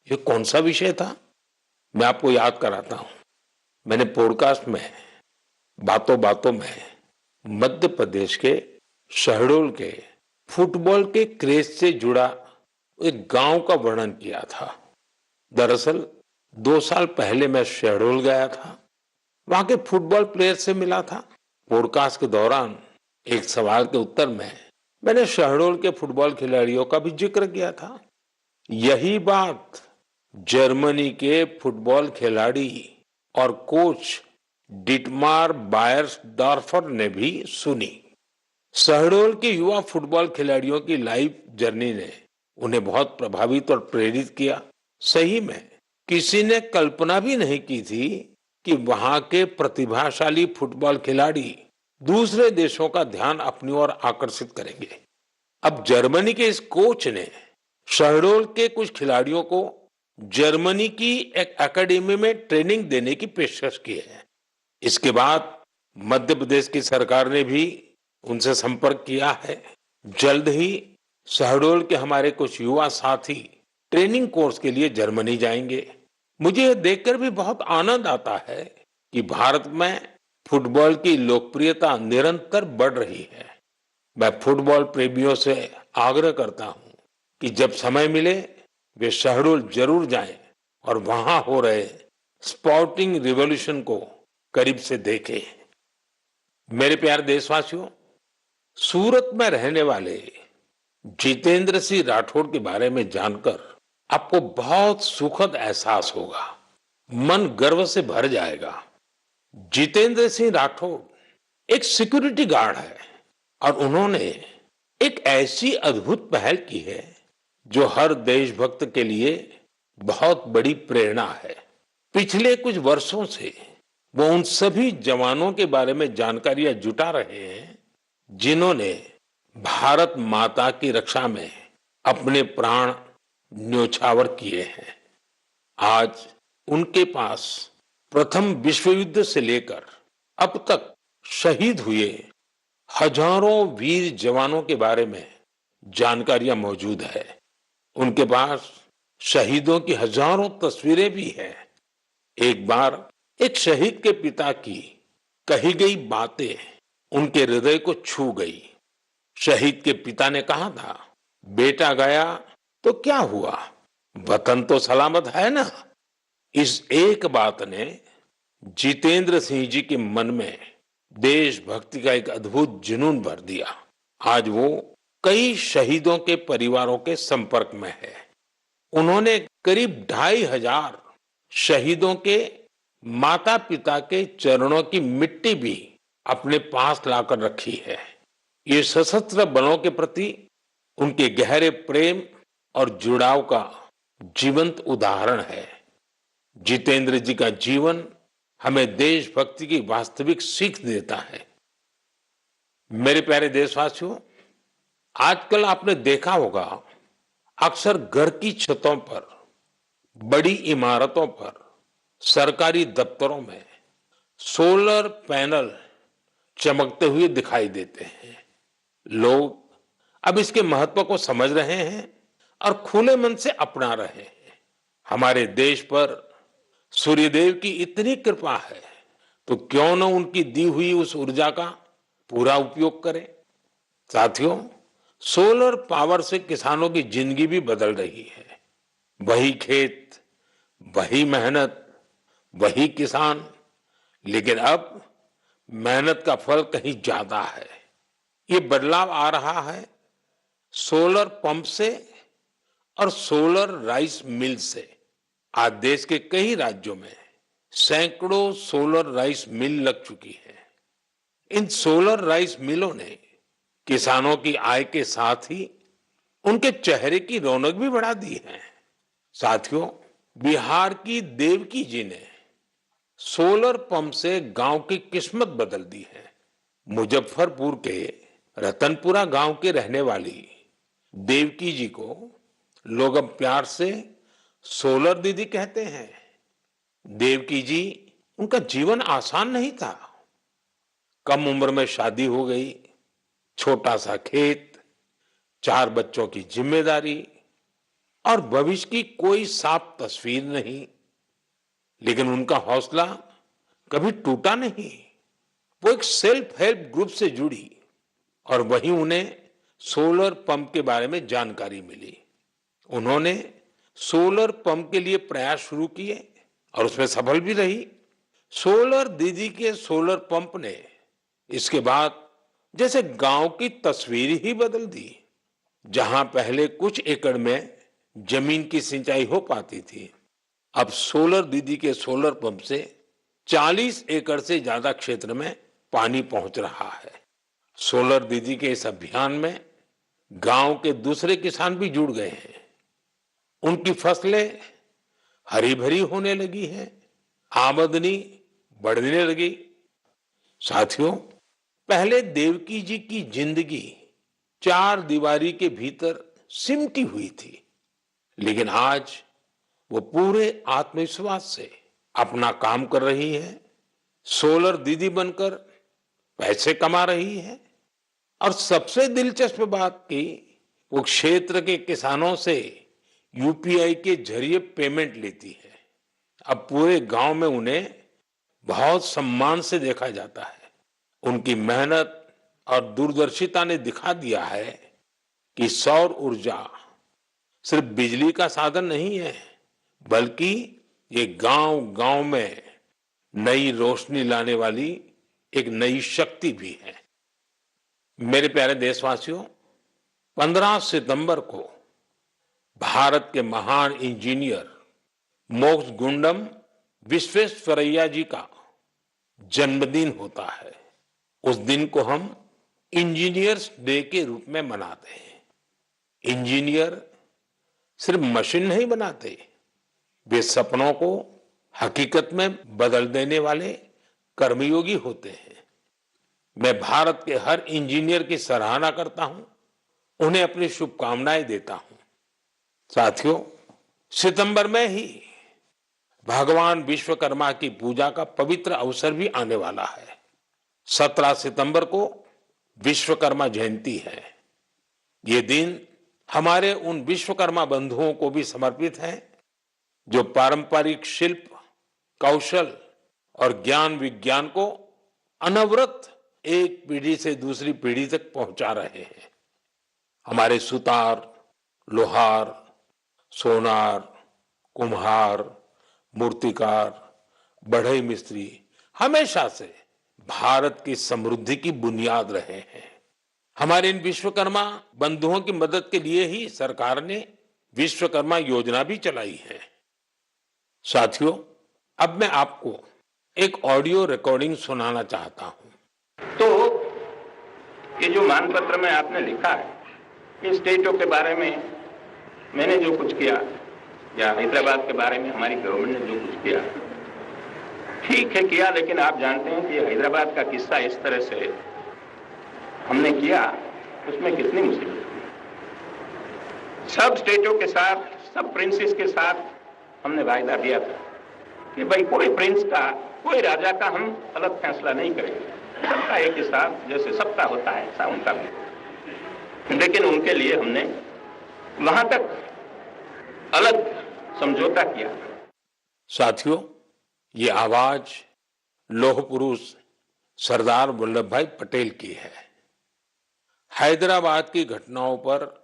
ये कौन सा विषय था? मैं आपको याद कराता हूं। मैंने पॉडकास्ट में बातों बातों में मध्य प्रदेश के शहडोल के फुटबॉल के क्रेज से जुड़ा एक गांव का वर्णन किया था। दरअसल 2 साल पहले मैं शहडोल गया था, वहां के फुटबॉल प्लेयर से मिला था। पॉडकास्ट के दौरान एक सवाल के उत्तर में मैंने शहडोल के फुटबॉल खिलाड़ियों का भी जिक्र किया था। यही बात जर्मनी के फुटबॉल खिलाड़ी और कोच डिटमार बायर्सडॉर्फर ने भी सुनी। शहडोल के युवा फुटबॉल खिलाड़ियों की लाइफ जर्नी ने उन्हें बहुत प्रभावित और प्रेरित किया। सही में किसी ने कल्पना भी नहीं की थी कि वहां के प्रतिभाशाली फुटबॉल खिलाड़ी दूसरे देशों का ध्यान अपनी ओर आकर्षित करेंगे। अब जर्मनी के इस कोच ने शहडोल के कुछ खिलाड़ियों को जर्मनी की एक एकेडमी में ट्रेनिंग देने की पेशकश की है। इसके बाद मध्य प्रदेश की सरकार ने भी उनसे संपर्क किया है। जल्द ही शहडोल के हमारे कुछ युवा साथी ट्रेनिंग कोर्स के लिए जर्मनी जाएंगे। मुझे यह देखकर भी बहुत आनंद आता है कि भारत में फुटबॉल की लोकप्रियता निरंतर बढ़ रही है। मैं फुटबॉल प्रेमियों से आग्रह करता हूं कि जब समय मिले वे शहडोल जरूर जाएं और वहां हो रहे स्पोर्टिंग रिवॉल्यूशन को करीब से देखें। मेरे प्यारे देशवासियों, सूरत में रहने वाले जितेंद्र सिंह राठौड़ के बारे में जानकर आपको बहुत सुखद एहसास होगा, मन गर्व से भर जाएगा। जितेंद्र सिंह राठौड़ एक सिक्योरिटी गार्ड है और उन्होंने एक ऐसी अद्भुत पहल की है जो हर देशभक्त के लिए बहुत बड़ी प्रेरणा है। पिछले कुछ वर्षों से वो उन सभी जवानों के बारे में जानकारियां जुटा रहे हैं जिन्होंने भारत माता की रक्षा में अपने प्राण न्योछावर किए हैं। आज उनके पास प्रथम विश्व युद्ध से लेकर अब तक शहीद हुए हजारों वीर जवानों के बारे में जानकारियां मौजूद है। उनके पास शहीदों की हजारों तस्वीरें भी हैं। एक बार एक शहीद के पिता की कही गई बातें उनके हृदय को छू गई। शहीद के पिता ने कहा था, बेटा गया तो क्या हुआ, वतन तो सलामत है ना। इस एक बात ने जितेंद्र सिंह जी के मन में देशभक्ति का एक अद्भुत जुनून भर दिया। आज वो कई शहीदों के परिवारों के संपर्क में है। उन्होंने करीब 2,500 शहीदों के माता पिता के चरणों की मिट्टी भी अपने पास लाकर रखी है। ये सशस्त्र बलों के प्रति उनके गहरे प्रेम और जुड़ाव का जीवंत उदाहरण है। जितेंद्र जी का जीवन हमें देशभक्ति की वास्तविक सीख देता है। मेरे प्यारे देशवासियों, आजकल आपने देखा होगा अक्सर घर की छतों पर, बड़ी इमारतों पर, सरकारी दफ्तरों में सोलर पैनल चमकते हुए दिखाई देते हैं। लोग अब इसके महत्व को समझ रहे हैं और खुले मन से अपना रहे हैं। हमारे देश पर सूर्यदेव की इतनी कृपा है तो क्यों न उनकी दी हुई उस ऊर्जा का पूरा उपयोग करें। साथियों, सोलर पावर से किसानों की जिंदगी भी बदल रही है। वही खेत, वही मेहनत, वही किसान, लेकिन अब मेहनत का फल कहीं ज्यादा है। ये बदलाव आ रहा है सोलर पंप से और सोलर राइस मिल से। आज देश के कई राज्यों में सैकड़ों सोलर राइस मिल लग चुकी है। इन सोलर राइस मिलों ने किसानों की आय के साथ ही उनके चेहरे की रौनक भी बढ़ा दी है। साथियों, बिहार की देवकी जी ने सोलर पंप से गांव की किस्मत बदल दी है। मुजफ्फरपुर के रतनपुरा गांव के रहने वाली देवकी जी को लोग अब प्यार से सोलर दीदी कहते हैं। देवकी जी, उनका जीवन आसान नहीं था। कम उम्र में शादी हो गई, छोटा सा खेत, 4 बच्चों की जिम्मेदारी और भविष्य की कोई साफ तस्वीर नहीं। लेकिन उनका हौसला कभी टूटा नहीं। वो एक सेल्फ हेल्प ग्रुप से जुड़ी और वहीं उन्हें सोलर पंप के बारे में जानकारी मिली। उन्होंने सोलर पंप के लिए प्रयास शुरू किए और उसमें सफल भी रही। सोलर दीदी के सोलर पंप ने इसके बाद जैसे गांव की तस्वीर ही बदल दी। जहां पहले कुछ एकड़ में जमीन की सिंचाई हो पाती थी, अब सोलर दीदी के सोलर पंप से 40 एकड़ से ज्यादा क्षेत्र में पानी पहुंच रहा है। सोलर दीदी के इस अभियान में गांव के दूसरे किसान भी जुड़ गए हैं। उनकी फसलें हरी भरी होने लगी है, आमदनी बढ़ने लगी। साथियों, पहले देवकी जी की जिंदगी 4 दीवारी के भीतर सिमटी हुई थी, लेकिन आज वो पूरे आत्मविश्वास से अपना काम कर रही है। सोलर दीदी बनकर पैसे कमा रही है और सबसे दिलचस्प बात की, वो क्षेत्र के किसानों से यूपीआई के जरिए पेमेंट लेती है। अब पूरे गांव में उन्हें बहुत सम्मान से देखा जाता है। उनकी मेहनत और दूरदर्शिता ने दिखा दिया है कि सौर ऊर्जा सिर्फ बिजली का साधन नहीं है, बल्कि ये गांव-गांव में नई रोशनी लाने वाली एक नई शक्ति भी है। मेरे प्यारे देशवासियों, 15 सितंबर को भारत के महान इंजीनियर मोक्षगुंडम विश्वेश्वरैया जी का जन्मदिन होता है। उस दिन को हम इंजीनियर्स डे के रूप में मनाते हैं। इंजीनियर सिर्फ मशीन नहीं बनाते, वे सपनों को हकीकत में बदल देने वाले कर्मयोगी होते हैं। मैं भारत के हर इंजीनियर की सराहना करता हूं, उन्हें अपनी शुभकामनाएं देता हूं। साथियों, सितंबर में ही भगवान विश्वकर्मा की पूजा का पवित्र अवसर भी आने वाला है। 17 सितंबर को विश्वकर्मा जयंती है। ये दिन हमारे उन विश्वकर्मा बंधुओं को भी समर्पित है जो पारंपरिक शिल्प, कौशल और ज्ञान विज्ञान को अनवरत एक पीढ़ी से दूसरी पीढ़ी तक पहुंचा रहे हैं। हमारे सुतार, लोहार, सोनार, कुम्हार, मूर्तिकार, बढ़ई मिस्त्री हमेशा से भारत की समृद्धि की बुनियाद रहे हैं। हमारे इन विश्वकर्मा बंधुओं की मदद के लिए ही सरकार ने विश्वकर्मा योजना भी चलाई है। साथियों, अब मैं आपको एक ऑडियो रिकॉर्डिंग सुनाना चाहता हूं। तो ये जो मानपत्र में आपने लिखा है, ये स्टेटों के बारे में मैंने जो कुछ किया या हैदराबाद के बारे में हमारी गवर्नमेंट ने जो कुछ किया, ठीक है किया, लेकिन आप जानते हैं कि हैदराबाद का किस्सा इस तरह से हमने किया, उसमें कितनी मुसीबत थी। सब स्टेटों के साथ, सब प्रिंसेस के साथ हमने वायदा दिया था कि भाई कोई प्रिंस का, कोई राजा का हम अलग फैसला नहीं करेंगे, सबका एक ही साथ, जैसे सबका होता है ऐसा उनका भी। लेकिन उनके लिए हमने वहां तक अलग समझौता किया। साथियों, ये आवाज लौह पुरुष सरदार वल्लभ भाई पटेल की है। हैदराबाद की घटनाओं पर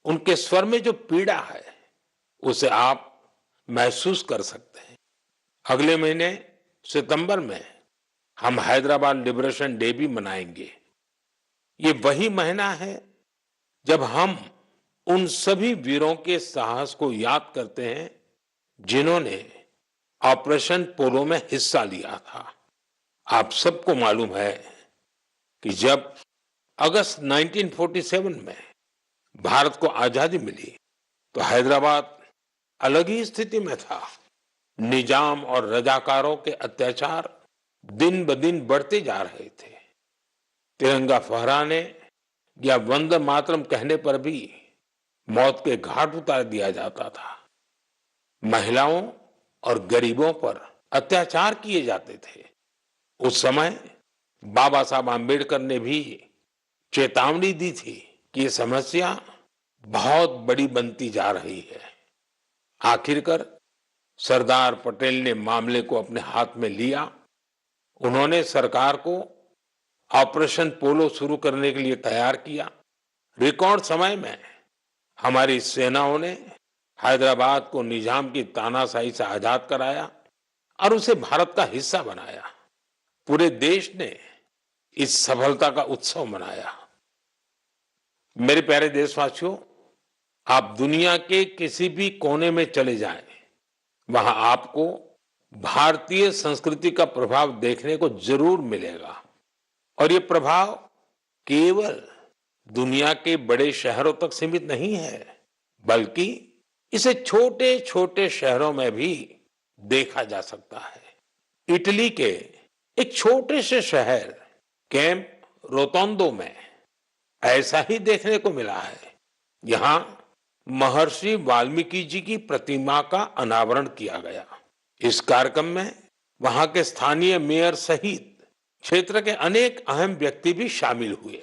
उनके स्वर में जो पीड़ा है, उसे आप महसूस कर सकते हैं। अगले महीने सितंबर में हम हैदराबाद लिबरेशन डे भी मनाएंगे। ये वही महीना है जब हम उन सभी वीरों के साहस को याद करते हैं जिन्होंने ऑपरेशन पोलो में हिस्सा लिया था। आप सबको मालूम है कि जब अगस्त 1947 में भारत को आजादी मिली तो हैदराबाद अलग ही स्थिति में था। निजाम और रजाकारों के अत्याचार दिन ब दिन बढ़ते जा रहे थे। तिरंगा फहराने या वंदे मातरम कहने पर भी मौत के घाट उतार दिया जाता था। महिलाओं और गरीबों पर अत्याचार किए जाते थे। उस समय बाबा साहब आम्बेडकर ने भी चेतावनी दी थी कि ये समस्या बहुत बड़ी बनती जा रही है। आखिरकार सरदार पटेल ने मामले को अपने हाथ में लिया। उन्होंने सरकार को ऑपरेशन पोलो शुरू करने के लिए तैयार किया। रिकॉर्ड समय में हमारी सेनाओं ने हैदराबाद को निजाम की तानाशाही से आजाद कराया और उसे भारत का हिस्सा बनाया। पूरे देश ने इस सफलता का उत्सव मनाया। मेरे प्यारे देशवासियों, आप दुनिया के किसी भी कोने में चले जाएं, वहां आपको भारतीय संस्कृति का प्रभाव देखने को जरूर मिलेगा। और ये प्रभाव केवल दुनिया के बड़े शहरों तक सीमित नहीं है, बल्कि इसे छोटे छोटे शहरों में भी देखा जा सकता है। इटली के एक छोटे से शहर कैंप रोतोंडो में ऐसा ही देखने को मिला है। यहाँ महर्षि वाल्मीकि जी की प्रतिमा का अनावरण किया गया। इस कार्यक्रम में वहां के स्थानीय मेयर सहित क्षेत्र के अनेक अहम व्यक्ति भी शामिल हुए।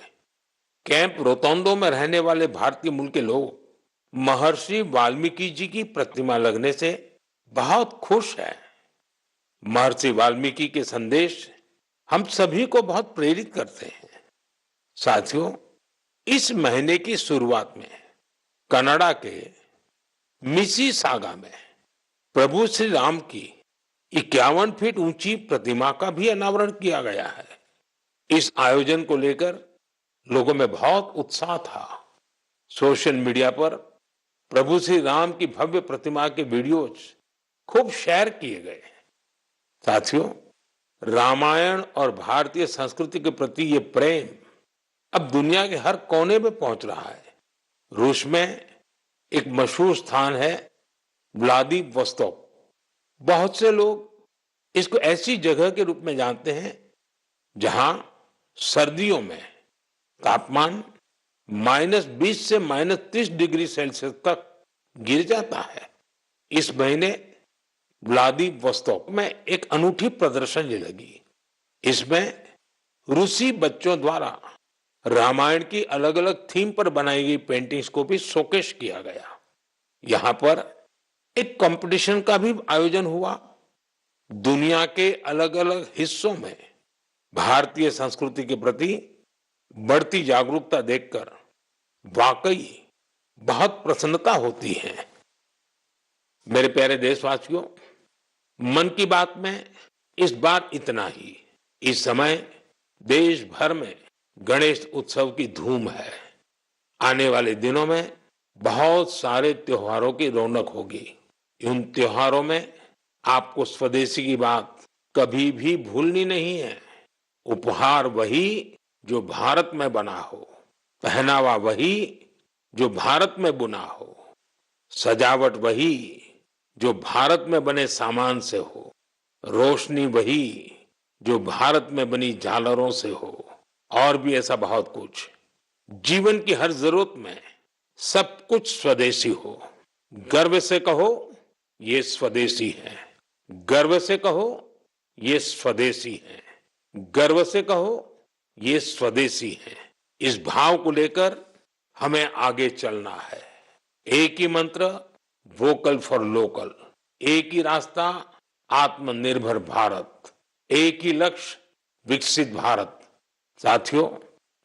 कैंप रोतोंडो में रहने वाले भारतीय मूल के लोग महर्षि वाल्मीकि जी की प्रतिमा लगने से बहुत खुश हैं। महर्षि वाल्मीकि के संदेश हम सभी को बहुत प्रेरित करते हैं। साथियों, इस महीने की शुरुआत में कनाडा के मिसिसागा में प्रभु श्री राम की 51 फीट ऊंची प्रतिमा का भी अनावरण किया गया है। इस आयोजन को लेकर लोगों में बहुत उत्साह था। सोशल मीडिया पर प्रभु श्री राम की भव्य प्रतिमा के वीडियोज खूब शेयर किए गए। साथियों, रामायण और भारतीय संस्कृति के प्रति ये प्रेम अब दुनिया के हर कोने में पहुंच रहा है। रूस में एक मशहूर स्थान है व्लादिवोस्तोक। बहुत से लोग इसको ऐसी जगह के रूप में जानते हैं जहां सर्दियों में तापमान -20 से -30 डिग्री सेल्सियस तक गिर जाता है। इस महीने व्लादिवोस्तोक में एक अनूठी प्रदर्शनी लगी। इसमें रूसी बच्चों द्वारा रामायण की अलग अलग थीम पर बनाई गई पेंटिंग्स को भी शोकेस किया गया। यहाँ पर एक कंपटीशन का भी आयोजन हुआ। दुनिया के अलग अलग हिस्सों में भारतीय संस्कृति के प्रति बढ़ती जागरूकता देखकर वाकई बहुत प्रसन्नता होती है। मेरे प्यारे देशवासियों, मन की बात में इस बार इतना ही। इस समय देश भर में गणेश उत्सव की धूम है। आने वाले दिनों में बहुत सारे त्योहारों की रौनक होगी। उन त्योहारों में आपको स्वदेशी की बात कभी भी भूलनी नहीं है। उपहार वही जो भारत में बना हो, पहनावा वही जो भारत में बुना हो, सजावट वही जो भारत में बने सामान से हो, रोशनी वही जो भारत में बनी झालरों से हो, और भी ऐसा बहुत कुछ। जीवन की हर जरूरत में सब कुछ स्वदेशी हो। गर्व से कहो ये स्वदेशी है, गर्व से कहो ये स्वदेशी है, गर्व से कहो ये स्वदेशी है। इस भाव को लेकर हमें आगे चलना है। एक ही मंत्र, वोकल फॉर लोकल। एक ही रास्ता, आत्मनिर्भर भारत। एक ही लक्ष्य, विकसित भारत। साथियों,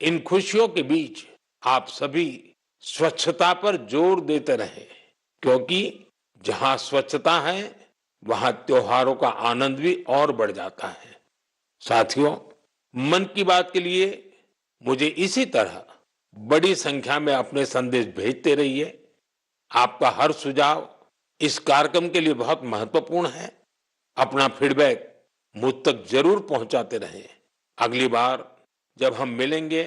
इन खुशियों के बीच आप सभी स्वच्छता पर जोर देते रहे, क्योंकि जहां स्वच्छता है वहां त्योहारों का आनंद भी और बढ़ जाता है। साथियों, मन की बात के लिए मुझे इसी तरह बड़ी संख्या में अपने संदेश भेजते रहिए। आपका हर सुझाव इस कार्यक्रम के लिए बहुत महत्वपूर्ण है। अपना फीडबैक मुझ तक जरूर पहुंचाते रहें। अगली बार जब हम मिलेंगे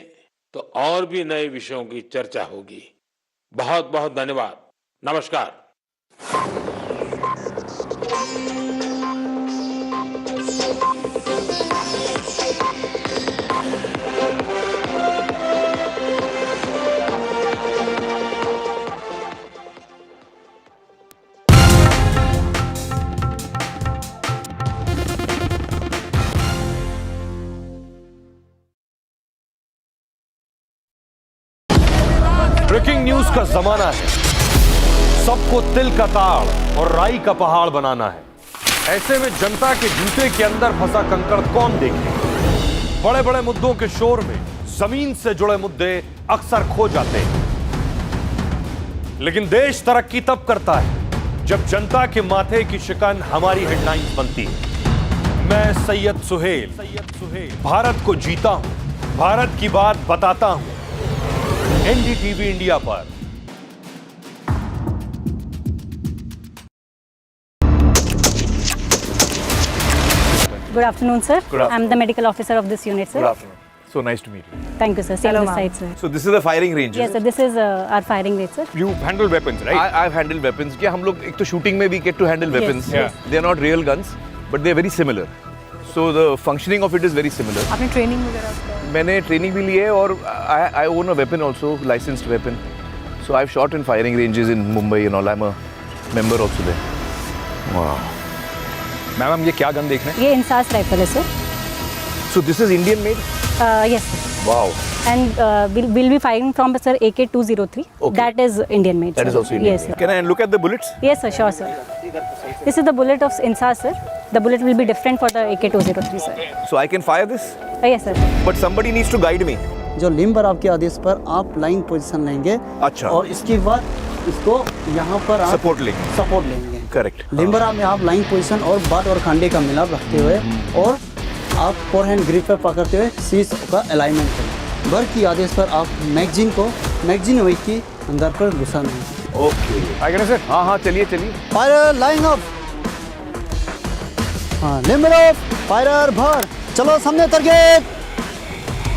तो और भी नए विषयों की चर्चा होगी। बहुत बहुत धन्यवाद। नमस्कार। ब्रेकिंग न्यूज का जमाना है। सबको तिल का ताड़ और राई का पहाड़ बनाना है। ऐसे में जनता के जूते के अंदर फंसा कंकड़ कौन देखे? बड़े बड़े मुद्दों के शोर में जमीन से जुड़े मुद्दे अक्सर खो जाते हैं। लेकिन देश तरक्की तब करता है जब जनता के माथे की शिकन हमारी हेडलाइंस बनती है। मैं सैयद सुहेल भारत को जीता हूं, भारत की बात बताता हूं। एनडीटीवी इंडिया पर। Good afternoon, sir. Good afternoon. I'm the medical officer of this unit, sir. Good afternoon. So nice to meet you. Thank you, sir. Same this side, sir. So this is a firing range. Yes, sir. This is our firing range, sir. You handle weapons, right? I've handled weapons. क्या हम लोग एक तो shooting में we get to handle weapons. Yes, yes. They are not real guns, but they are very similar. So the functioning of it is very similar. आपने training वगैरह? मैंने training भी ली है और I own a weapon also, licensed weapon. So I've shot in firing ranges in Mumbai and all. I'm a member also there. Wow. Ma'am हम ये क्या gun देख रहे हैं? ये इंसास राइफल है, sir. So this is Indian made? Yes, sir. Wow. And we'll be firing from, sir, AK-203. Okay. That is Indian made, That sir. is also Indian Yes, made. sir. Can I look at the bullets? Yes, sir. Sure, sir. This is the bullet of insas, sir. The bullet will be different for the AK-203, sir. So I can fire this? Yes, sir. But somebody needs to guide me. जो limber आपके आदेश पर आप line position लेंगे। अच्छा। और इसके बाद इसको यहाँ पर आप सपोर्ट लेंगे। करेक्ट। लिम्बर में आप लाइन पोजीशन और बाट और खांडे का मिलाप रखते हुए और आप फोरहैंड ग्रिप पर पकड़ते हुए सीज का अलाइनमेंट करें। बर की आदेश पर आप मैगजीन वेट की अंदर पर घुसाना है। ओके। सर हाँ चलिए। Fire line up. हाँ लिम्बर ऑफ फायर भर। चलो सामने टारगेट।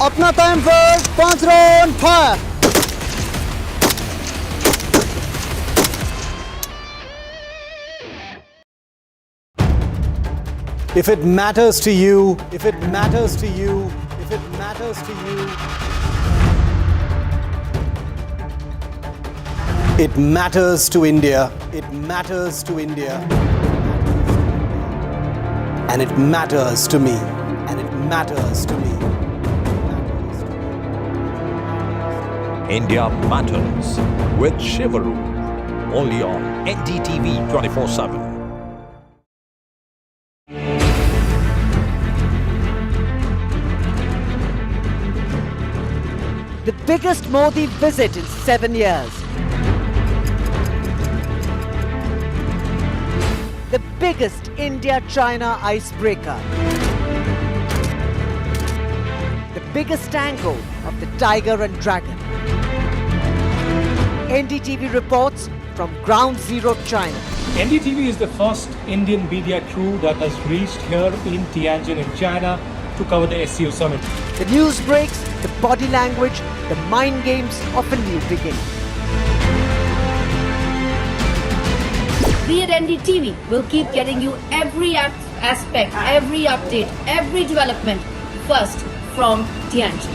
अपना टाइम पर 5 round fire. If it matters to you, if it matters to you, if it matters to you, it matters to India, it matters to India, and it matters to me, and it matters to me. India Matters with Shivaru, only on NDTV 24/7. The biggest Modi visit in 7 years. The biggest India-China icebreaker. biggest angle of the tiger and dragon. NDTV reports from Ground Zero, China. NDTV is the first Indian media crew that has reached here in Tianjin in China to cover the SCO summit. The news breaks, the body language, the mind games of a new beginning. We at NDTV will keep getting you every aspect, every update, every development first from Tianjin.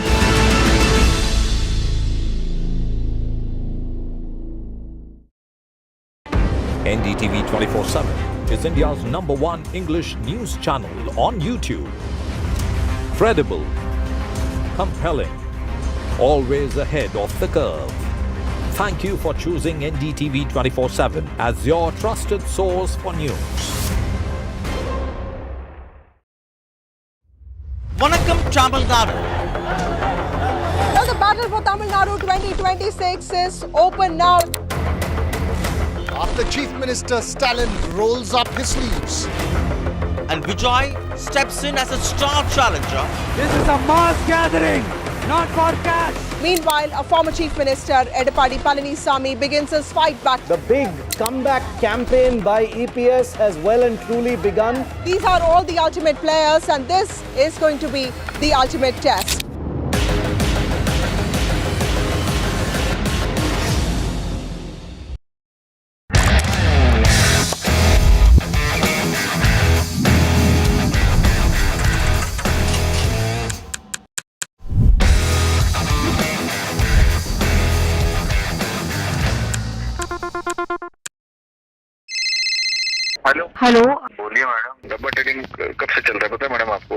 NDTV 24/7 is India's #1 English news channel on YouTube. Credible, compelling, always ahead of the curve. Thank you for choosing NDTV 24/7 as your trusted source for news. Vanakkam Tamil Nadu. Well, the battle for Tamil Nadu 2026 is open now. After Chief Minister Stalin rolls up his sleeves. And Vijay steps in as a star challenger. This is a mass gathering, not for cash. Meanwhile, a former Chief Minister, Edapadi Palanisamy, begins his fight back. The big comeback campaign by EPS has well and truly begun. These are all the ultimate players, and this is going to be the ultimate test. Hello बोलिए madam, डब्बा trading कब से चल रहा है पता है madam आपको?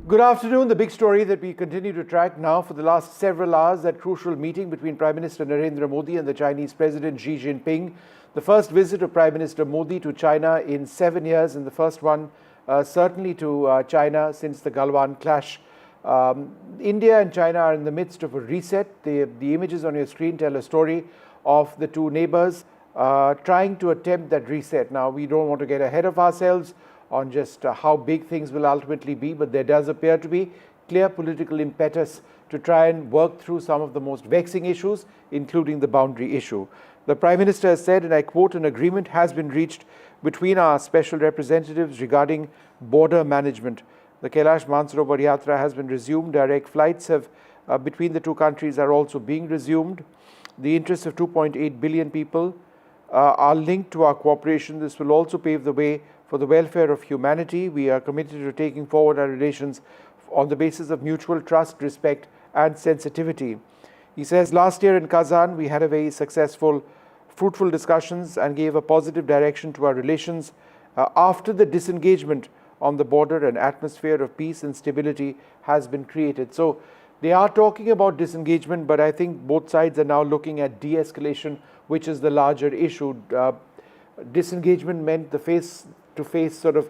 Good afternoon. The big story that we continue to track now for the last several hours, that crucial meeting between Prime Minister Narendra Modi and the Chinese President Xi Jinping. The first visit of Prime Minister Modi to China in 7 years, and the first one certainly to China since the Galwan clash. India and China are in the midst of a reset. The images on your screen tell a story of the two neighbors trying to attempt that reset. Now, we don't want to get ahead of ourselves on just how big things will ultimately be, but there does appear to be clear political impetus to try and work through some of the most vexing issues, including the boundary issue. The Prime Minister has said, and I quote, "An agreement has been reached between our special representatives regarding border management. The Kailash Mansarovar Yatra has been resumed. Direct flights between the two countries are also being resumed. The interests of 2.8 billion people are linked to our cooperation. This will also pave the way for the welfare of humanity. We are committed to taking forward our relations on the basis of mutual trust, respect, and sensitivity." He says, "Last year in Kazan, we had a very successful, fruitful discussions and gave a positive direction to our relations. After the disengagement on the border, an atmosphere of peace and stability has been created." So they are talking about disengagement, but I think both sides are now looking at de-escalation, which is the larger issue. Disengagement meant the face-to-face sort of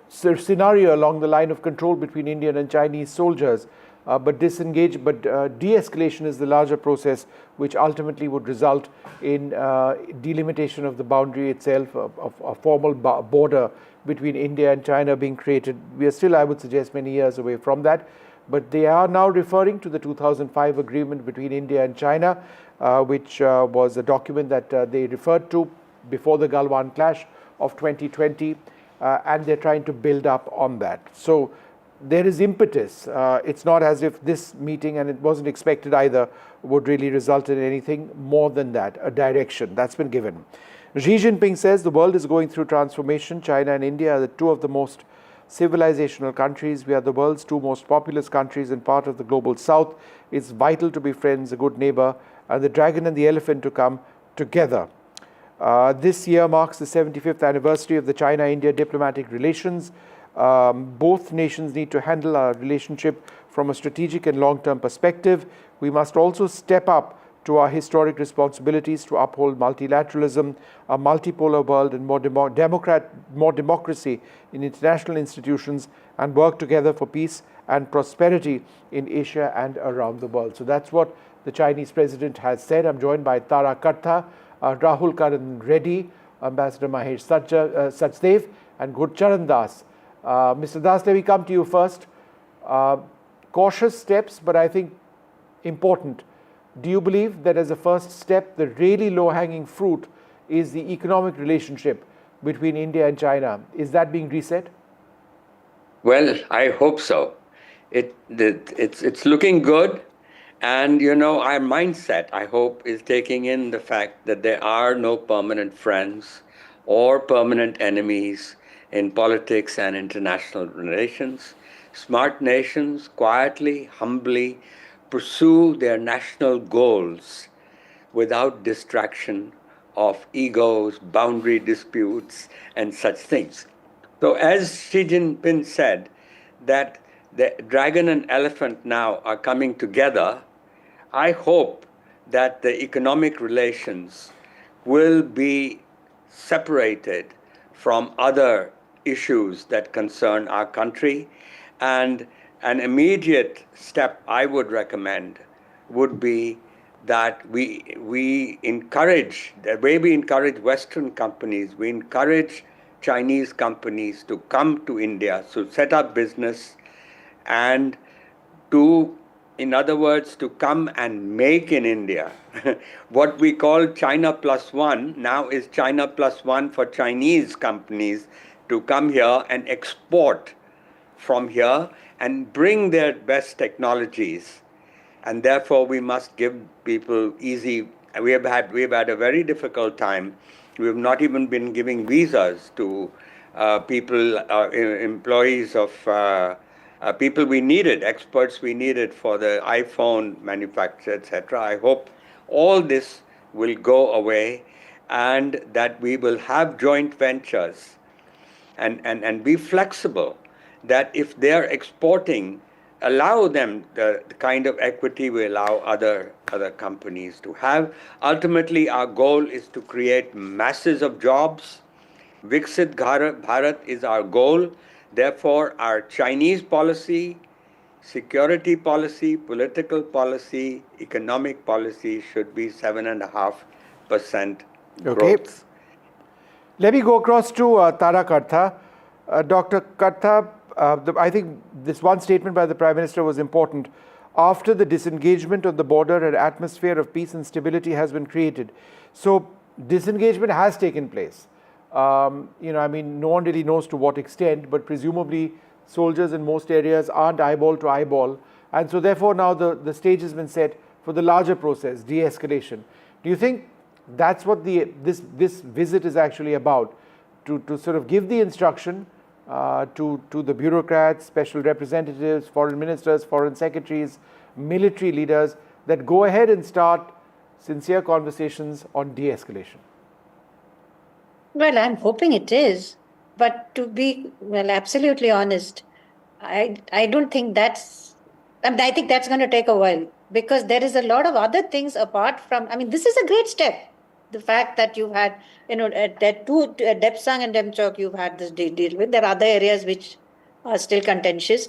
scenario along the line of control between Indian and Chinese soldiers. But de-escalation is the larger process, which ultimately would result in delimitation of the boundary itself, of a formal border between India and China being created. We are still, I would suggest, many years away from that. But they are now referring to the 2005 agreement between India and China, which was a document that they referred to before the Galwan clash of 2020, and they're trying to build up on that. So there is impetus. It's not as if this meeting, and it wasn't expected either, would really result in anything more than that, a direction that's been given. Xi Jinping says the world is going through transformation. China and India are the two of the most civilizational countries. We are the world's two most populous countries and part of the global south. It's vital to be friends, a good neighbor, and the dragon and the elephant to come together. This year marks the 75th anniversary of the China-India diplomatic relations. Both nations need to handle our relationship from a strategic and long-term perspective. We must also step up to our historic responsibilities to uphold multilateralism, a multipolar world, and more democracy in international institutions, and work together for peace and prosperity in Asia and around the world. So that's what the Chinese president has said. I'm joined by Tara Kattha, Rahul Karan Reddy Ambassador Mahesh Sachdev and Gurcharan Das. Mr. Das, let me come to you first. Cautious steps, but I think important. Do you believe that as a first step, the really low-hanging fruit is the economic relationship between India and China? Is that being reset? Well, I hope so. It's looking good. And, our mindset, I hope, is taking in the fact that there are no permanent friends or permanent enemies in politics and international relations. Smart nations quietly, humbly pursue their national goals without distraction of egos, boundary disputes, and such things. So as Xi Jinping said, that the dragon and elephant now are coming together, I hope that the economic relations will be separated from other issues that concern our country. And an immediate step I would recommend would be that we encourage, the way we encourage Western companies, we encourage Chinese companies to come to India, to set up business and to, in other words, to come and make in India. What we call China Plus One now is China Plus One for Chinese companies to come here and export from here and bring their best technologies. And therefore, we must give people easy. We've had a very difficult time. We have not even been giving visas to people, employees of people we needed, experts we needed for the iPhone manufacture, etc. I hope all this will go away and that we will have joint ventures and be flexible, that if they're exporting, allow them the kind of equity we allow other companies to have. Ultimately, our goal is to create masses of jobs. Viksit Bharat is our goal. Therefore, our Chinese policy, security policy, political policy, economic policy should be 7.5% growth. Okay. Let me go across to Tara Kartha. Dr. Kartha, I think this one statement by the Prime Minister was important. After the disengagement on the border, an atmosphere of peace and stability has been created. So disengagement has taken place. No one really knows to what extent, but presumably soldiers in most areas aren't eyeball to eyeball. And so therefore now the stage has been set for the larger process, de-escalation. Do you think that's what this visit is actually about? To sort of give the instruction to the bureaucrats, special representatives, foreign ministers, foreign secretaries, military leaders, that go ahead and start sincere conversations on de-escalation? Well, I'm hoping it is, but to be absolutely honest, I don't think that's. I think that's going to take a while, because there is a lot of other things apart from. This is a great step. The fact that you've had, at Depsang and Demchok, you've had this deal with. There are other areas which are still contentious.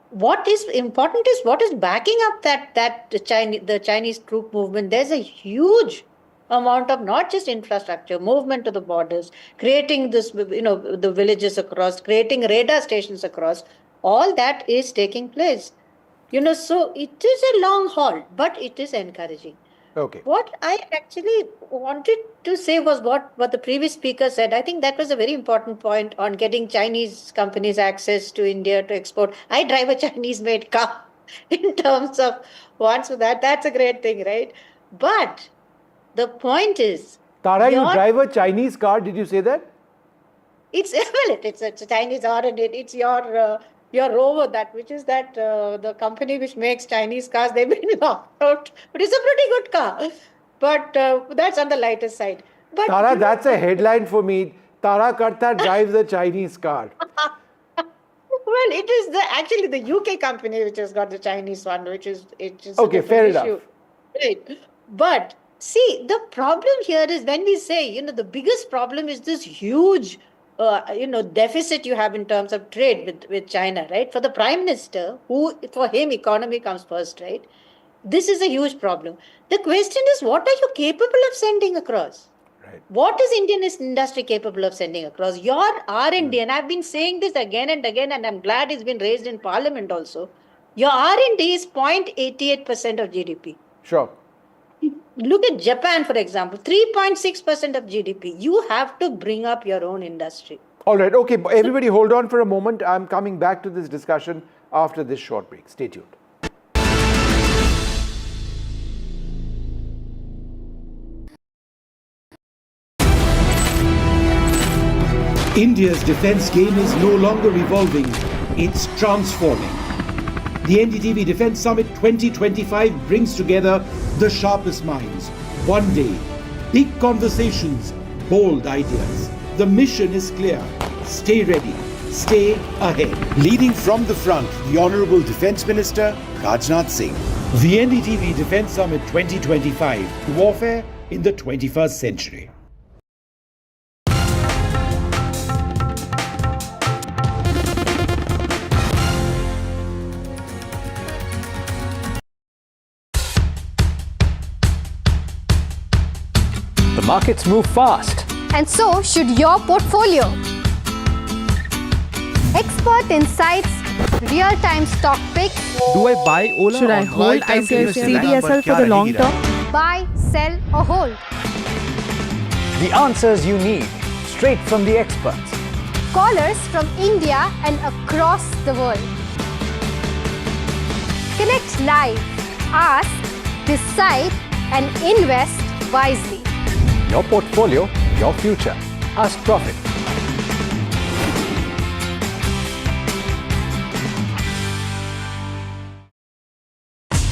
What is important is what is backing up the Chinese troop movement. There's a huge amount of not just infrastructure, movement to the borders, creating this, the villages across, creating radar stations across. All that is taking place. So it is a long haul, but it is encouraging. Okay. What I actually wanted to say was what the previous speaker said. I think that was a very important point on getting Chinese companies access to India to export. I drive a Chinese-made car in terms of so that's a great thing, right? But the point is, Tara, you drive a Chinese car. Did you say that? It's a Chinese R&D. It's your Rover, the company which makes Chinese cars. They've been locked out, but it's a pretty good car. But that's on the lighter side. But Tara, that's a headline for me. Tara Kartha drives a Chinese car. Well, it is actually the UK company which has got the Chinese one, which is okay. Fair enough. Right. But see, the problem here is when we say, the biggest problem is this huge, deficit you have in terms of trade with China, right? For the Prime Minister, for him, economy comes first, right? This is a huge problem. The question is, what are you capable of sending across? What is Indian industry capable of sending across? Your R&D, and I've been saying this again and again, and I'm glad it's been raised in Parliament also. Your R&D is 0.88% of GDP. Sure. Look at Japan, for example, 3.6% of GDP. You have to bring up your own industry. All right. Okay. Everybody hold on for a moment. I'm coming back to this discussion after this short break. Stay tuned. India's defense game is no longer evolving, it's transforming. The NDTV Defense Summit 2025 brings together the sharpest minds. One day, big conversations, bold ideas. The mission is clear. Stay ready. Stay ahead. Leading from the front, the Honorable Defense Minister, Rajnath Singh. The NDTV Defense Summit 2025, Warfare in the 21st Century. The markets move fast. And so should your portfolio. Expert insights, real-time stock picks. Do I buy Ola? Should I or hold buy CDSL for the long term? Buy, sell or hold. The answers you need, straight from the experts. Callers from India and across the world. Connect live, ask, decide and invest wisely. Your portfolio, your future. Ask Profit.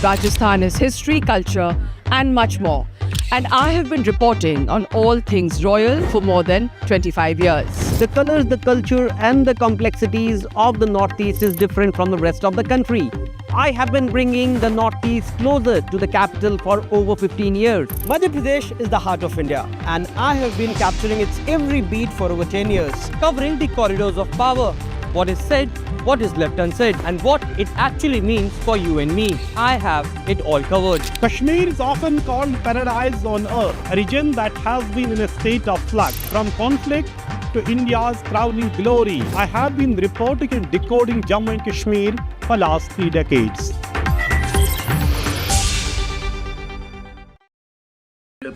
Rajasthan is history, culture, and much more. And I have been reporting on all things royal for more than 25 years. The colors, the culture, and the complexities of the Northeast is different from the rest of the country. I have been bringing the Northeast closer to the capital for over 15 years. Madhya Pradesh is the heart of India, and I have been capturing its every beat for over 10 years, covering the corridors of power, what is said, what is left unsaid, and what it actually means for you and me. I have it all covered. Kashmir is often called paradise on earth, a region that has been in a state of flux from conflict to India's crowning glory. I have been reporting and decoding Jammu and Kashmir for last 3 decades.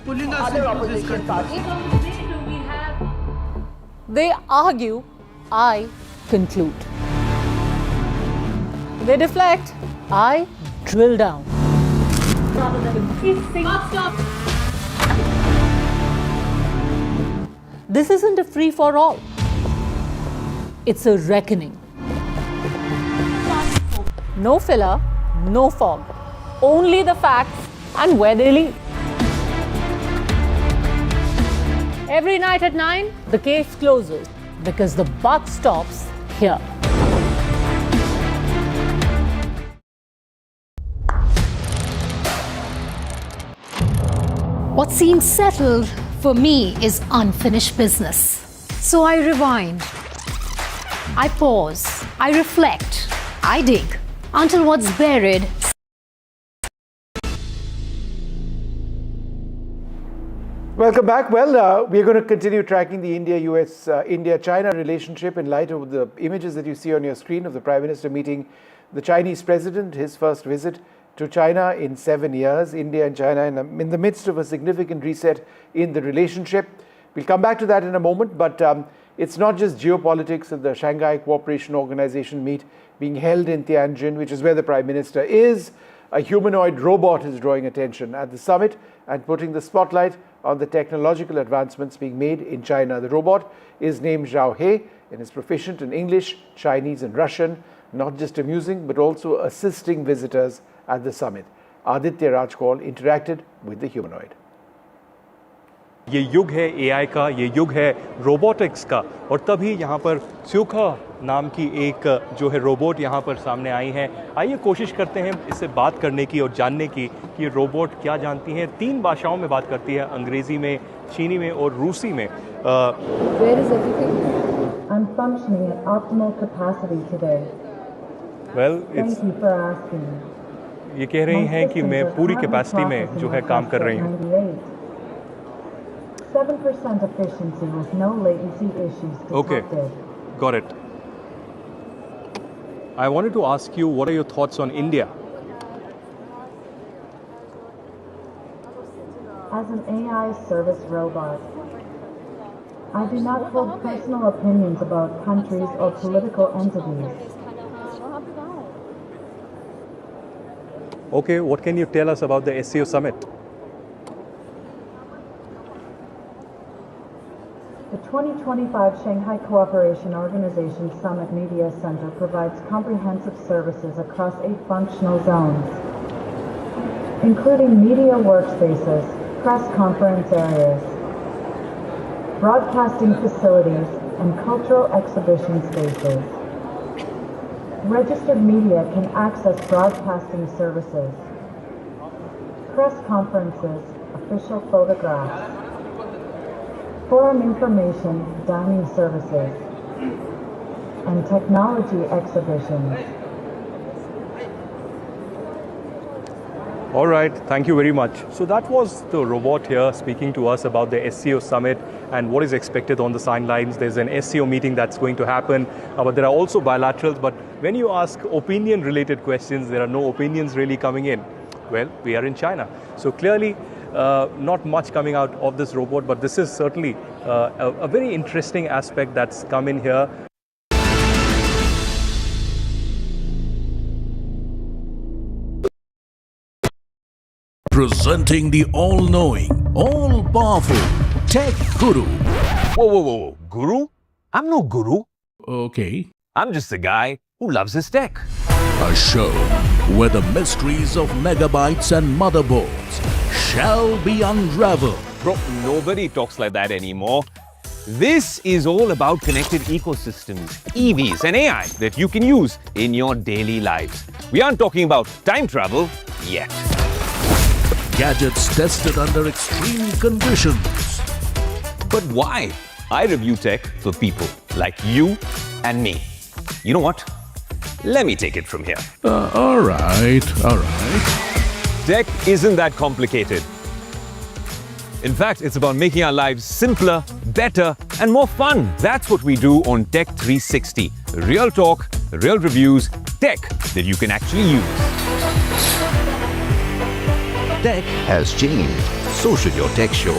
Pulling us into this country. They argue, I conclude. They deflect, I drill down. This isn't a free-for-all. It's a reckoning. No filler, no fog. Only the facts and where they lead. Every night at 9, the case closes because the buck stops here. What seems settled for me is unfinished business. So I rewind. I pause. I reflect. I dig until what's buried. Welcome back. Well, we're going to continue tracking the India-China relationship in light of the images that you see on your screen of the Prime Minister meeting the Chinese President, his first visit to China in 7 years. India and China in the midst of a significant reset in the relationship. We'll come back to that in a moment, but it's not just geopolitics at the Shanghai Cooperation Organization meet being held in Tianjin, which is where the Prime Minister is. A humanoid robot is drawing attention at the summit and putting the spotlight on the technological advancements being made in China. The robot is named Zhao He and is proficient in English, Chinese and Russian, not just amusing but also assisting visitors at the summit. Aditya Rajkol interacted with the humanoid. ये युग है AI का, ये युग है robotics का, और तभी यहाँ पर स्यूखा नाम की एक जो है रोबोट यहाँ पर सामने आई हैं। आइए कोशिश करते हैं इससे बात करने की और जानने की कि ये रोबोट क्या जानती हैं। 3 भाषाओं में बात करती है, अंग्रेज़ी में, चीनी में और रूसी में। Where is everything? I'm functioning at optimal capacity today. Well, Thank you for asking. ये कह रही हैं कि मैं पूरी कैपेसिटी में जो है काम कर रही हूँ। 7% efficiency with no latency issues Okay, detected. got it. I wanted to ask you, what are your thoughts on India? As an AI service robot, I do not hold personal opinions about countries or political entities. Okay, what can you tell us about the SCO summit? The 2025 Shanghai Cooperation Organization Summit Media Center provides comprehensive services across 8 functional zones, including media workspaces, press conference areas, broadcasting facilities, and cultural exhibition spaces. Registered media can access broadcasting services, press conferences, official photographs, forum information, dining services, and technology exhibitions. All right, thank you very much. So that was the robot here speaking to us about the SCO summit and what is expected on the sidelines. There's an SCO meeting that's going to happen, but there are also bilaterals. But when you ask opinion-related questions, there are no opinions really coming in. Well, we are in China. So clearly, not much coming out of this robot, but this is certainly a very interesting aspect that's come in here. Presenting the all-knowing, all-powerful Tech Guru. Whoa. Guru? I'm no guru. Okay. I'm just a guy who loves his tech. A show where the mysteries of megabytes and motherboards shall be unraveled. Bro, nobody talks like that anymore. This is all about connected ecosystems, EVs and AI that you can use in your daily lives. We aren't talking about time travel yet. Gadgets tested under extreme conditions. But why? I review tech for people like you and me. You know what? Let me take it from here. All right. Tech isn't that complicated. In fact, it's about making our lives simpler, better, and more fun. That's what we do on Tech 360. Real talk, real reviews, tech that you can actually use. Tech has changed. So should your tech show.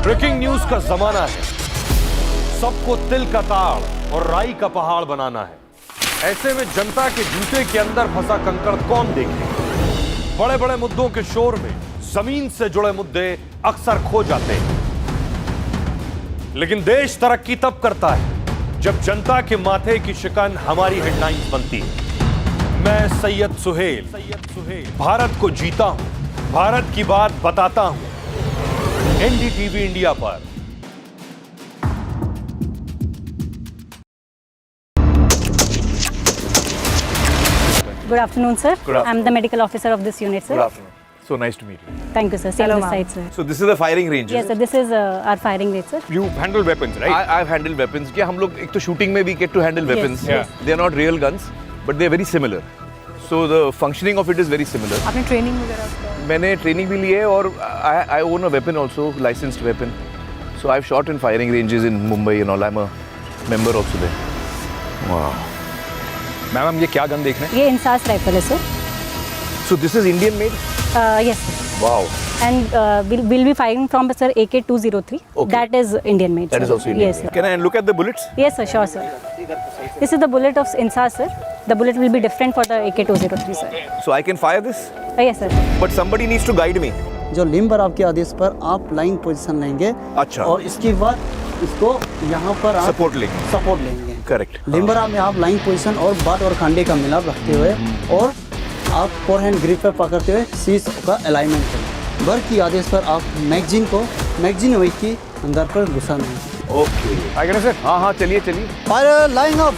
Breaking news का जमाना है। सबको तिल का ताड़ और राई का पहाड़ बनाना है। ऐसे में जनता के जूते के अंदर फंसा कंकड़ कौन देखे? बड़े बड़े मुद्दों के शोर में जमीन से जुड़े मुद्दे अक्सर खो जाते हैं। लेकिन देश तरक्की तब करता है जब जनता के माथे की शिकन हमारी हेडलाइंस बनती है। मैं सैयद सुहेल भारत को जीता हूं, भारत की बात बताता हूं। NDTV इंडिया पर। Good afternoon, sir. Good afternoon. I'm the medical officer of this unit, sir. Good afternoon. So nice to meet you. Thank you, sir. Same Hello, this side, sir. So this is the firing range. Yes, sir. This is our firing range, sir. You handle weapons, right? I've handled weapons. कि हम लोग एक तो shooting में we get to handle weapons. Yes. They are not real guns, but they are very similar. So the functioning of it is very similar. आपने training वगैरह? मैंने training भी ली है और I own a weapon also, licensed weapon. So I've shot in firing ranges in Mumbai and all. I'm a member also there. Wow. Ma'am हम ये क्या gun देख रहे हैं? ये इंसास राइफल है, sir. So this is Indian made? Yes, sir. Wow. And we'll be firing from, sir, AK-203. Okay. That is Indian made, That sir. is also Indian Yes, made. sir. Can I look at the bullets? Yes, sir. Sure, sir. This is the bullet of Insas, sir. The bullet will be different for the AK-203, sir. So I can fire this? Yes, sir. But somebody needs to guide me. जो limber आपके आदेश पर आप line position लेंगे। अच्छा। और इसके बाद इसको यहाँ पर आप सपोर्ट लेंगे। करेक्ट। लिम्बर में आप लाइन पोजीशन और बाट और खांडे का मिलाप रखते हुए और आप फोरहैंड ग्रिप पे पकड़ते हुए सीज का अलाइनमेंट करें। बर की आदेश पर आप मैगजीन वेट की अंदर पर घुसाना है। ओके। आगे सर। हाँ चलिए। Fire line of.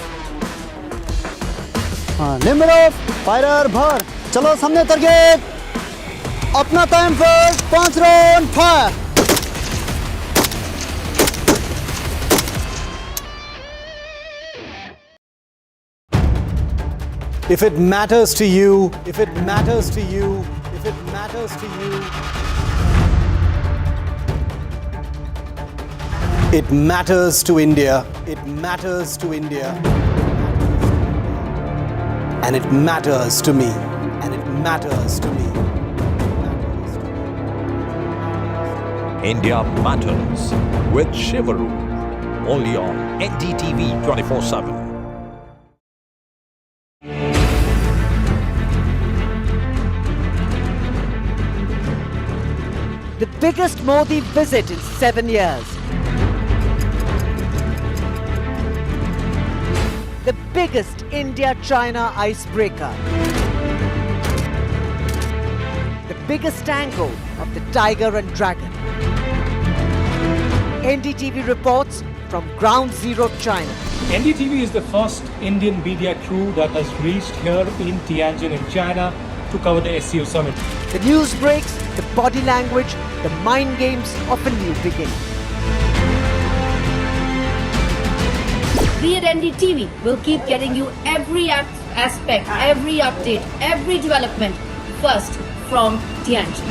हाँ लिम्बर ऑफ। फायर भर। चलो सामने टारगेट। अपना टाइम पर 5 round fire. If it matters to you, if it matters to you, if if it matters to you, it matters to India. It matters to India. And it matters to me. And it matters to me. India Matters with Shivaru. Only on NDTV 24/7. The biggest Modi visit in 7 years. The biggest India-China icebreaker. The biggest angle of the tiger and dragon. NDTV reports from Ground Zero, China. NDTV is the first Indian media crew that has reached here in Tianjin in China to cover the SCO summit. The news breaks, the body language, the mind games of a new beginning. We at NDTV will keep getting you every aspect, every update, every development first from Tianjin.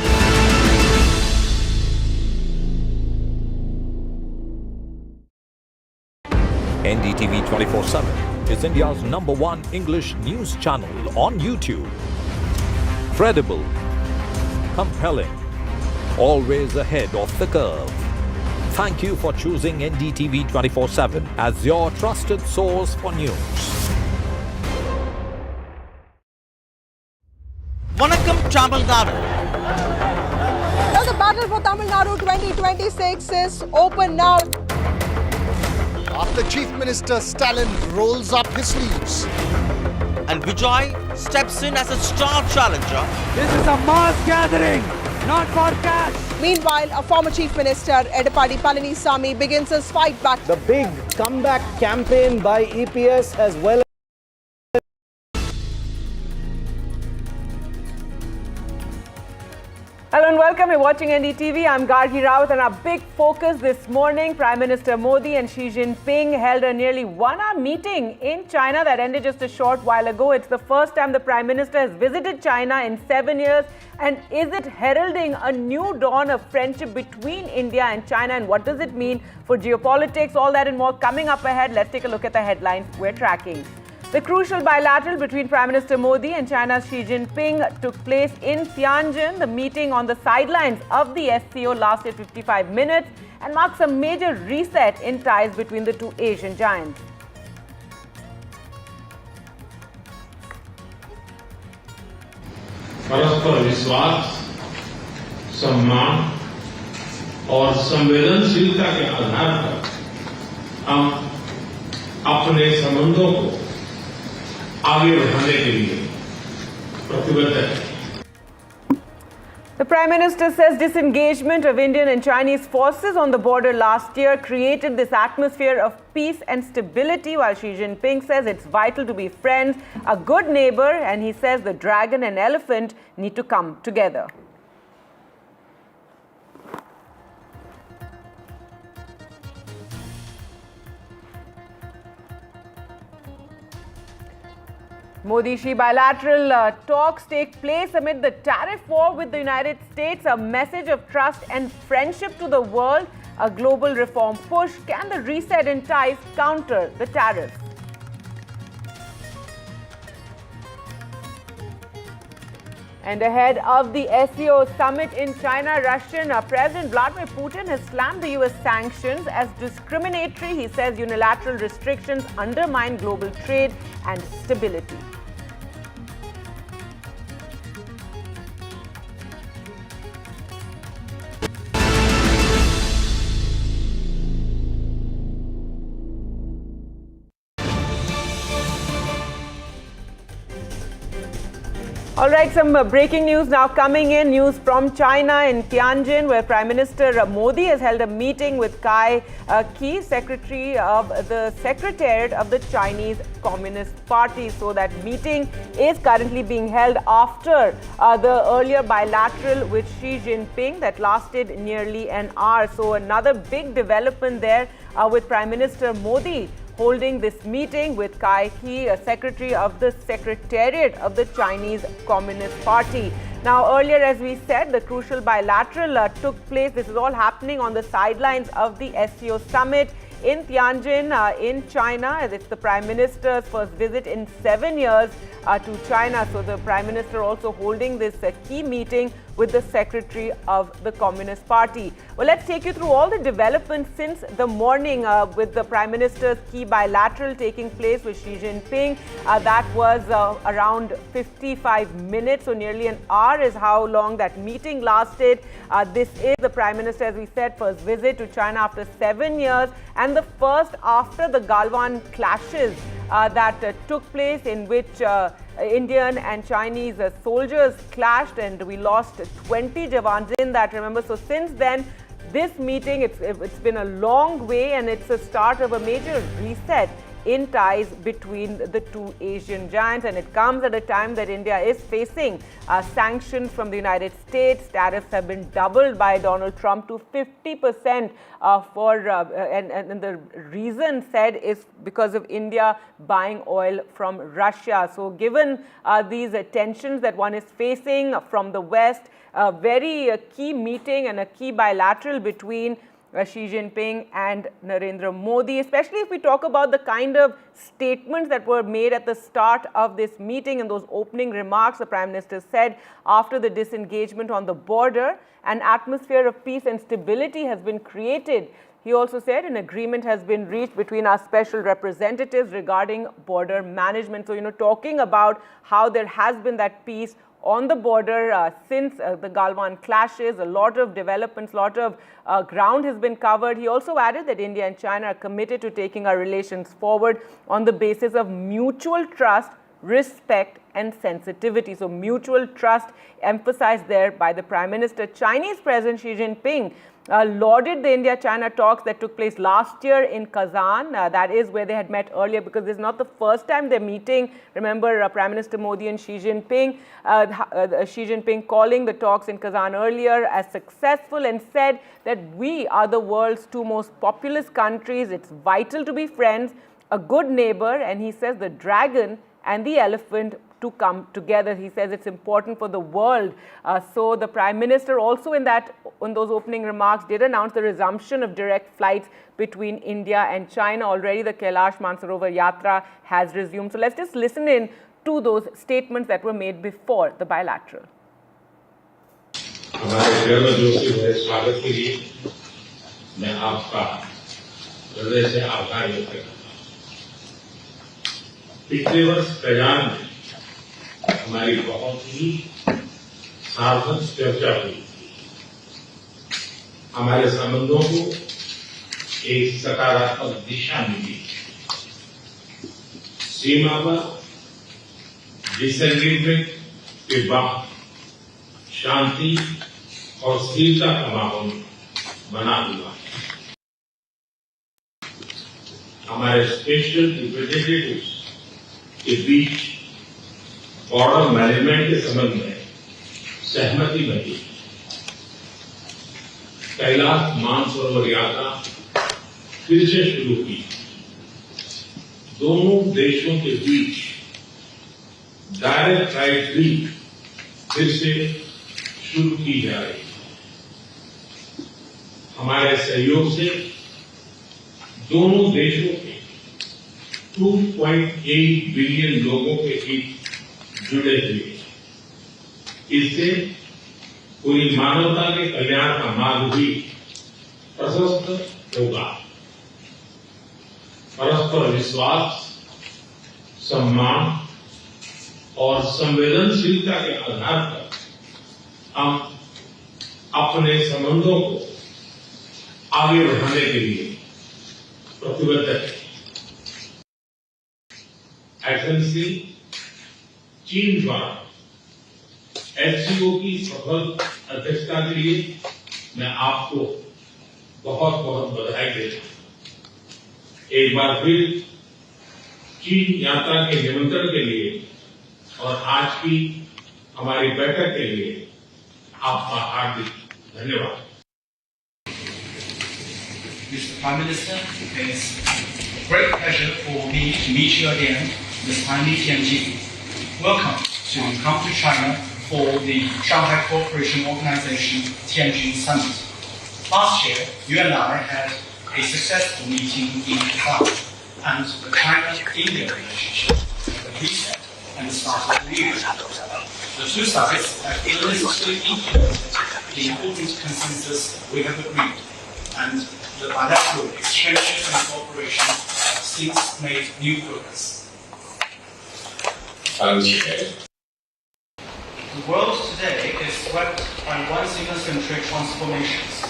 NDTV 24/7 is India's #1 English news channel on YouTube. Credible, compelling, always ahead of the curve. Thank you for choosing NDTV 24/7 as your trusted source for news. Vanakkam Tamil Nadu. Now the battle for Tamil Nadu 2026 is open now. After Chief Minister Stalin rolls up his sleeves. And Vijay steps in as a star challenger. This is a mass gathering, not for cash. Meanwhile, a former Chief Minister, Edapadi Palanisamy, begins his fight back. The big comeback campaign by EPS as well. Hello and welcome. You're watching NDTV. I'm Gargi Rawat, and our big focus this morning, Prime Minister Modi and Xi Jinping held a nearly 1-hour meeting in China that ended just a short while ago. It's the first time the Prime Minister has visited China in 7 years. And is it heralding a new dawn of friendship between India and China? And what does it mean for geopolitics? All that and more coming up ahead. Let's take a look at the headlines we're tracking. The crucial bilateral between Prime Minister Modi and China's Xi Jinping took place in Tianjin. The meeting on the sidelines of the SCO lasted 55 minutes and marks a major reset in ties between the two Asian giants. परस्पर विश्वास, सम्मान और संवेदनशीलता के आधार पर हम अपने संबंधों को आगे बढ़ाने के लिए प्रतिबद्ध हैं. The Prime Minister says disengagement of Indian and Chinese forces on the border last year created this atmosphere of peace and stability, while Xi Jinping says it's vital to be friends, a good neighbor, and he says the dragon and elephant need to come together. Modi-Xi bilateral talks take place amid the tariff war with the United States, a message of trust and friendship to the world, a global reform push. Can the reset in ties counter the tariffs? And ahead of the SCO summit in China, Russian President Vladimir Putin has slammed the US sanctions as discriminatory. He says unilateral restrictions undermine global trade and stability. All right, some breaking news now coming in. News from China in Tianjin, where Prime Minister Modi has held a meeting with Cai Qi, Secretary of the Secretariat of the Chinese Communist Party. So that meeting is currently being held after the earlier bilateral with Xi Jinping that lasted nearly an hour. So another big development there with Prime Minister Modi holding this meeting with Cai Qi, Secretary of the Secretariat of the Chinese Communist Party. Now, earlier, as we said, the crucial bilateral took place. This is all happening on the sidelines of the SCO summit in Tianjin, in China. It's the Prime Minister's first visit in 7 years to China. So the Prime Minister also holding this key meeting with the Secretary of the Communist Party. Well, let's take you through all the developments since the morning with the Prime Minister's key bilateral taking place with Xi Jinping. That was around 55 minutes, so nearly an hour is how long that meeting lasted. This is the Prime Minister, as we said, first visit to China after 7 years, and the first after the Galwan clashes that took place, in which Indian and Chinese soldiers clashed, and we lost 20 Jawans in that, remember. So since then, this meeting, it's been a long way, and it's a start of a major reset in ties between the two Asian giants, and it comes at a time that India is facing sanctions from the United States. Tariffs have been doubled by Donald Trump to 50% and the reason said is because of India buying oil from Russia. So given these tensions that one is facing from the West, a very key meeting and a key bilateral between Xi Jinping and Narendra Modi, especially if we talk about the kind of statements that were made at the start of this meeting and those opening remarks. The Prime Minister said after the disengagement on the border, an atmosphere of peace and stability has been created. He also said an agreement has been reached between our special representatives regarding border management. So, talking about how there has been that peace on the border since the Galwan clashes, a lot of developments, a lot of ground has been covered. He also added that India and China are committed to taking our relations forward on the basis of mutual trust, respect and sensitivity. So mutual trust emphasized there by the Prime Minister. Chinese President Xi Jinping lauded the India-China talks that took place last year in Kazan. That is where they had met earlier, because this is not the first time they're meeting. Remember, Prime Minister Modi and Xi Jinping, Xi Jinping calling the talks in Kazan earlier as successful and said that we are the world's two most populous countries. It's vital to be friends, a good neighbor, and he says the dragon and the elephant to come together. He says it's important for the world. So the Prime Minister also in those opening remarks did announce the resumption of direct flights between India and China. Already the Kailash Mansarovar Yatra has resumed. So let's just listen in to those statements that were made before the bilateral. हमारे गर्मजोशी भरे स्वागत के लिए मैं आपका हृदय से आभार व्यक्त करता हूं। पिछले वर्ष कजान में हमारी बहुत ही सार्थक चर्चा हुई। हमारे संबंधों को एक सकारात्मक दिशा मिली। सीमा पर डिसएग्रीमेंट के बाद शांति और स्थिरता का माहौल बना हुआ है। हमारे स्पेशल रिप्रेजेंटेटिव्स के बीच बॉर्डर मैनेजमेंट के संबंध में सहमति बनी। कैलाश मानसरोवर यात्रा फिर से शुरू की। दोनों देशों के बीच डायरेक्ट फ्लाइट भी फिर से शुरू की जा रही है। हमारे सहयोग से दोनों देशों के 2.8 बिलियन लोगों के हित जुड़े हुए। इससे पूरी मानवता के कल्याण का मार्ग भी प्रशस्त होगा। परस्पर विश्वास, सम्मान और संवेदनशीलता के आधार पर हम अपने संबंधों को आगे बढ़ाने के लिए प्रतिबद्ध हैं। एथेंस चीन द्वारा एससीओ की सफल अध्यक्षता के लिए मैं आपको बहुत बहुत बधाई देता हूं। एक बार फिर चीन यात्रा के निमंत्रण के लिए और आज की हमारी बैठक के लिए आपका हार्दिक धन्यवाद। Mr. Prime Minister, it's a great pleasure for me to meet you again this time in Tianjin. Welcome to come to China for the Shanghai Cooperation Organization Tianjin Summit. Last year, you and I had a successful meeting in Galwan, and the China-India relationship reset and the start of the year. The two sides have illicitly implemented the important consensus we have agreed, and the bilateral exchanges and cooperation have since made new progress. The world today is swept by one-centric transformations.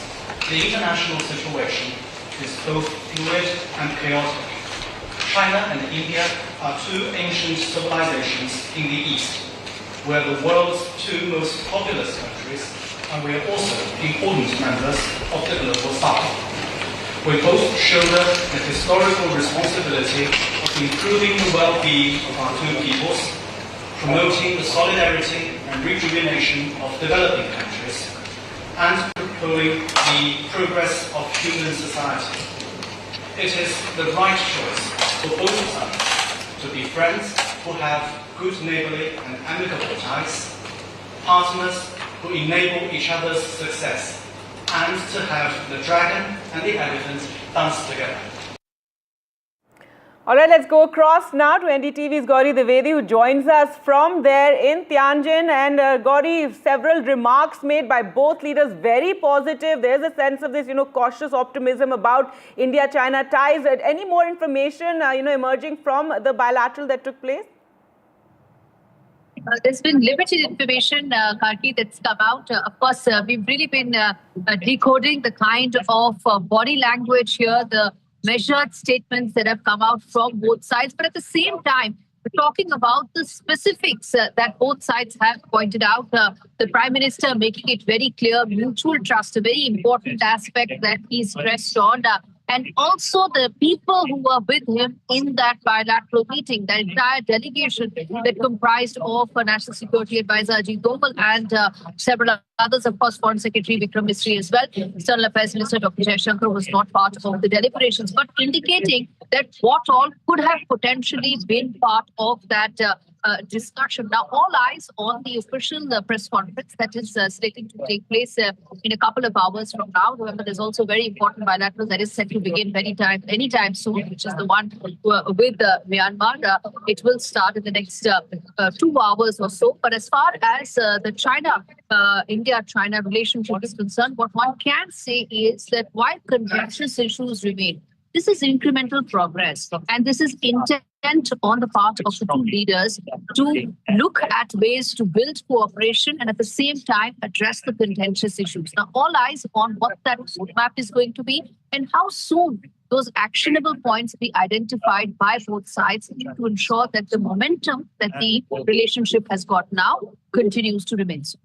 The international situation is both fluid and chaotic. China and India are two ancient civilizations in the East. We're the world's two most populous countries, and we are also important members of the global South. We both shoulder the historical responsibility of improving the well-being of our two peoples, promoting the solidarity and rejuvenation of developing countries, and propelling the progress of human society. It is the right choice for both sides to be friends who have good neighborly and amicable ties, partners who enable each other's success, and to have the dragon and the elephant dance together. All right, let's go across now to NDTV's Gauri Dwivedi, who joins us from there in Tianjin. And Gauri, several remarks made by both leaders, very positive. There's a sense of this, cautious optimism about India-China ties. Any more information, emerging from the bilateral that took place? There's been limited information, Karki, that's come out. Of course, we've really been decoding the kind of body language here, the measured statements that have come out from both sides. But at the same time, we're talking about the specifics that both sides have pointed out. The Prime Minister making it very clear, mutual trust, a very important aspect that he stressed on. And also the people who were with him in that bilateral meeting, the entire delegation that comprised of National Security Advisor Ajit Doval and several others, of course, Foreign Secretary Vikram Misri as well. External Affairs Minister Dr. Jaishankar was not part of the deliberations, but indicating that what all could have potentially been part of that discussion. Now, all eyes on the official press conference that is slated to take place in a couple of hours from now. Remember, there's also a very important bilateral that is set to begin anytime soon, which is the one with Myanmar. It will start in the next 2 hours or so. But as far as the India-China relationship is concerned, what one can say is that while contentious issues remain, this is incremental progress, and this is intent on the part of the two leaders to look at ways to build cooperation and at the same time address the contentious issues. Now, all eyes on what that roadmap is going to be and how soon those actionable points be identified by both sides to ensure that the momentum that the relationship has got now continues to remain so.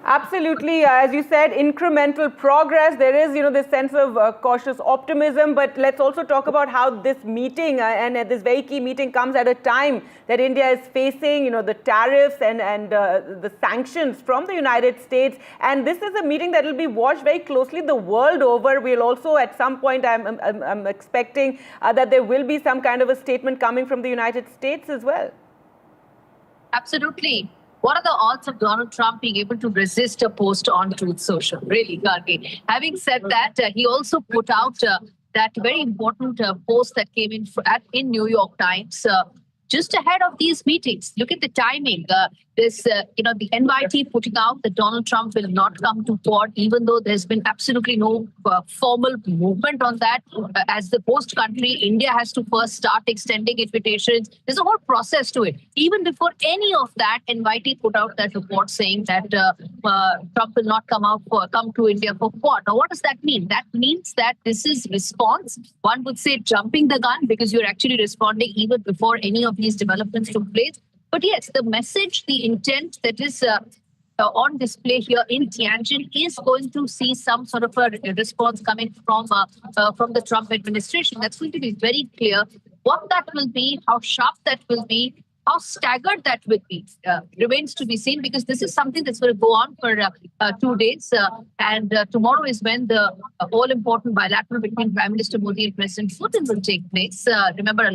Absolutely. As you said, incremental progress. There is, this sense of cautious optimism. But let's also talk about how this meeting and this very key meeting comes at a time that India is facing, the tariffs and the sanctions from the United States. And this is a meeting that will be watched very closely the world over. We'll also, at some point, I'm expecting that there will be some kind of a statement coming from the United States as well. Absolutely. What are the odds of Donald Trump being able to resist a post on Truth Social? Really, Gargi. Having said that, he also put out that very important post that came in New York Times just ahead of these meetings. Look at the timing. The NYT putting out that Donald Trump will not come to Quad, even though there's been absolutely no formal movement on that. As the host country, India has to first start extending invitations. There's a whole process to it. Even before any of that, NYT put out that report saying that Trump will not come to India for Quad. Now, what does that mean? That means that this is response. One would say jumping the gun, because you're actually responding even before any of these developments took place. But yes, the message, the intent that is on display here in Tianjin is going to see some sort of a response coming from the Trump administration. That's going to be very clear. What that will be, how sharp that will be, how staggered that will be remains to be seen, because this is something that's going to go on for 2 days. And tomorrow is when the all-important bilateral between Prime Minister Modi and President Putin will take place. Remember,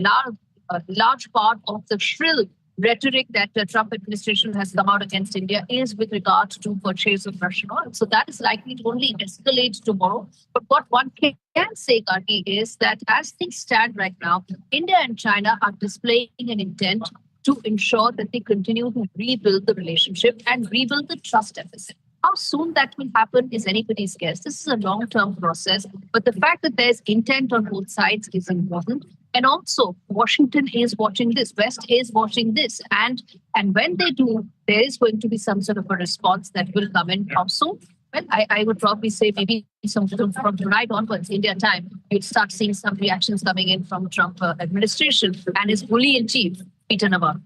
a large part of the shrill rhetoric that the Trump administration has come out against India is with regard to purchase of Russian oil. So that is likely to only escalate tomorrow. But what one can say, Karti, is that as things stand right now, India and China are displaying an intent to ensure that they continue to rebuild the relationship and rebuild the trust deficit. How soon that will happen is anybody's guess. This is a long-term process, but the fact that there's intent on both sides is important. And also, Washington is watching this, West is watching this. And when they do, there is going to be some sort of a response that will come in. How soon? Well, I would probably say maybe from tonight onwards, India time, you'd start seeing some reactions coming in from Trump administration and his bully in chief, Peter Navarro.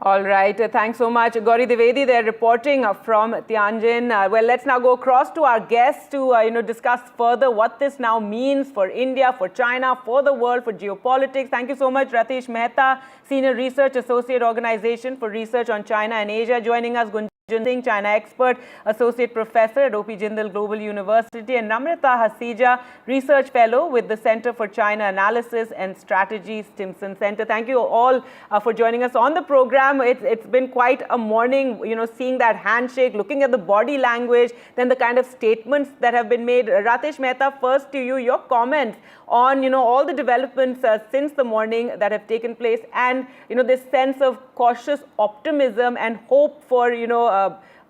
All right. Thanks so much. Gauri Dwivedi, they're reporting from Tianjin. Well, let's now go across to our guests to discuss further what this now means for India, for China, for the world, for geopolitics. Thank you so much, Ratish Mehta, Senior Research Associate Organization for Research on China and Asia, joining us. Jinping, China expert, Associate Professor at OP Jindal Global University, and Namrata Hasija, Research Fellow with the Center for China Analysis and Strategy, Stimson Center. Thank you all for joining us on the program. It's been quite a morning, seeing that handshake, looking at the body language, then the kind of statements that have been made. Ratish Mehta, first to you, your comments on, all the developments since the morning that have taken place, and, this sense of cautious optimism and hope for,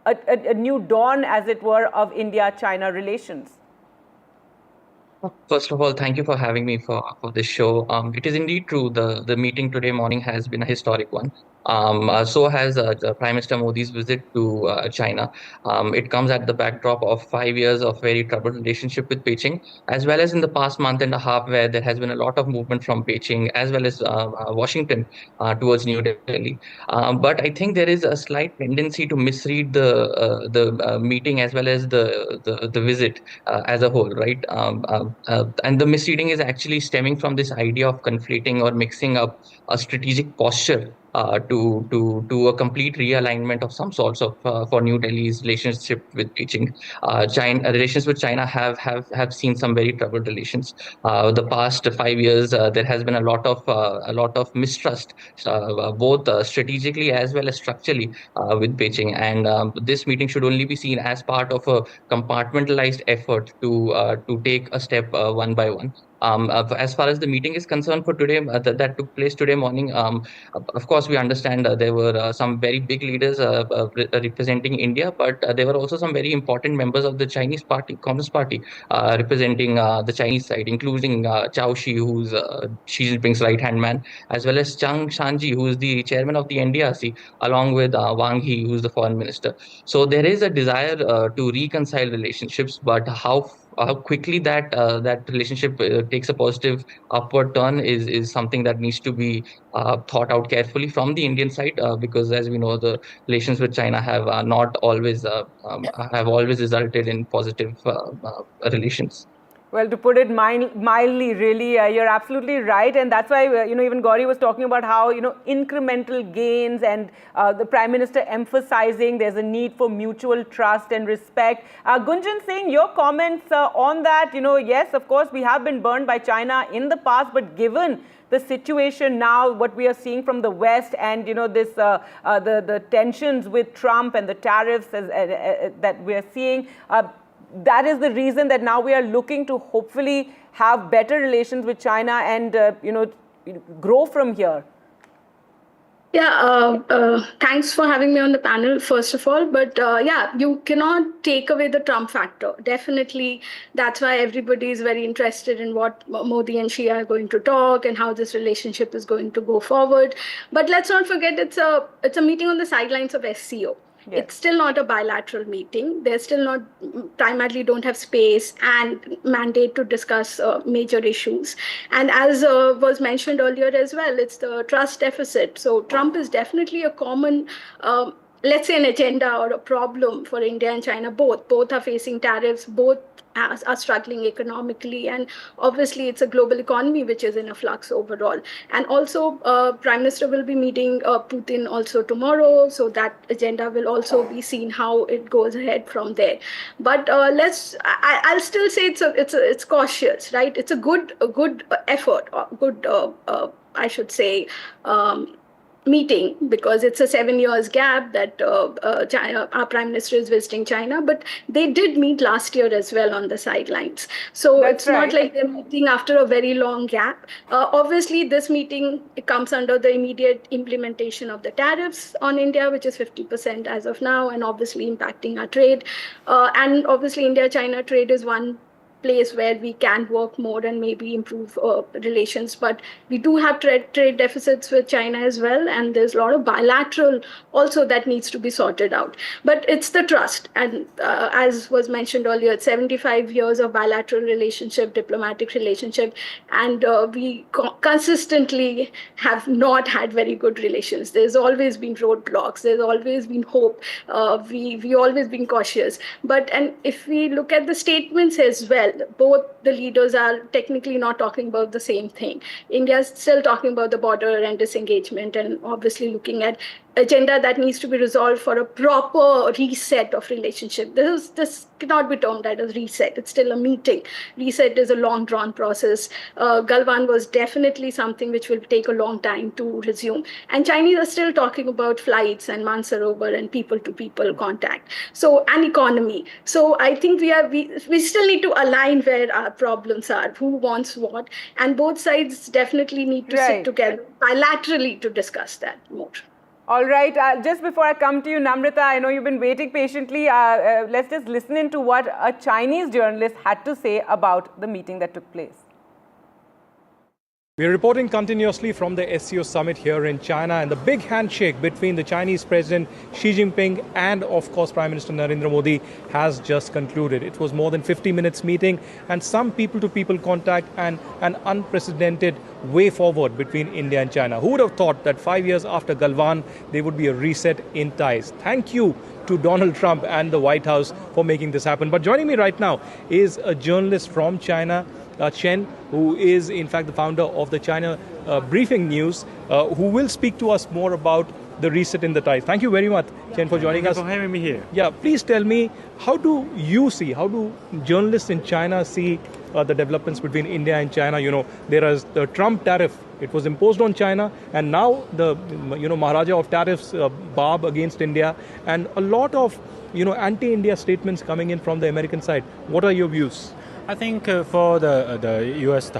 a new dawn, as it were, of India-China relations. First of all, thank you for having me for this show. It is indeed true, the meeting today morning has been a historic one. So has Prime Minister Modi's visit to China. It comes at the backdrop of 5 years of very troubled relationship with Beijing, as well as in the past month and a half where there has been a lot of movement from Beijing as well as Washington towards New Delhi. But I think there is a slight tendency to misread the meeting as well as the visit as a whole, right? And the misreading is actually stemming from this idea of conflating or mixing up a strategic posture to a complete realignment of some sorts of for New Delhi's relationship with Beijing. Relations with China have seen some very troubled relations. The past 5 years, there has been a lot of mistrust, both strategically as well as structurally with Beijing. And this meeting should only be seen as part of a compartmentalized effort to take a step one by one. As far as the meeting is concerned for today, that took place today morning, of course, we understand there were some very big leaders representing India, but there were also some very important members of the Chinese party, Communist Party, representing the Chinese side, including Zhao Xi, who's Xi Jinping's right-hand man, as well as Zhang Shanji, who is the chairman of the NDRC, along with Wang He, who's the foreign minister. So there is a desire to reconcile relationships, but how quickly that relationship takes a positive upward turn is something that needs to be thought out carefully from the Indian side, because as we know, the relations with China have not always have always resulted in positive relations. Well, to put it mildly, really, you're absolutely right. And that's why, even Gauri was talking about how, incremental gains and the Prime Minister emphasizing there's a need for mutual trust and respect. Gunjan Singh, your comments on that, yes, of course, we have been burned by China in the past, but given the situation now, what we are seeing from the West and, this the tensions with Trump and the tariffs that we are seeing, that is the reason that now we are looking to hopefully have better relations with China and, grow from here. Yeah, thanks for having me on the panel, first of all. But yeah, you cannot take away the Trump factor. Definitely, that's why everybody is very interested in what Modi and Xi are going to talk and how this relationship is going to go forward. But let's not forget, it's a meeting on the sidelines of SCO. Yes. It's still not a bilateral meeting. They're still not, primarily don't have space and mandate to discuss major issues. And as was mentioned earlier as well, it's the trust deficit. So Trump is definitely a common, let's say, an agenda or a problem for India and China. Both are facing tariffs, both are struggling economically, and obviously it's a global economy which is in a flux overall. And also Prime Minister will be meeting Putin also tomorrow, so that agenda will also be seen how it goes ahead from there. But I'll still say it's cautious, right? It's a good effort, I should say, meeting, because it's a 7 years gap that China, our Prime Minister is visiting China, but they did meet last year as well on the sidelines. So it's not like they're meeting after a very long gap. Obviously, this meeting comes under the immediate implementation of the tariffs on India, which is 50% as of now, and obviously impacting our trade. And obviously, India-China trade is one place where we can work more and maybe improve relations. But we do have trade deficits with China as well, and there's a lot of bilateral also that needs to be sorted out. But it's the trust, and as was mentioned earlier, it's 75 years of bilateral relationship, diplomatic relationship, and we consistently have not had very good relations. There's always been roadblocks. There's always been hope. We always been cautious. And if we look at the statements as well, both the leaders are technically not talking about the same thing. India is still talking about the border and disengagement, and obviously looking at agenda that needs to be resolved for a proper reset of relationship. This cannot be termed as reset. It's still a meeting. Reset is a long drawn process. Galwan was definitely something which will take a long time to resume. And Chinese are still talking about flights and Mansarovar and people to people contact. So, and economy. So I think we still need to align where our problems are, who wants what, and both sides definitely need to sit together bilaterally to discuss that more. All right. Just before I come to you, Namrata, I know you've been waiting patiently. Let's just listen into what a Chinese journalist had to say about the meeting that took place. We are reporting continuously from the SCO summit here in China, and the big handshake between the Chinese President Xi Jinping and, of course, Prime Minister Narendra Modi has just concluded. It was more than 50 minutes meeting and some people-to-people contact and an unprecedented way forward between India and China. Who would have thought that 5 years after Galwan, there would be a reset in ties? Thank you to Donald Trump and the White House for making this happen. But joining me right now is a journalist from China, Chen, who is in fact the founder of the China Briefing News, who will speak to us more about the reset in the ties. Thank you very much, Chen, for joining us. Thank you for having me here. Yeah, please tell me, how do journalists in China see the developments between India and China? You know, there is the Trump tariff. It was imposed on China, and now the Maharaja of tariffs barb against India, and a lot of anti-India statements coming in from the American side. What are your views? I think for the U.S.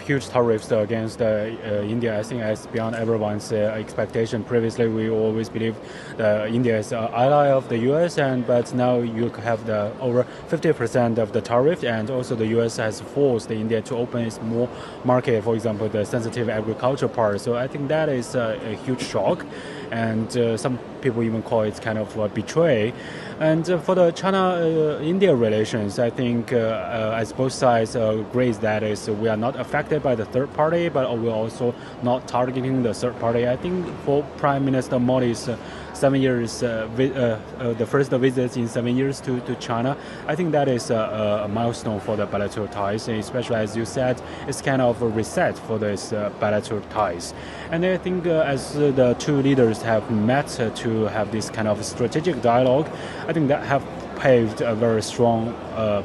huge tariffs against India, I think it's beyond everyone's expectation. Previously, we always believed India is an ally of the U.S., but now you have the over 50% of the tariff, and also the U.S. has forced India to open its more market, for example, the sensitive agriculture part. So I think that is a huge shock, and some people even call it kind of a betray. And for the China-India relations, I think as both sides agree that we are not affected by the third party, but we're also not targeting the third party. I think for Prime Minister Modi's 7 years, the first visit in 7 years to China, I think that is a milestone for the bilateral ties, especially as you said, it's kind of a reset for this bilateral ties. And I think as the two leaders have met to have this kind of strategic dialogue, I think that have paved a very strong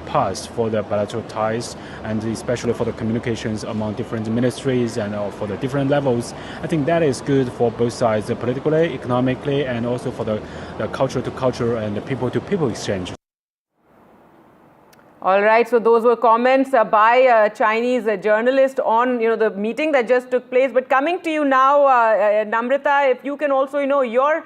path for the bilateral ties, and especially for the communications among different ministries and for the different levels. I think that is good for both sides, politically, economically, and also for the culture-to-culture and the people-to-people exchange. All right, so those were comments by a Chinese journalist on the meeting that just took place. But coming to you now, Namrata, if you can also your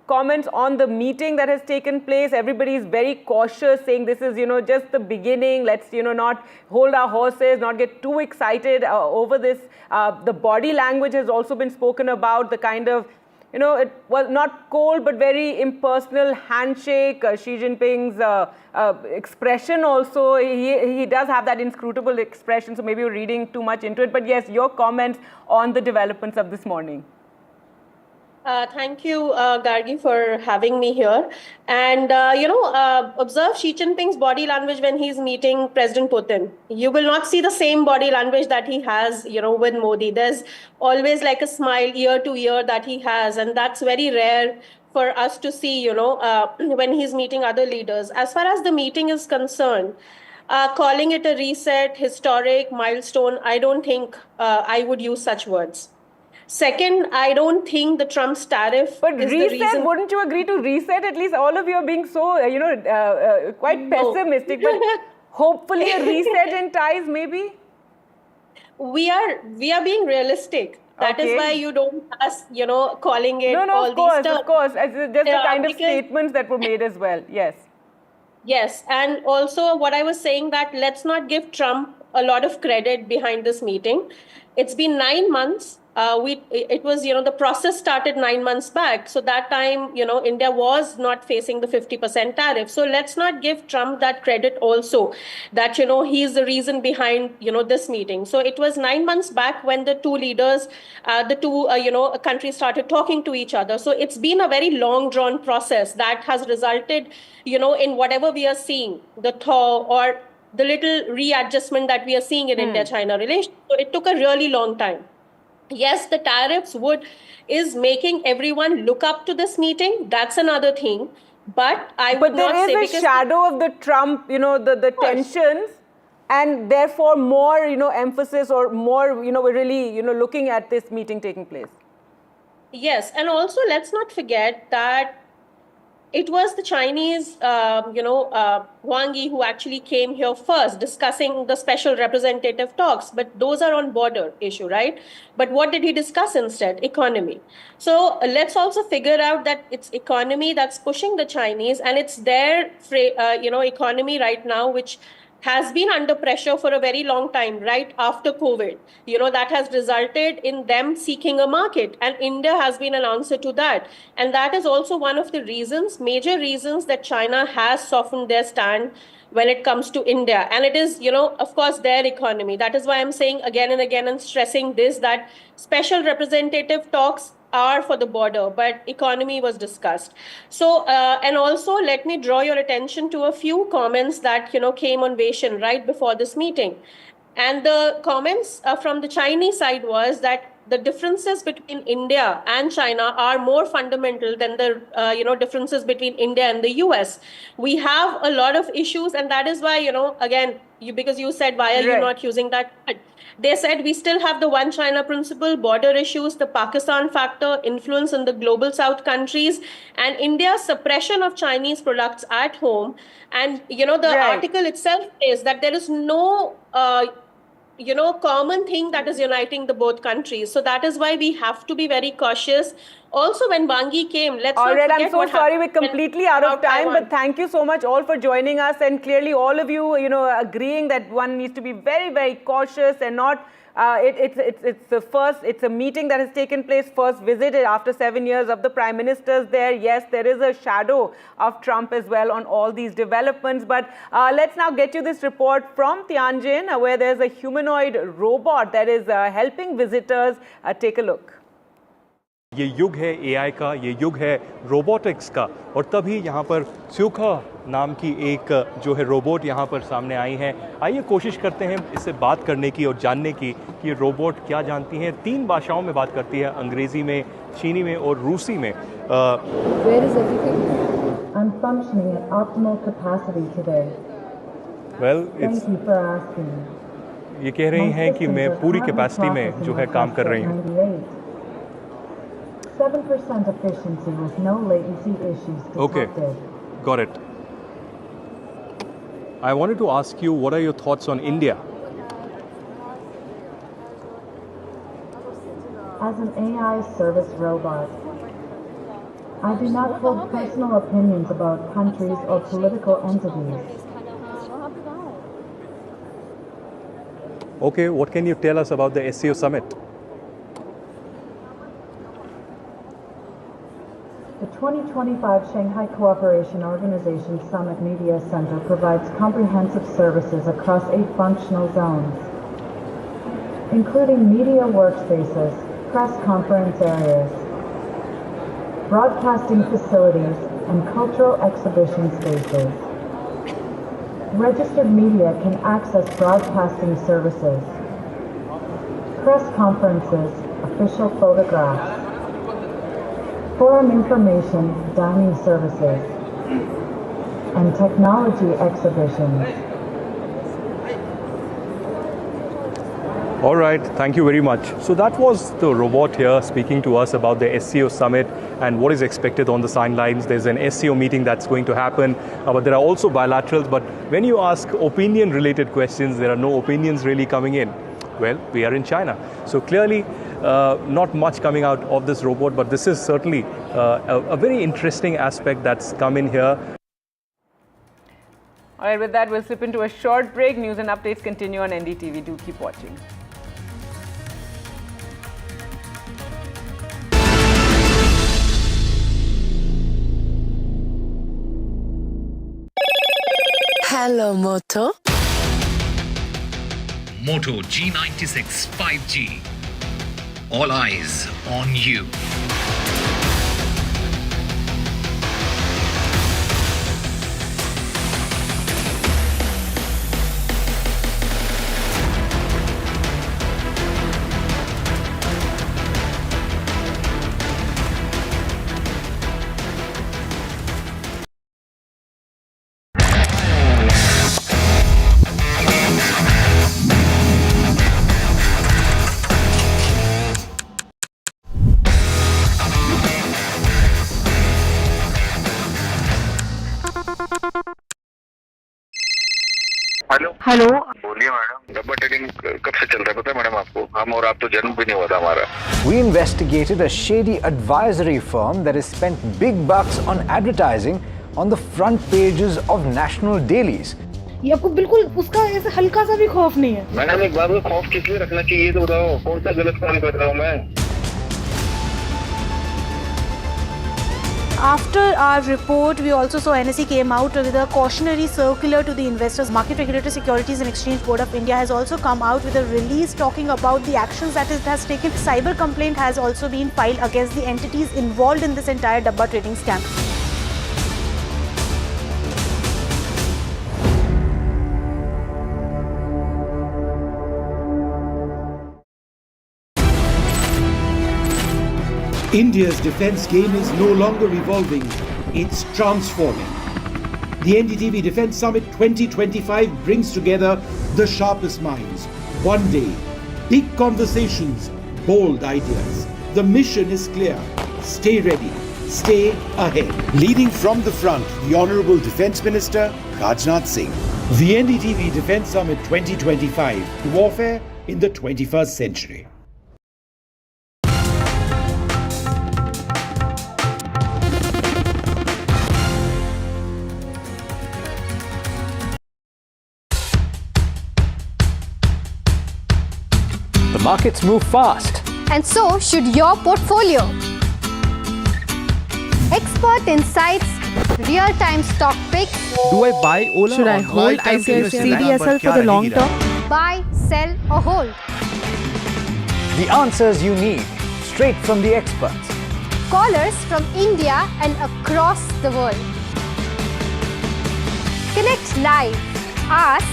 comments on the meeting that has taken place. Everybody is very cautious, saying this is just the beginning. Let's not hold our horses, not get too excited over this. The body language has also been spoken about, the kind of it was not cold but very impersonal handshake. Xi Jinping's expression also, he does have that inscrutable expression, so maybe you're reading too much into it. But yes, your comments on the developments of this morning. Thank you, Gargi, for having me here. And, observe Xi Jinping's body language when he's meeting President Putin. You will not see the same body language that he has, with Modi. There's always like a smile ear to ear that he has. And that's very rare for us to see, when he's meeting other leaders. As far as the meeting is concerned, calling it a reset, historic, milestone, I don't think I would use such words. Second, I don't think the Trump's tariff but is reset, the reason. Wouldn't you agree to reset? At least all of you are being so, quite pessimistic. But hopefully a reset in ties, maybe? We are being realistic. That is why you don't us, calling it all of course, these terms. Of course. Just the kind of statements that were made as well. Yes. Yes, and also what I was saying, that let's not give Trump a lot of credit behind this meeting. It's been 9 months. It was, the process started 9 months back. So that time, India was not facing the 50% tariff. So let's not give Trump that credit also, that, he's the reason behind, this meeting. So it was 9 months back when the two leaders, countries started talking to each other. So it's been a very long drawn process that has resulted, in whatever we are seeing, the thaw or the little readjustment that we are seeing in India-China relations. So it took a really long time. Yes, the tariffs is making everyone look up to this meeting. That's another thing. But I would not say... But there is a shadow of the Trump, the tensions, and therefore more, emphasis or more, we're really, looking at this meeting taking place. Yes, and also let's not forget that it was the Chinese, Wang Yi, who actually came here first discussing the special representative talks. But those are on border issue, right? But what did he discuss instead? Economy. So let's also figure out that it's economy that's pushing the Chinese, and it's their, economy right now, which has been under pressure for a very long time, right after COVID. That has resulted in them seeking a market. And India has been an answer to that. And that is also one of the reasons, major reasons, that China has softened their stand when it comes to India. And it is, of course, their economy. That is why I'm saying again and again and stressing this, that special representative talks are for the border, but economy was discussed. So, and also let me draw your attention to a few comments that, came on Vaishon right before this meeting. And the comments from the Chinese side was that the differences between India and China are more fundamental than the, differences between India and the US. We have a lot of issues, and that is why, again, because you said, why are you not using that? They said we still have the one China principle, border issues, the Pakistan factor, influence in the global South countries, and India's suppression of Chinese products at home. And, the article itself says that there is no, common thing that is uniting the both countries. So that is why we have to be very cautious. Also, when Wang Yi came, let's not forget I'm so sorry, we're completely out of time, but thank you so much all for joining us, and clearly all of you, agreeing that one needs to be very, very cautious and not. It's a meeting that has taken place, first visit after 7 years of the prime ministers there. Yes, there is a shadow of Trump as well on all these developments. But let's now get you this report from Tianjin, where there's a humanoid robot that is helping visitors. Take a look. ये युग है AI का, ये युग है robotics का, और तभी यहाँ पर स्यूखा नाम की एक जो है रोबोट यहाँ पर सामने आई हैं। आइए कोशिश करते हैं इससे बात करने की और जानने की कि ये रोबोट क्या जानती हैं। 3 भाषाओं में बात करती है, अंग्रेजी में, चीनी में और रूसी में। Where is everything? I'm functioning at optimal capacity today. Well, Thank you for asking. ये कह रही हैं कि मैं पूरी कैपेसिटी में जो है काम कर रही हूँ। 7% efficiency with no latency issues detected. Okay, got it. I wanted to ask you, what are your thoughts on India? As an AI service robot, I do not hold personal opinions about countries or political entities. Okay, what can you tell us about the SCO summit? The 2025 Shanghai Cooperation Organization Summit Media Center provides comprehensive services across 8 functional zones, including media workspaces, press conference areas, broadcasting facilities, and cultural exhibition spaces. Registered media can access broadcasting services, press conferences, official photographs, forum information, dining services, and technology exhibitions. All right, thank you very much. So that was the robot here speaking to us about the SCO summit and what is expected on the sidelines. There's an SCO meeting that's going to happen, but there are also bilaterals. But when you ask opinion-related questions, there are no opinions really coming in. Well, we are in China. So clearly, not much coming out of this robot, but this is certainly a very interesting aspect that's come in here. All right, with that, we'll slip into a short break. News and updates continue on NDTV. Do keep watching. Hello, Moto. Moto G96 5G. All eyes on you. Hello बोलिए madam, डब्बा trading कब से चल रहा है पता है madam आपको? हम और आप तो जन्म भी नहीं हुआ था हमारा. We investigated a shady advisory firm that has spent big bucks on advertising on the front pages of national dailies. ये आपको बिल्कुल उसका ऐसे हल्का सा भी खौफ नहीं है? मैडम एक बात को खौफ किस लिए रखना चाहिए तो बताओ, कौन सा गलत काम कर रहा हूँ मैं? After our report, we also saw NSE came out with a cautionary circular to the investors. Market Regulator Securities and Exchange Board of India has also come out with a release talking about the actions that it has taken. Cyber complaint has also been filed against the entities involved in this entire Dabba trading scam. India's defence game is no longer evolving, it's transforming. The NDTV Defence Summit 2025 brings together the sharpest minds. One day, big conversations, bold ideas. The mission is clear. Stay ready, stay ahead. Leading from the front, the Honourable Defence Minister, Rajnath Singh. The NDTV Defence Summit 2025, Warfare in the 21st Century. The markets move fast. And so should your portfolio. Expert insights, real-time stock picks. Do I buy Ola? Should I or hold CDSL for the long term? Buy, sell or hold. The answers you need, straight from the experts. Callers from India and across the world. Connect live, ask,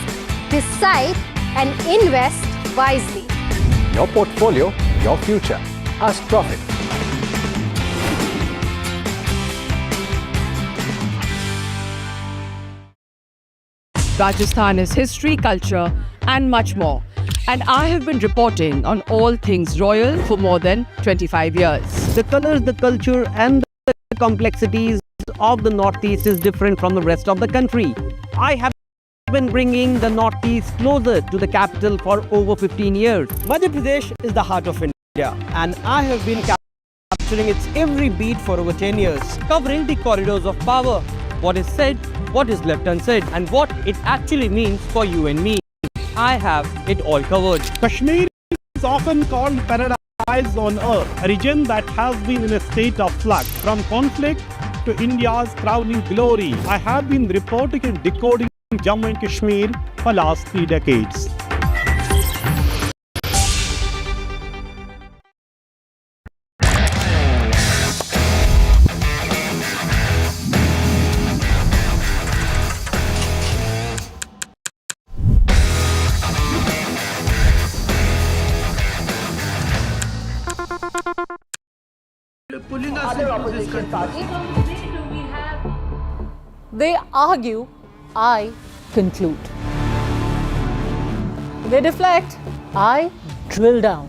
decide and invest wisely. Your portfolio, your future. Ask Profit. Rajasthan is history, culture and much more. And I have been reporting on all things royal for more than 25 years. The colors, the culture and the complexities of the Northeast is different from the rest of the country. I have been bringing the Northeast closer to the capital for over 15 years. Madhya Pradesh is the heart of India and I have been capturing its every beat for over 10 years, covering the corridors of power, what is said, what is left unsaid and what it actually means for you and me. I have it all covered. Kashmir is often called paradise on earth, a region that has been in a state of flux from conflict to India's crowning glory. I have been reporting and decoding Jammu and Kashmir for last 3 decades. Pulling us into this country. They argue, I conclude. They deflect, I drill down.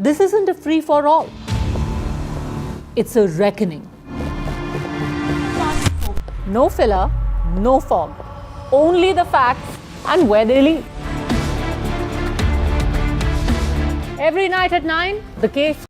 This isn't a free-for-all. It's a reckoning. No filler, no fog. Only the facts and where they lead. Every night at 9, the case.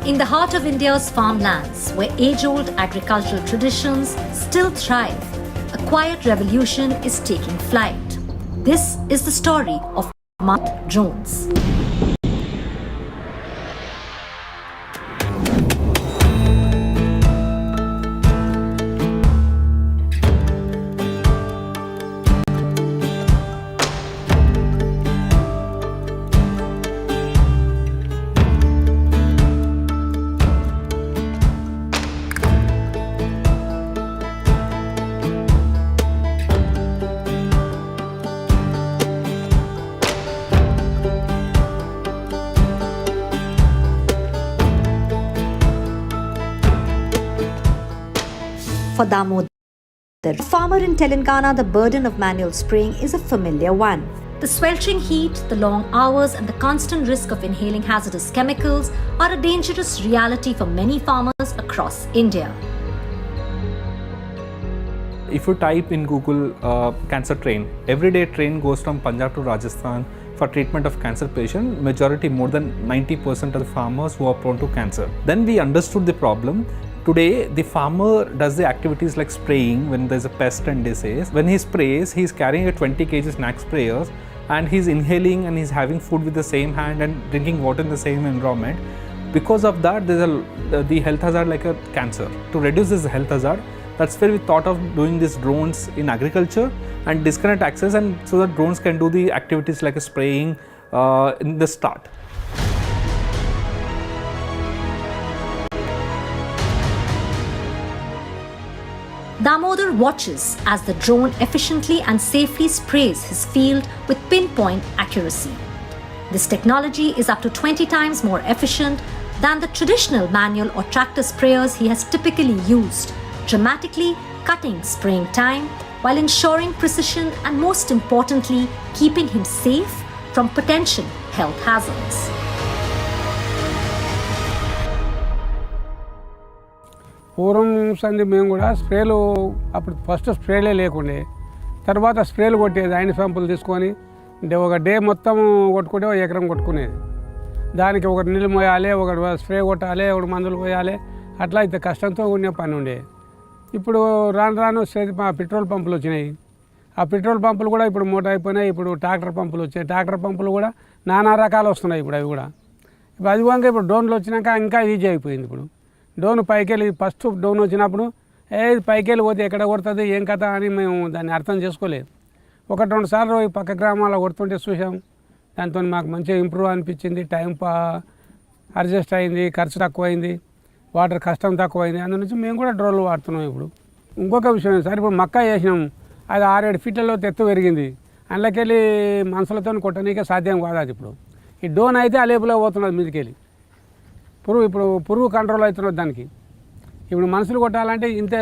In the heart of India's farmlands, where age-old agricultural traditions still thrive, a quiet revolution is taking flight. This is the story of smart drones. For Damodar, farmer in Telangana, the burden of manual spraying is a familiar one. The sweltering heat, the long hours, and the constant risk of inhaling hazardous chemicals are a dangerous reality for many farmers across India. If you type in Google cancer train, everyday train goes from Punjab to Rajasthan for treatment of cancer patient. Majority, more than 90% of the farmers who are prone to cancer. Then we understood the problem. Today, the farmer does the activities like spraying when there's a pest and disease. When he sprays, he's carrying a 20 kg snack sprayers and he's inhaling and he's having food with the same hand and drinking water in the same environment. Because of that, there's the health hazard like a cancer. To reduce this health hazard, that's where we thought of doing these drones in agriculture and disconnect access, and so that drones can do the activities like a spraying in the start. Damodar watches as the drone efficiently and safely sprays his field with pinpoint accuracy. This technology is up to 20 times more efficient than the traditional manual or tractor sprayers he has typically used, dramatically cutting spraying time while ensuring precision and, most importantly, keeping him safe from potential health hazards. పూర్వం సంది మేము కూడా స్ప్రేలు అప్పుడు first స్ప్రేలే లేకుండే, తర్వాత స్ప్రేలు కొట్టేది. ఆయన సంపులు తీసుకొని ఒక డే మొత్తం కొట్టుకుంటే ఒక ఎకరం కొట్టుకునేది. దానికి ఒకటి నీళ్ళు మోయాలి, ఒకటి స్ప్రే కొట్టాలి, ఒకటి మందులు పోయాలి. అట్లా అయితే కష్టంతో ఉండే పని ఉండే. ఇప్పుడు రాను రాను పెట్రోల్ పంపులు వచ్చినాయి. ఆ పెట్రోల్ పంపులు కూడా ఇప్పుడు మూట అయిపోయినాయి. ఇప్పుడు ట్రాక్టర్ పంపులు వచ్చాయి. ట్రాక్టర్ పంపులు కూడా నానా రకాలు వస్తున్నాయి. ఇప్పుడు అవి కూడా ఇప్పుడు అదిగోంగా ఇప్పుడు డ్రోన్లు వచ్చినాక ఇంకా ఈజీ అయిపోయింది. ఇప్పుడు డ్రోన్ పైకి వెళ్ళి ఫస్ట్ డ్రోన్ వచ్చినప్పుడు పైకి వెళ్ళి పోతే ఎక్కడ కొడుతుంది ఏం కథ అని మేము దాన్ని అర్థం చేసుకోలేదు. ఒకటి రెండు సార్లు ఈ పక్క గ్రామాల్లో కొడుతుంటే చూసాం. దాంతో మాకు మంచిగా ఇంప్రూవ్ అనిపించింది. టైం అడ్జస్ట్ అయింది, ఖర్చు తక్కువైంది, వాటర్ కష్టం తక్కువైంది. అందు నుంచి మేము కూడా డ్రోన్లు వాడుతున్నాం. ఇప్పుడు ఇంకొక విషయం సార్, ఇప్పుడు మక్కా వేసినాం, అది 6-7 ఫీట్లలో ఎత్తు పెరిగింది. అందులోకెళ్ళి మనుషులతో కొట్టనీకే సాధ్యం కాదు. అది ఇప్పుడు ఈ డ్రోన్ అయితే అలేపులో పోతున్నది మీదకెళ్ళి. ఇప్పుడు పురుగు కంట్రోల్ అవుతున్నది దానికి. ఇప్పుడు మనుషులు కొట్టాలంటే ఇంత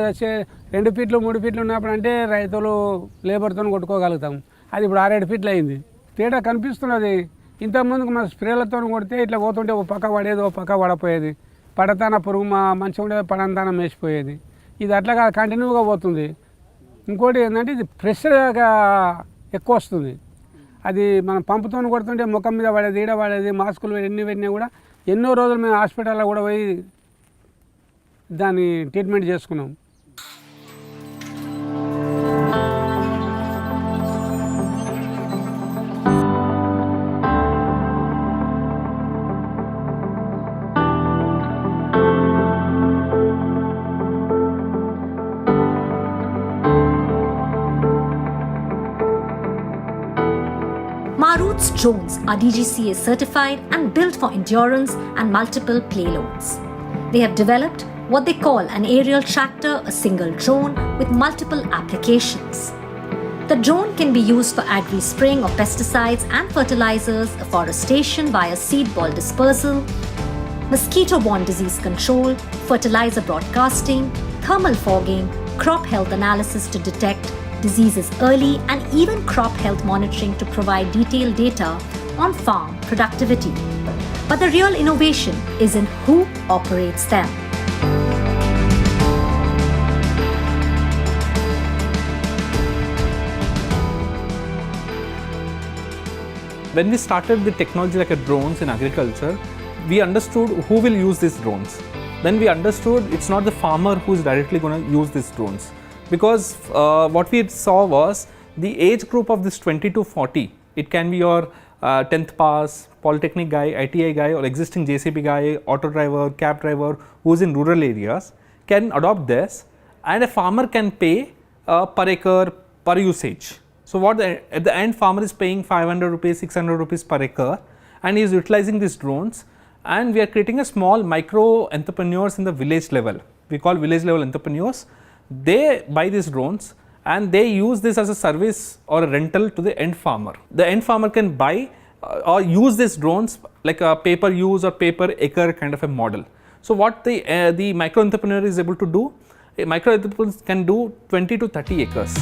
2 ఫీట్లు 3 ఫీట్లు ఉన్నప్పుడు అంటే రైతులు లేబర్తో కొట్టుకోగలుగుతాం. అది ఇప్పుడు 6-7 ఫీట్లు అయింది. తేడా కనిపిస్తున్నది. ఇంతకుముందుకు మన స్ప్రేలతో కొడితే ఇట్లా పోతుంటే ఒక పక్క పడేది, ఒక పక్క పడపోయేది. పడతాన పురుగు మంచిగా ఉండేది, పడంతాన మేసిపోయేది. ఇది అట్లాగా కంటిన్యూగా పోతుంది. ఇంకోటి ఏంటంటే ఇది ప్రెషర్గా ఎక్కువ వస్తుంది. అది మనం పంపుతో కొడుతుంటే ముఖం మీద పడేది, ఈడ పడేది, మాస్కులు ఎన్ని పెట్టినా కూడా ఎన్నో రోజులు మేము హాస్పిటల్లో కూడా పోయి దాన్ని ట్రీట్మెంట్ చేసుకున్నాం. Maruth's drones are DGCA certified and built for endurance and multiple payloads. They have developed what they call an aerial tractor, a single drone with multiple applications. The drone can be used for agri spraying of pesticides and fertilizers, afforestation via seed ball dispersal, mosquito-borne disease control, fertilizer broadcasting, thermal fogging, crop health analysis to detect diseases early, and even crop health monitoring to provide detailed data on farm productivity. But the real innovation is in who operates them. When we started the technology like drones in agriculture, we understood who will use these drones. Then we understood it's not the farmer who is directly going to use these drones. Because what we saw was the age group of this 20 to 40, it can be your 10th pass, polytechnic guy, ITI guy, or existing JCB guy, auto driver, cab driver who is in rural areas can adopt this, and a farmer can pay per acre, per usage. So what at the end farmer is paying 500 rupees, 600 rupees per acre, and he is utilizing these drones, and we are creating a small micro entrepreneurs in the village level. We call village level entrepreneurs. They buy these drones and they use this as a service or a rental to the end farmer. The end farmer can buy or use these drones like a pay per use or pay per acre kind of a model. So what the micro entrepreneur is able to do, a micro entrepreneur can do 20 to 30 acres.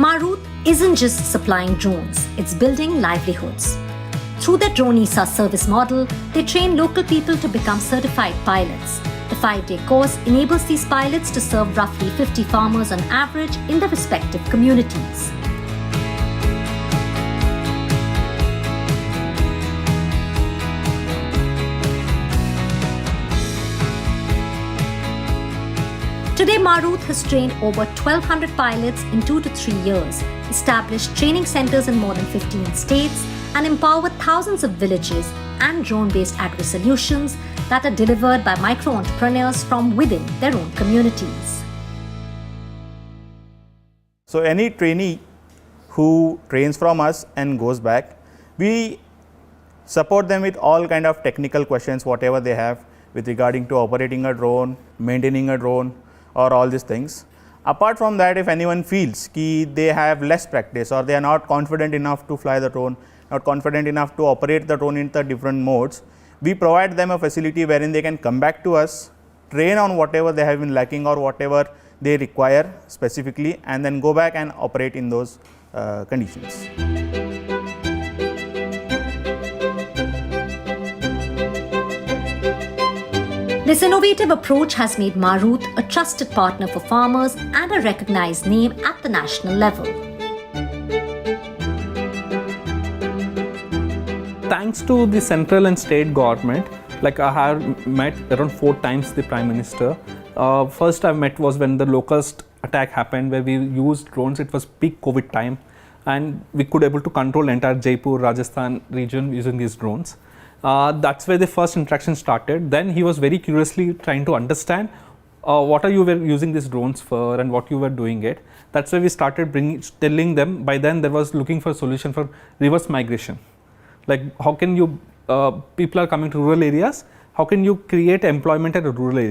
Maruth isn't just supplying drones, it's building livelihoods. Through their Drone ESA service model, they train local people to become certified pilots. The 5-day course enables these pilots to serve roughly 50 farmers on average in their respective communities. Today, Maruth has trained over 1,200 pilots in 2 to 3 years, established training centers in more than 15 states, and empowered thousands of villages and drone-based agri-solutions that are delivered by micro-entrepreneurs from within their own communities. So any trainee who trains from us and goes back, we support them with all kind of technical questions, whatever they have with regarding to operating a drone, maintaining a drone, or all these things. Apart from that, if anyone feels that they have less practice or they are not confident enough to fly the drone, not confident enough to operate the drone in the different modes, we provide them a facility wherein they can come back to us, train on whatever they have been lacking or whatever they require specifically, and then go back and operate in those conditions. This innovative approach has made Maruth a trusted partner for farmers and a recognized name at the national level. Thanks to the central and state government, like I have met around 4 times the Prime Minister. First I met was when the locust attack happened, where we used drones. It was peak COVID time, and we could able to control entire Jaipur, Rajasthan region using these drones. That's where the first interaction started. Then he was very curiously trying to understand what are you were using these drones for and what you were doing it. That's why we started telling them. By then there was looking for a solution for reverse migration. Like how can you, people are coming to rural areas, how can you create employment at a rural area?